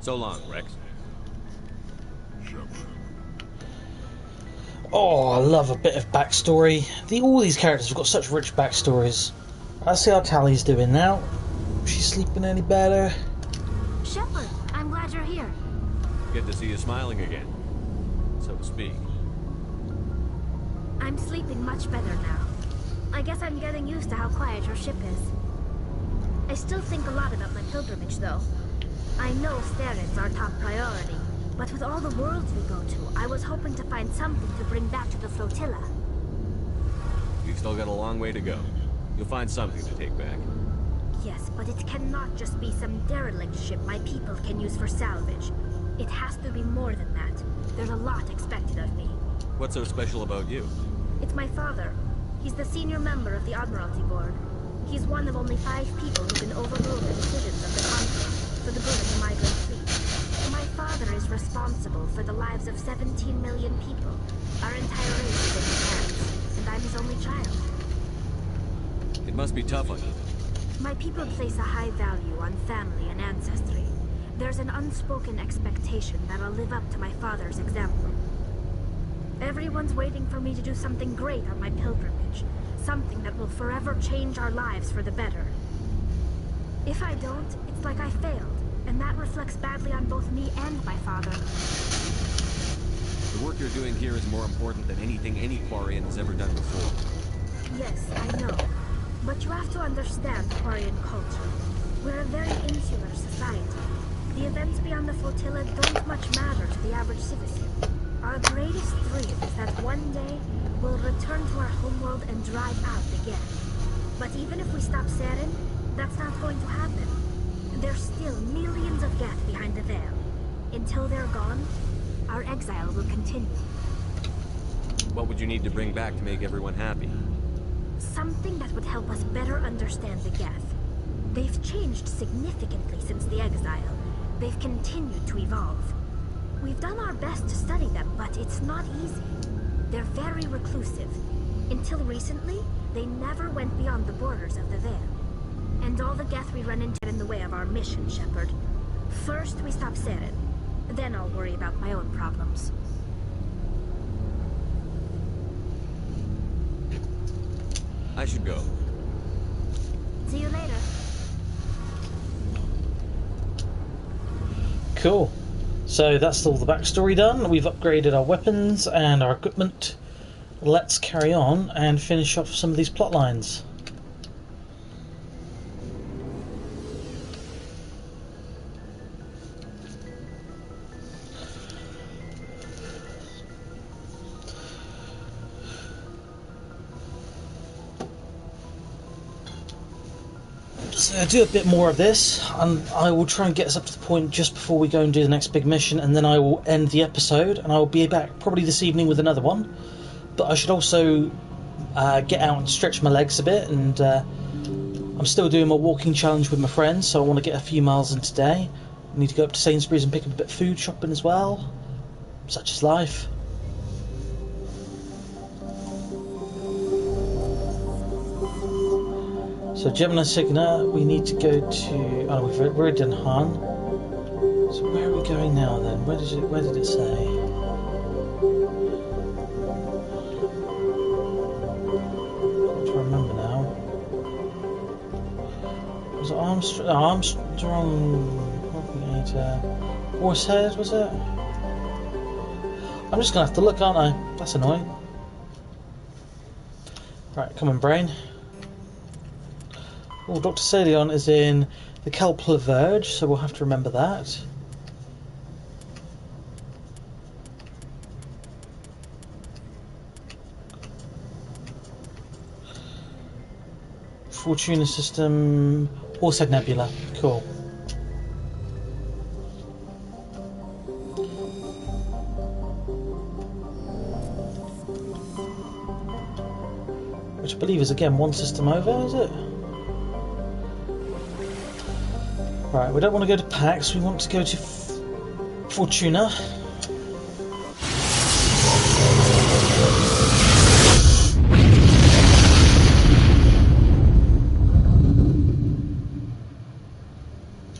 So long, Rex. Oh, I love a bit of backstory. All these characters have got such rich backstories. Let's see how Tally's doing now. She's sleeping any better? Shepard, I'm glad you're here. Good to see you smiling again, so to speak. I'm sleeping much better now. I guess I'm getting used to how quiet your ship is. I still think a lot about my pilgrimage, though. I know Steren's our top priority, but with all the worlds we go to, I was hoping to find something to bring back to the flotilla. You've still got a long way to go. You'll find something to take back. Yes, but it cannot just be some derelict ship my people can use for salvage. It has to be more than that. There's a lot expected of me. What's so special about you? It's my father. He's the senior member of the Admiralty Board. He's one of only 5 people who can overrule the decisions of the Consul for the good of the migrant fleet. My father is responsible for the lives of 17 million people. Our entire race is in his hands, and I'm his only child. It must be tough on you. My people place a high value on family and ancestry. There's an unspoken expectation that I'll live up to my father's example. Everyone's waiting for me to do something great on my pilgrimage. Something that will forever change our lives for the better. If I don't, it's like I failed, and that reflects badly on both me and my father. The work you're doing here is more important than anything any Quarian has ever done before. Yes, I know. But you have to understand Quarian culture. We're a very insular society. The events beyond the flotilla don't much matter to the average citizen. Our greatest dream is that one day we'll return to our homeworld and drive out again. But even if we stop Saren, that's not going to happen. There's still millions of Geth behind the veil. Until they're gone, our exile will continue. What would you need to bring back to make everyone happy? Something that would help us better understand the Geth. They've changed significantly since the exile. They've continued to evolve. We've done our best to study them, but it's not easy. They're very reclusive. Until recently, they never went beyond the borders of the Veil. And all the Geth we run into get in the way of our mission, Shepard. First, we stop Saren. Then I'll worry about my own problems. I should go. See you later. Cool. So that's all the backstory done. We've upgraded our weapons and our equipment. Let's carry on and finish off some of these plot lines. So do a bit more of this, and I will try and get us up to the point just before we go and do the next big mission, and then I will end the episode, and I will be back probably this evening with another one. But I should also get out and stretch my legs a bit, and I'm still doing my walking challenge with my friends, so I want to get a few miles in today. I need to go up to Sainsbury's and pick up a bit of food shopping as well. Such is life. So Gemini Cygna, we need to go to... Oh, we've already done Han. So where are we going now then? Where did it say? I'm trying to remember now. Was it Armstrong... Horsehead, was it? I'm just going to have to look, aren't I? That's annoying. Right, come on, brain. Oh, Dr. Salion is in the Kelpler Verge, so we'll have to remember that. Fortuna System, Horsehead Nebula, cool. Which I believe is again one system over, is it? Right, we don't want to go to Pax, we want to go to Fortuna.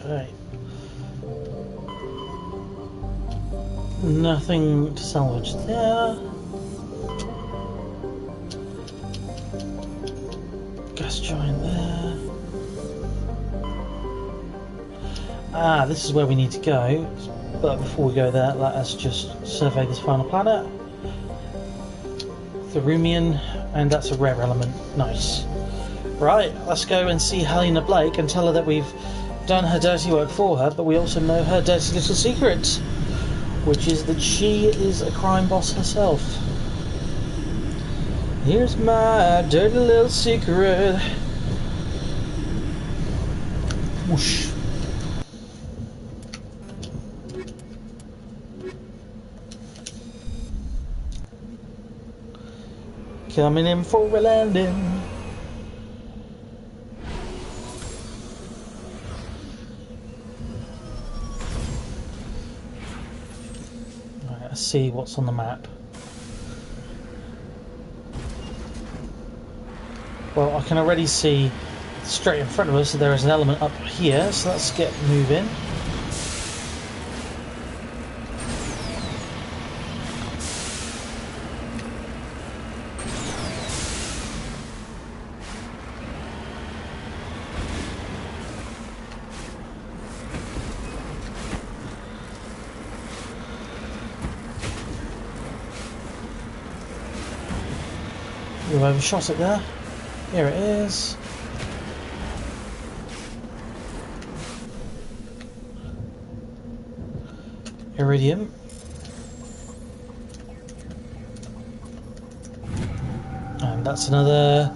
Okay. Nothing to salvage there. Gas giant there. Ah, this is where we need to go, but before we go there, let us just survey this final planet. Therumian, and that's a rare element. Nice. Right, let's go and see Helena Blake and tell her that we've done her dirty work for her, but we also know her dirty little secret, which is that she is a crime boss herself. Here's my dirty little secret. Whoosh. Coming in for a landing. Right, let's see what's on the map. Well, I can already see straight in front of us that there is an element up here, so let's get moving. We've overshot it there. Here it is. Iridium. And that's another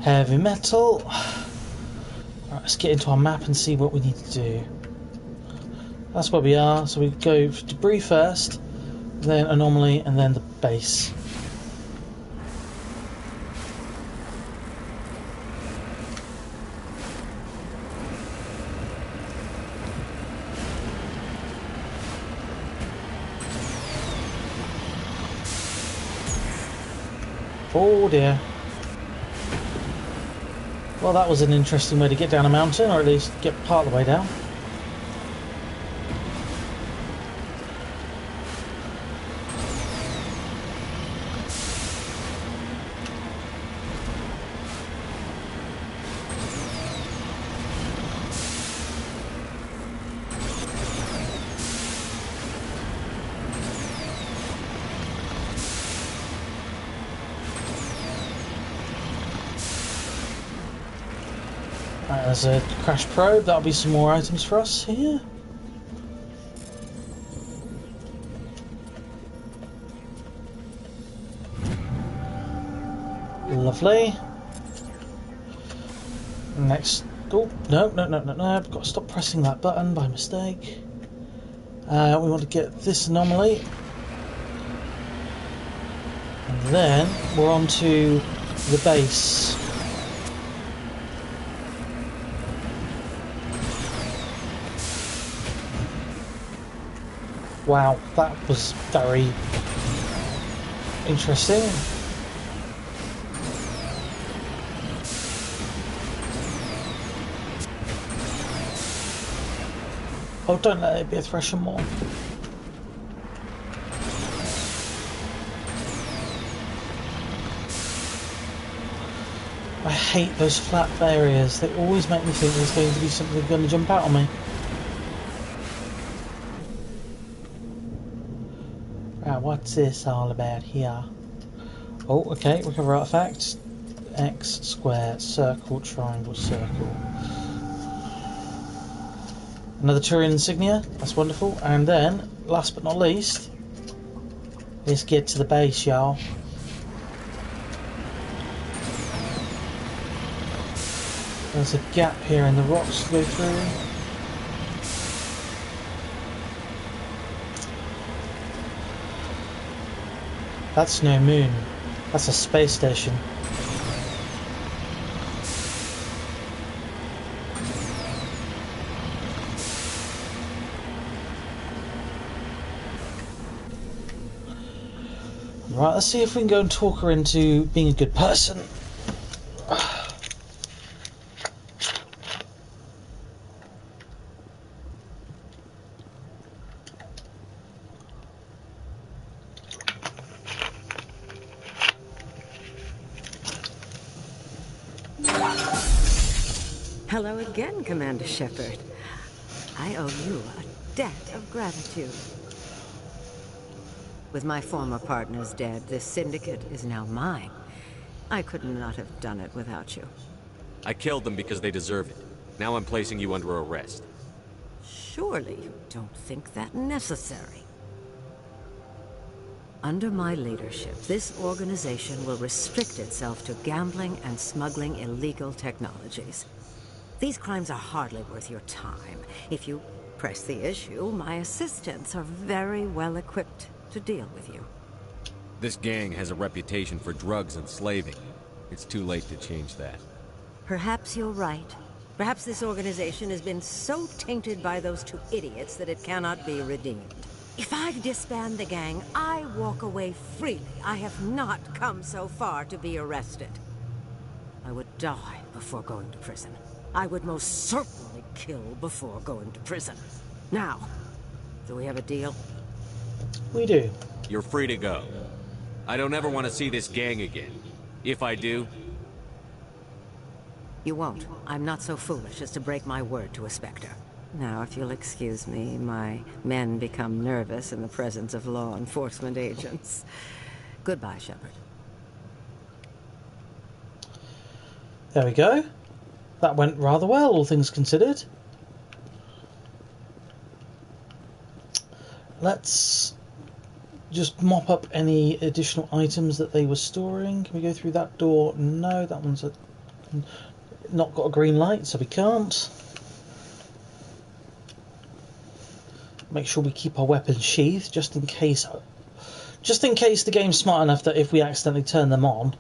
heavy metal. Right, let's get into our map and see what we need to do. That's where we are. So we go for debris first, then anomaly, and then the base. Oh dear. Well, that was an interesting way to get down a mountain, or at least get part of the way down. Right, there's a crash probe. That'll be some more items for us here. Lovely. Next Oh, no. I've got to stop pressing that button by mistake. We want to get this anomaly. And then we're on to the base. Wow, that was very interesting. Oh, don't let it be a thresher more. I hate those flat areas. They always make me think there's going to be something going to jump out on me. Right, what's this all about here? Oh, okay, recover artifacts. X, square, circle, triangle, circle. Another Turian insignia, that's wonderful. And then, last but not least, let's get to the base, y'all. There's a gap here in the rocks to go through. That's no moon, that's a space station. Right, let's see if we can go and talk her into being a good person. Hello again, Commander Shepard. I owe you a debt of gratitude. With my former partners dead, this syndicate is now mine. I could not have done it without you. I killed them because they deserve it. Now I'm placing you under arrest. Surely you don't think that necessary. Under my leadership, this organization will restrict itself to gambling and smuggling illegal technologies. These crimes are hardly worth your time. If you press the issue, my assistants are very well equipped to deal with you. This gang has a reputation for drugs and slaving. It's too late to change that. Perhaps you're right. Perhaps this organization has been so tainted by those two idiots that it cannot be redeemed. If I disband the gang, I walk away freely. I have not come so far to be arrested. I would die before going to prison. I would most certainly kill before going to prison. Now, do we have a deal? We do. You're free to go. I don't ever want to see this gang again. If I do... You won't. I'm not so foolish as to break my word to a Spectre. Now, if you'll excuse me, my men become nervous in the presence of law enforcement agents. Goodbye, Shepard. There we go. That went rather well, all things considered. Let's just mop up any additional items that they were storing. Can we go through that door? No, that one's not got a green light, so we can't. Make sure we keep our weapons sheathed, just in case the game's smart enough that if we accidentally turn them on.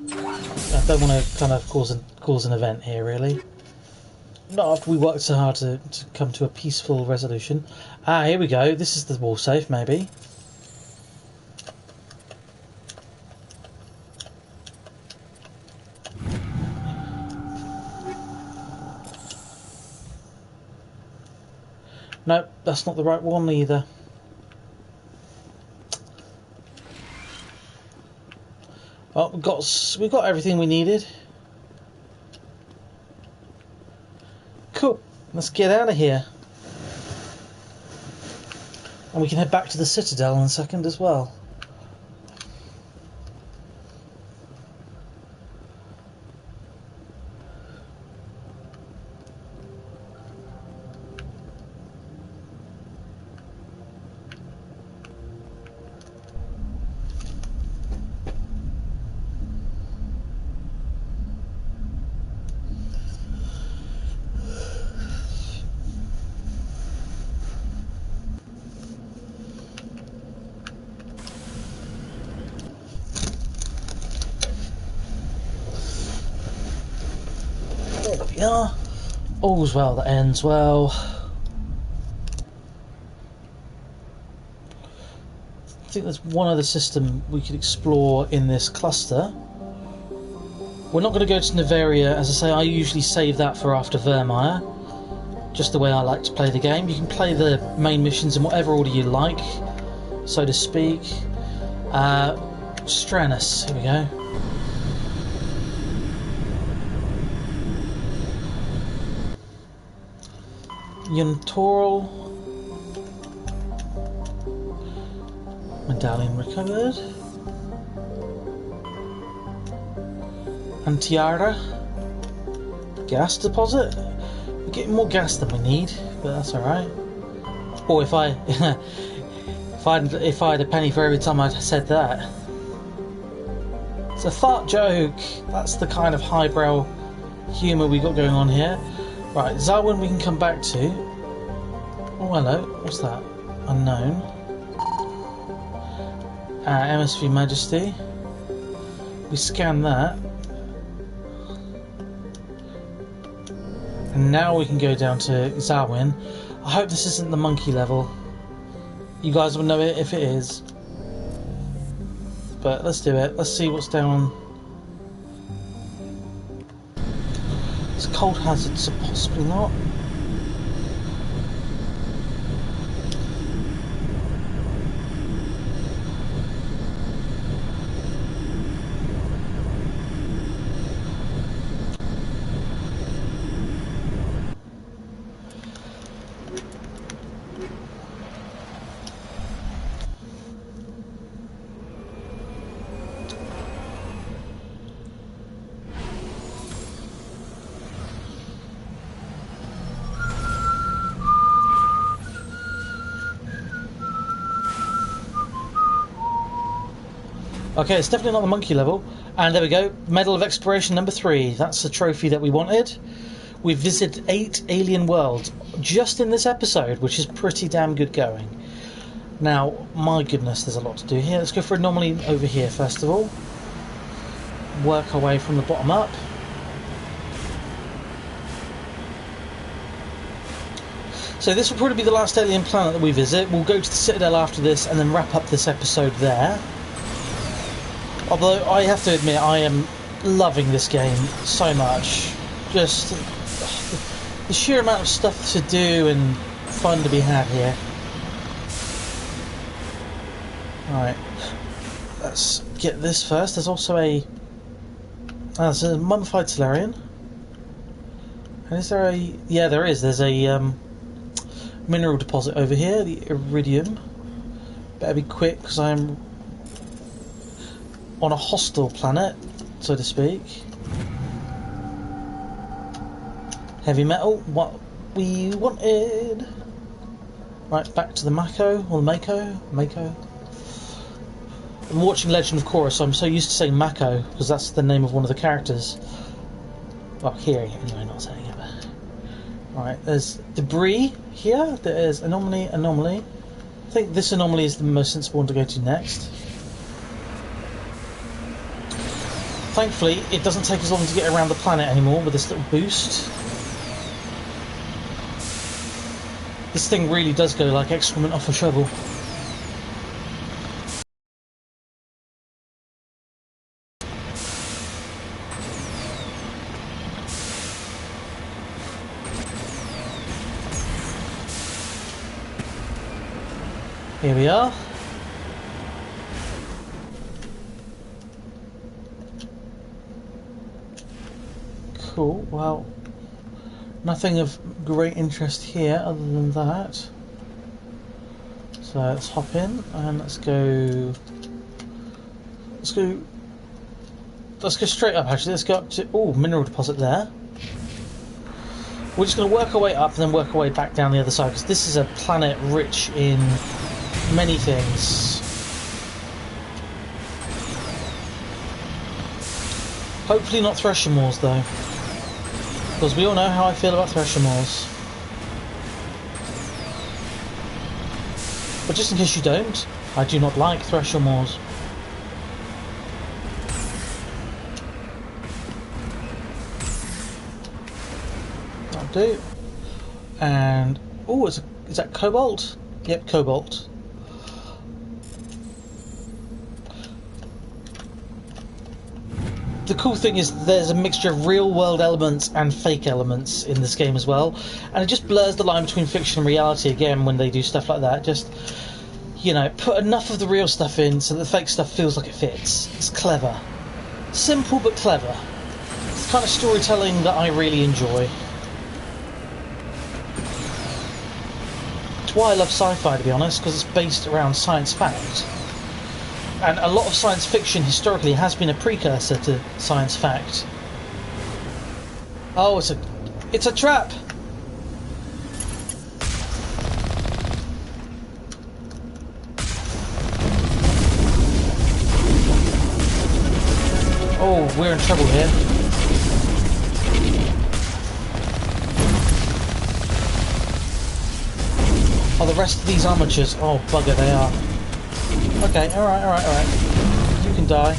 I don't want to kind of cause an event here, really. Not if we worked so hard to come to a peaceful resolution. Ah, here we go. This is the wall safe, maybe. Nope, that's not the right one either. Well, we got everything we needed. Cool. Let's get out of here. And we can head back to the Citadel in a second as well. we are. All's well that ends well. I think there's one other system we could explore in this cluster. We're not going to go to Nevaria. As I say, I usually save that for after Vermeer. Just the way I like to play the game. You can play the main missions in whatever order you like, so to speak. Stranus, here we go. Yuntoral. Medallion recovered. Antiara. Gas deposit. We're getting more gas than we need, but that's alright. Or if I if I had a penny for every time I said that. It's a fart joke. That's the kind of highbrow humour we got going on here. Right, Zawin we can come back to. Oh hello, what's that? Unknown. MSV Majesty. We scan that. And now we can go down to Zawin. I hope this isn't the monkey level. You guys will know it if it is. But let's do it. Let's see what's down. It's cold hazard, so possibly not. Okay, it's definitely not the monkey level. And there we go, Medal of Exploration number 3. That's the trophy that we wanted. We've visited 8 alien worlds just in this episode, which is pretty damn good going. Now, my goodness, there's a lot to do here. Let's go for anomaly over here first of all. Work our way from the bottom up. So this will probably be the last alien planet that we visit. We'll go to the Citadel after this and then wrap up this episode there. Although I have to admit, I am loving this game so much. Just the sheer amount of stuff to do and fun to be had here. Right, let's get this first. There's also a there's a mummified Solarian. And is there a... yeah, there is. There's a mineral deposit over here, the iridium. Better be quick because I'm on a hostile planet, so to speak. Heavy metal, what we wanted. Right, back to the Mako, or the Mako. I'm watching Legend of Korra, so I'm so used to saying Mako, because that's the name of one of the characters. Well, here, anyway, not saying it. Right, there's debris here, there's anomaly. I think this anomaly is the most sensible one to go to next. Thankfully, it doesn't take as long to get around the planet anymore with this little boost. This thing really does go like excrement off a shovel. Here we are. Cool, well, nothing of great interest here other than that. So let's hop in and let's go straight up actually. Let's go up to, oh, mineral deposit there. We're just going to work our way up and then work our way back down the other side, because this is a planet rich in many things. Hopefully not Thresher Moors though, because we all know how I feel about Thresher Moors. But just in case you don't, I do not like Thresher Moors. That'll do. And oh, is that cobalt? Yep, cobalt. The cool thing is there's a mixture of real-world elements and fake elements in this game as well, and it just blurs the line between fiction and reality again when they do stuff like that. Just, you know, put enough of the real stuff in so that the fake stuff feels like it fits. It's clever. Simple but clever. It's the kind of storytelling that I really enjoy. It's why I love sci-fi, to be honest, because it's based around science fact. And a lot of science fiction historically has been a precursor to science fact. Oh, it's a trap! Oh, we're in trouble here. Oh, the rest of these armatures. Oh, bugger, they are. Okay, alright. You can die.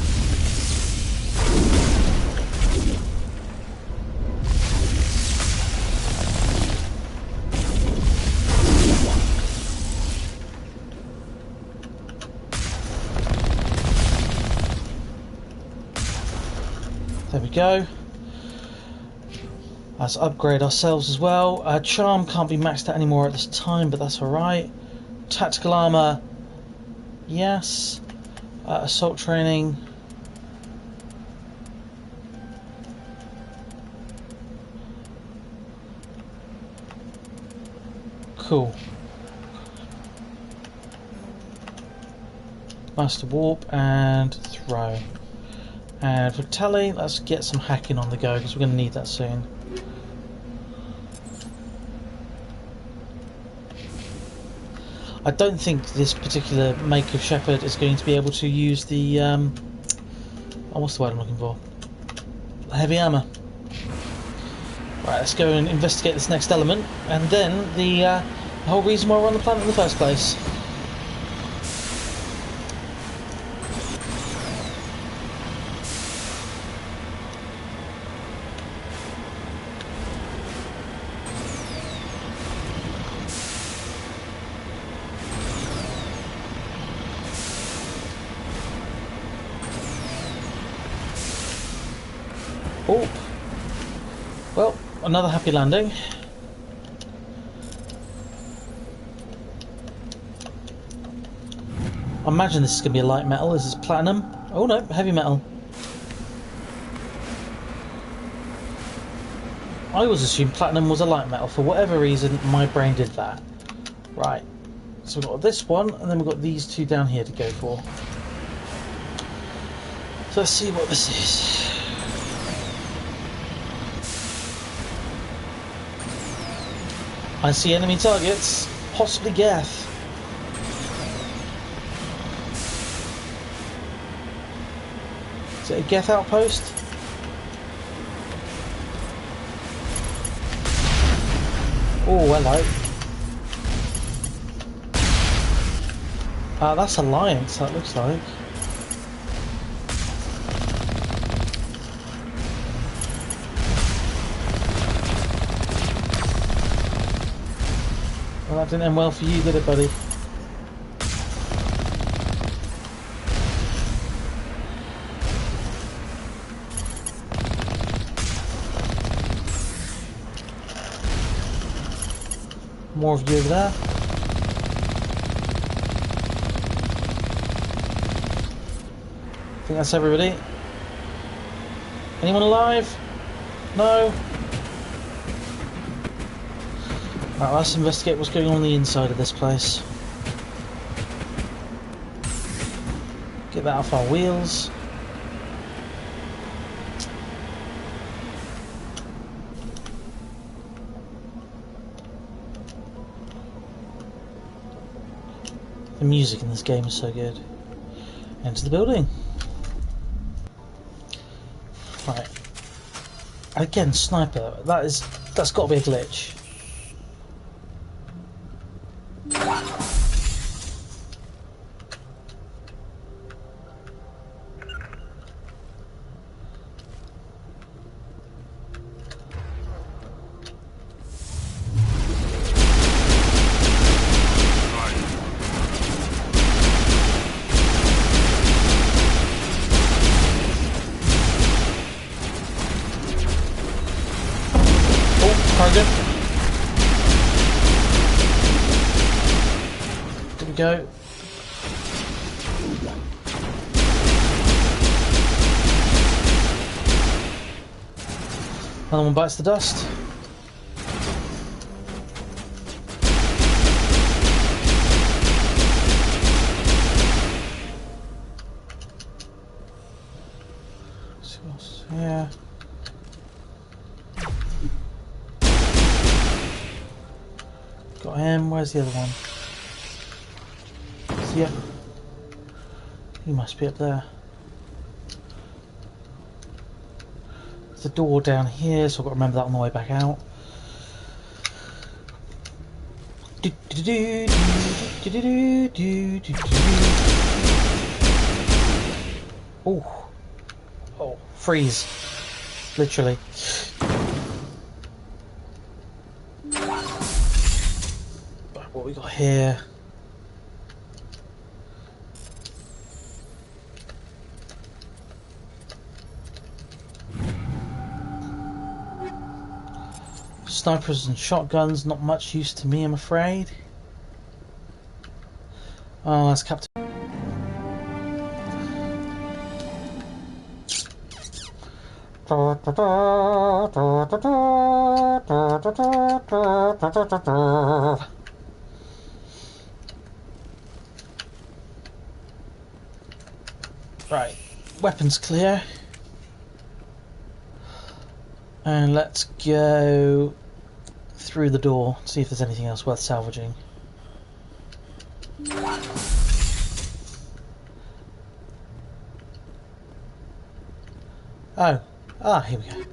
There we go. Let's upgrade ourselves as well. Charm can't be maxed out anymore at this time, but that's alright. Tactical armour. Yes. Assault training. Cool. Master warp and throw. And for tally, let's get some hacking on the go because we're going to need that soon. I don't think this particular make of Shepherd is going to be able to use the oh, what's the word I'm looking for? Heavy armour. Right, let's go and investigate this next element, and then the whole reason why we're on the planet in the first place. Oh, well, another happy landing. I imagine this is going to be a light metal. This is platinum. Oh no, heavy metal. I always assumed platinum was a light metal. For whatever reason, my brain did that. Right, so we've got this one, and then we've got these two down here to go for. So let's see what this is. I see enemy targets, possibly Geth. Is it a Geth outpost? Oh, hello. That's Alliance, that looks like. Well, that didn't end well for you, did it, buddy? More of you over there. I think that's everybody. Anyone alive? No? Right, let's investigate what's going on the inside of this place. Get that off our wheels. The music in this game is so good. Enter the building. Right. Again, sniper. That's got to be a glitch. Krogan. There we go. Another one bites the dust. See what else is here. Got him. Where's the other one? See ya. He must be up there. There's a door down here, so I've got to remember that on the way back out. Oh, oh, freeze! Literally. What we got here? Snipers and shotguns, not much use to me, I'm afraid. Oh, that's Captain. Right, weapons clear. And let's go through the door, see if there's anything else worth salvaging. Oh, here we go.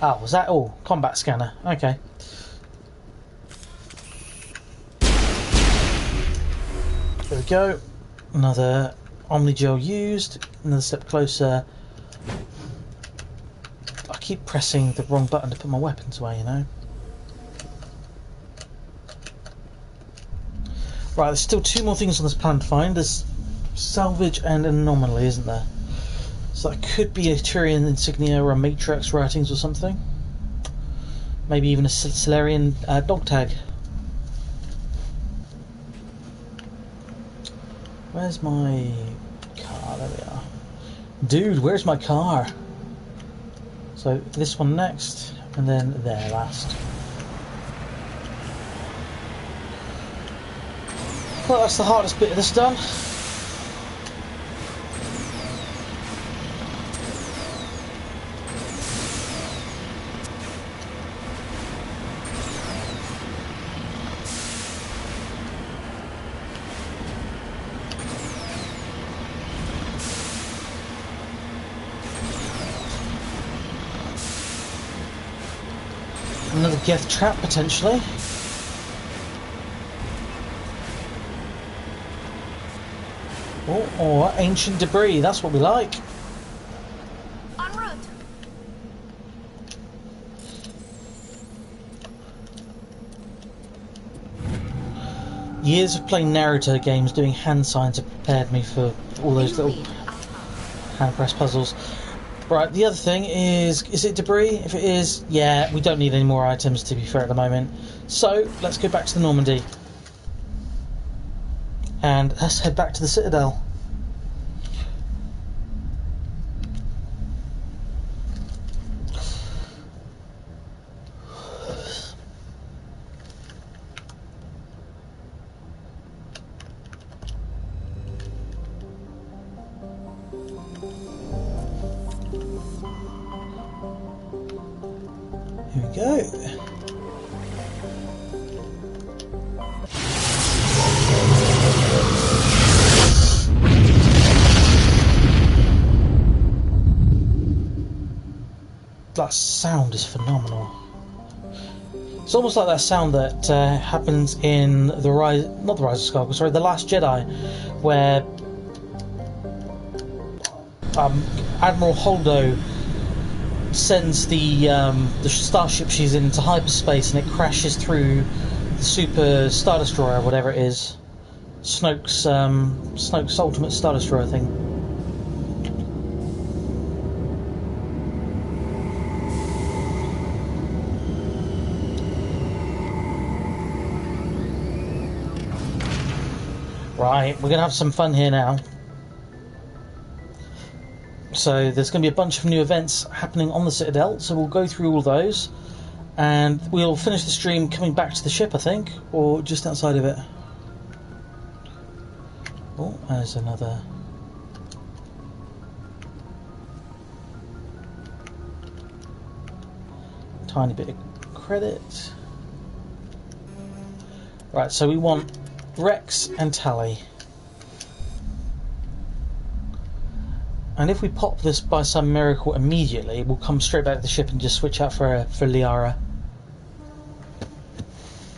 Oh, was that all? Combat scanner, okay. There we go. Another Omnigel used, another step closer. I keep pressing the wrong button to put my weapons away, you know. Right, there's still two more things on this plan to find. There's salvage and anomaly, isn't there? So that could be a Turian insignia or a Matrix writings or something. Maybe even a Solarian dog tag. Where's my car? There we are. Dude, where's my car? So this one next, and then there last. Well, that's the hardest bit of this done. Another Geth trap potentially. Or ancient debris, that's what we like. En route. Years of playing Naruto games doing hand signs have prepared me for all those little hand press puzzles. Right, the other thing is it debris? If it is, yeah, we don't need any more items to be fair at the moment. So, let's go back to the Normandy. And let's head back to the Citadel. Here we go. That sound is phenomenal. It's almost like that sound that happens in the Rise, not the Rise of Skywalker, sorry, the Last Jedi, where Admiral Holdo sends the starship she's in into hyperspace, and it crashes through the Super Star Destroyer, or whatever it is, Snoke's ultimate Star Destroyer thing. Right, we're going to have some fun here now. So there's going to be a bunch of new events happening on the Citadel, so we'll go through all those. And we'll finish the stream coming back to the ship, I think, or just outside of it. Oh, there's another... tiny bit of credit. Right, so we want Rex and Tally. And if we pop this by some miracle immediately, we'll come straight back to the ship and just switch out for Liara.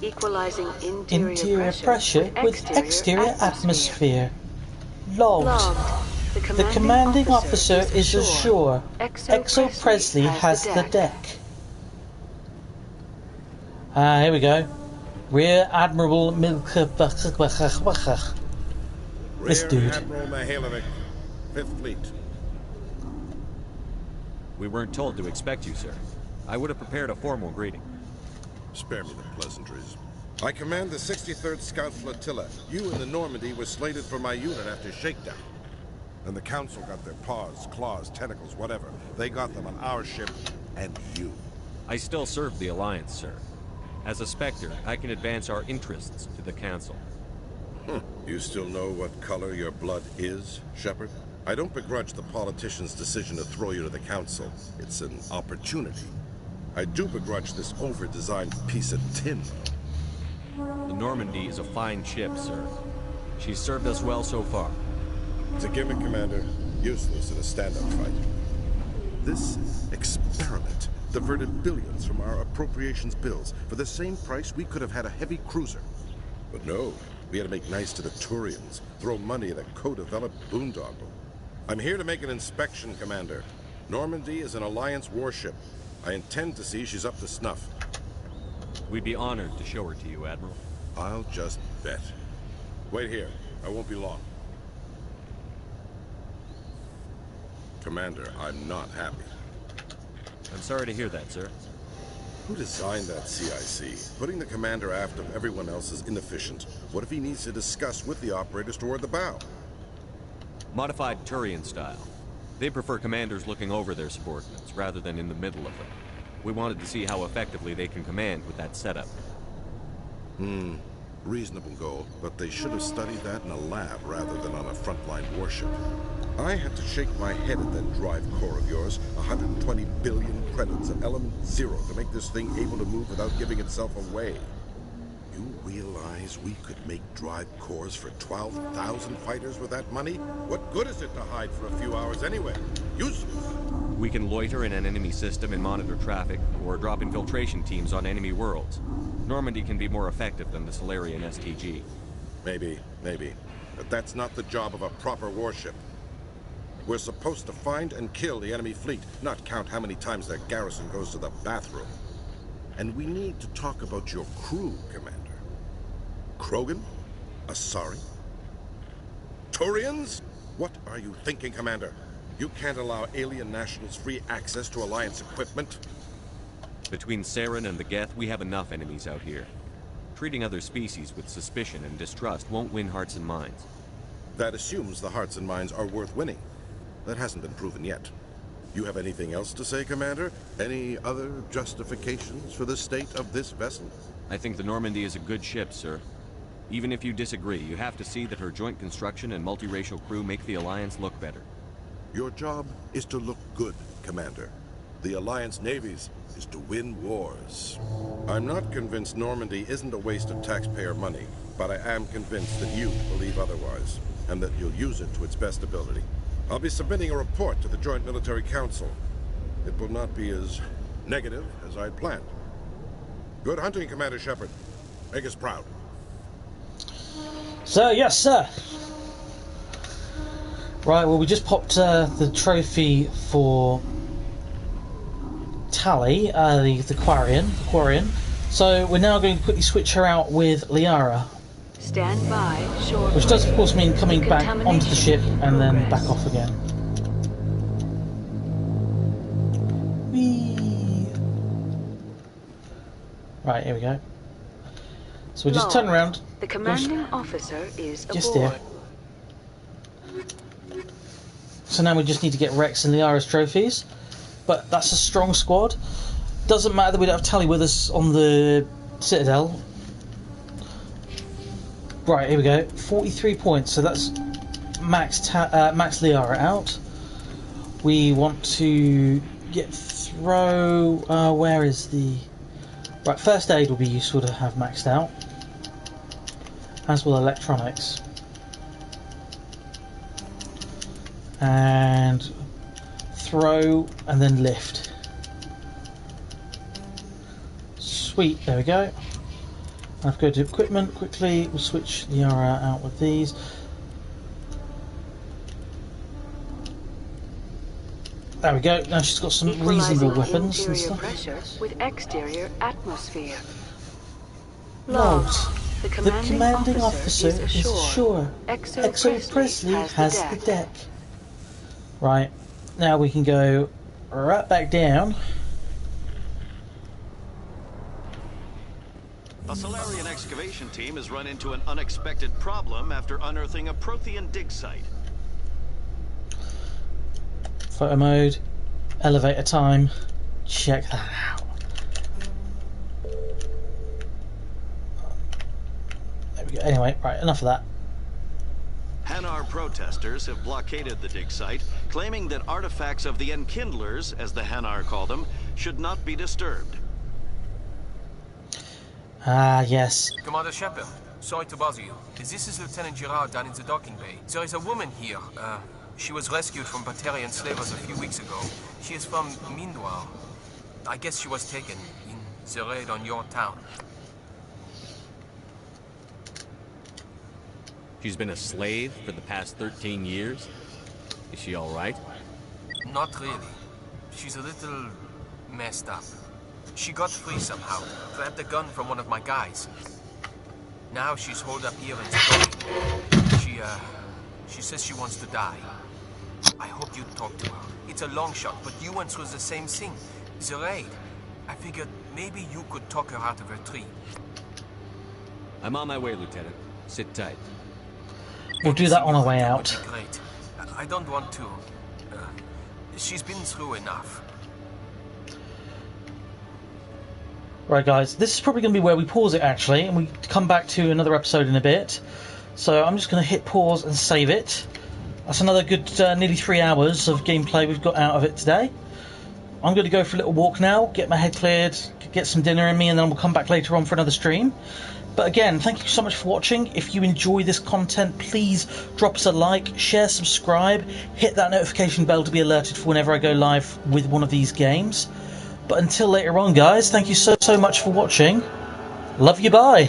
Equalizing interior pressure with exterior atmosphere. Logged. The commanding officer is ashore. Exo Presley has the deck. Here we go. Rear Admiral This dude. Admiral Mihailovic, 5th Fleet. We weren't told to expect you, sir. I would have prepared a formal greeting. Spare me the pleasantries. I command the 63rd Scout Flotilla. You and the Normandy were slated for my unit after shakedown. And the Council got their paws, claws, tentacles, whatever. They got them on our ship and you. I still serve the Alliance, sir. As a Spectre, I can advance our interests to the Council. You still know what color your blood is, Shepard? I don't begrudge the politician's decision to throw you to the Council. It's an opportunity. I do begrudge this over-designed piece of tin. The Normandy is a fine ship, sir. She's served us well so far. It's a gimmick, Commander. Useless in a stand-up fight. This experiment diverted billions from our appropriations bills. For the same price, we could have had a heavy cruiser. But no, we had to make nice to the Turians, throw money at a co-developed boondoggle. I'm here to make an inspection, Commander. Normandy is an Alliance warship. I intend to see she's up to snuff. We'd be honored to show her to you, Admiral. I'll just bet. Wait here. I won't be long. Commander, I'm not happy. I'm sorry to hear that, sir. Who designed that CIC? Putting the commander aft of everyone else is inefficient. What if he needs to discuss with the operators toward the bow? Modified Turian style. They prefer commanders looking over their subordinates, rather than in the middle of them. We wanted to see how effectively they can command with that setup. Reasonable goal, but they should have studied that in a lab rather than on a frontline warship. I had to shake my head at that drive core of yours. 120 billion credits of element 0 to make this thing able to move without giving itself away. You realize we could make drive cores for 12,000 fighters with that money? What good is it to hide for a few hours anyway? Useless. We can loiter in an enemy system and monitor traffic, or drop infiltration teams on enemy worlds. Normandy can be more effective than the Solarian STG. Maybe. But that's not the job of a proper warship. We're supposed to find and kill the enemy fleet, not count how many times their garrison goes to the bathroom. And we need to talk about your crew, Commander. Krogan? Asari? Turians? What are you thinking, Commander? You can't allow alien nationals free access to Alliance equipment? Between Saren and the Geth, we have enough enemies out here. Treating other species with suspicion and distrust won't win hearts and minds. That assumes the hearts and minds are worth winning. That hasn't been proven yet. You have anything else to say, Commander? Any other justifications for the state of this vessel? I think the Normandy is a good ship, sir. Even if you disagree, you have to see that her joint construction and multiracial crew make the Alliance look better. Your job is to look good, Commander. The Alliance navies is to win wars. I'm not convinced Normandy isn't a waste of taxpayer money, but I am convinced that you believe otherwise, and that you'll use it to its best ability. I'll be submitting a report to the Joint Military Council. It will not be as negative as I'd planned. Good hunting, Commander Shepard. Make us proud. So, yes, sir. Right, well, we just popped the trophy for Tally, the Quarian. So we're now going to quickly switch her out with Liara. Stand by, shore. Which does, of course, mean coming back onto the ship and then back off again. Whee! Right, here we go. So we just turn around. The commanding officer is just aboard. there. So now we just need to get Rex and Liara's trophies. But that's a strong squad. Doesn't matter that we don't have Tally with us on the Citadel. Right, here we go. 43 points. So that's Max Liara out. We want to where is the... Right, first aid will be useful to have maxed out. As will electronics. And throw and then lift. Sweet, there we go. I've got to do equipment quickly. We'll switch Liara out with these. There we go. Now she's got some reasonable weapons and stuff. Pressure with exterior atmosphere. Logs. The commanding officer is ashore. Exo Presley has the deck. Right. Now we can go right back down. A Solarian excavation team has run into an unexpected problem after unearthing a Prothean dig site. Photo mode, elevator time, check that out. There we go. Anyway, right, enough of that. Hanar protesters have blockaded the dig site, claiming that artifacts of the Enkindlers, as the Hanar call them, should not be disturbed. Ah, yes. Commander Shepard, sorry to bother you. This is Lieutenant Gerard down in the docking bay. There is a woman here. She was rescued from Battalion slavers a few weeks ago. She is from Mindoir. I guess she was taken in the raid on your town. She's been a slave for the past 13 years? Is she alright? Not really. She's a little messed up. She got free somehow, grabbed a gun from one of my guys. Now she's holed up here in the docking. She says she wants to die. I hope you talk to her. It's a long shot, but you went through the same thing. The raid. I figured maybe you could talk her out of her tree. I'm on my way, Lieutenant. Sit tight. We'll do that on our way out. Great. I don't want to. She's been through enough. Right, guys, this is probably going to be where we pause it, actually, and we come back to another episode in a bit. So I'm just going to hit pause and save it. That's another good nearly 3 hours of gameplay we've got out of it today. I'm going to go for a little walk now, get my head cleared, get some dinner in me, and then we'll come back later on for another stream. But again, thank you so much for watching. If you enjoy this content, please drop us a like, share, subscribe, hit that notification bell to be alerted for whenever I go live with one of these games. But until later on, guys, thank you so much for watching. Love you, bye.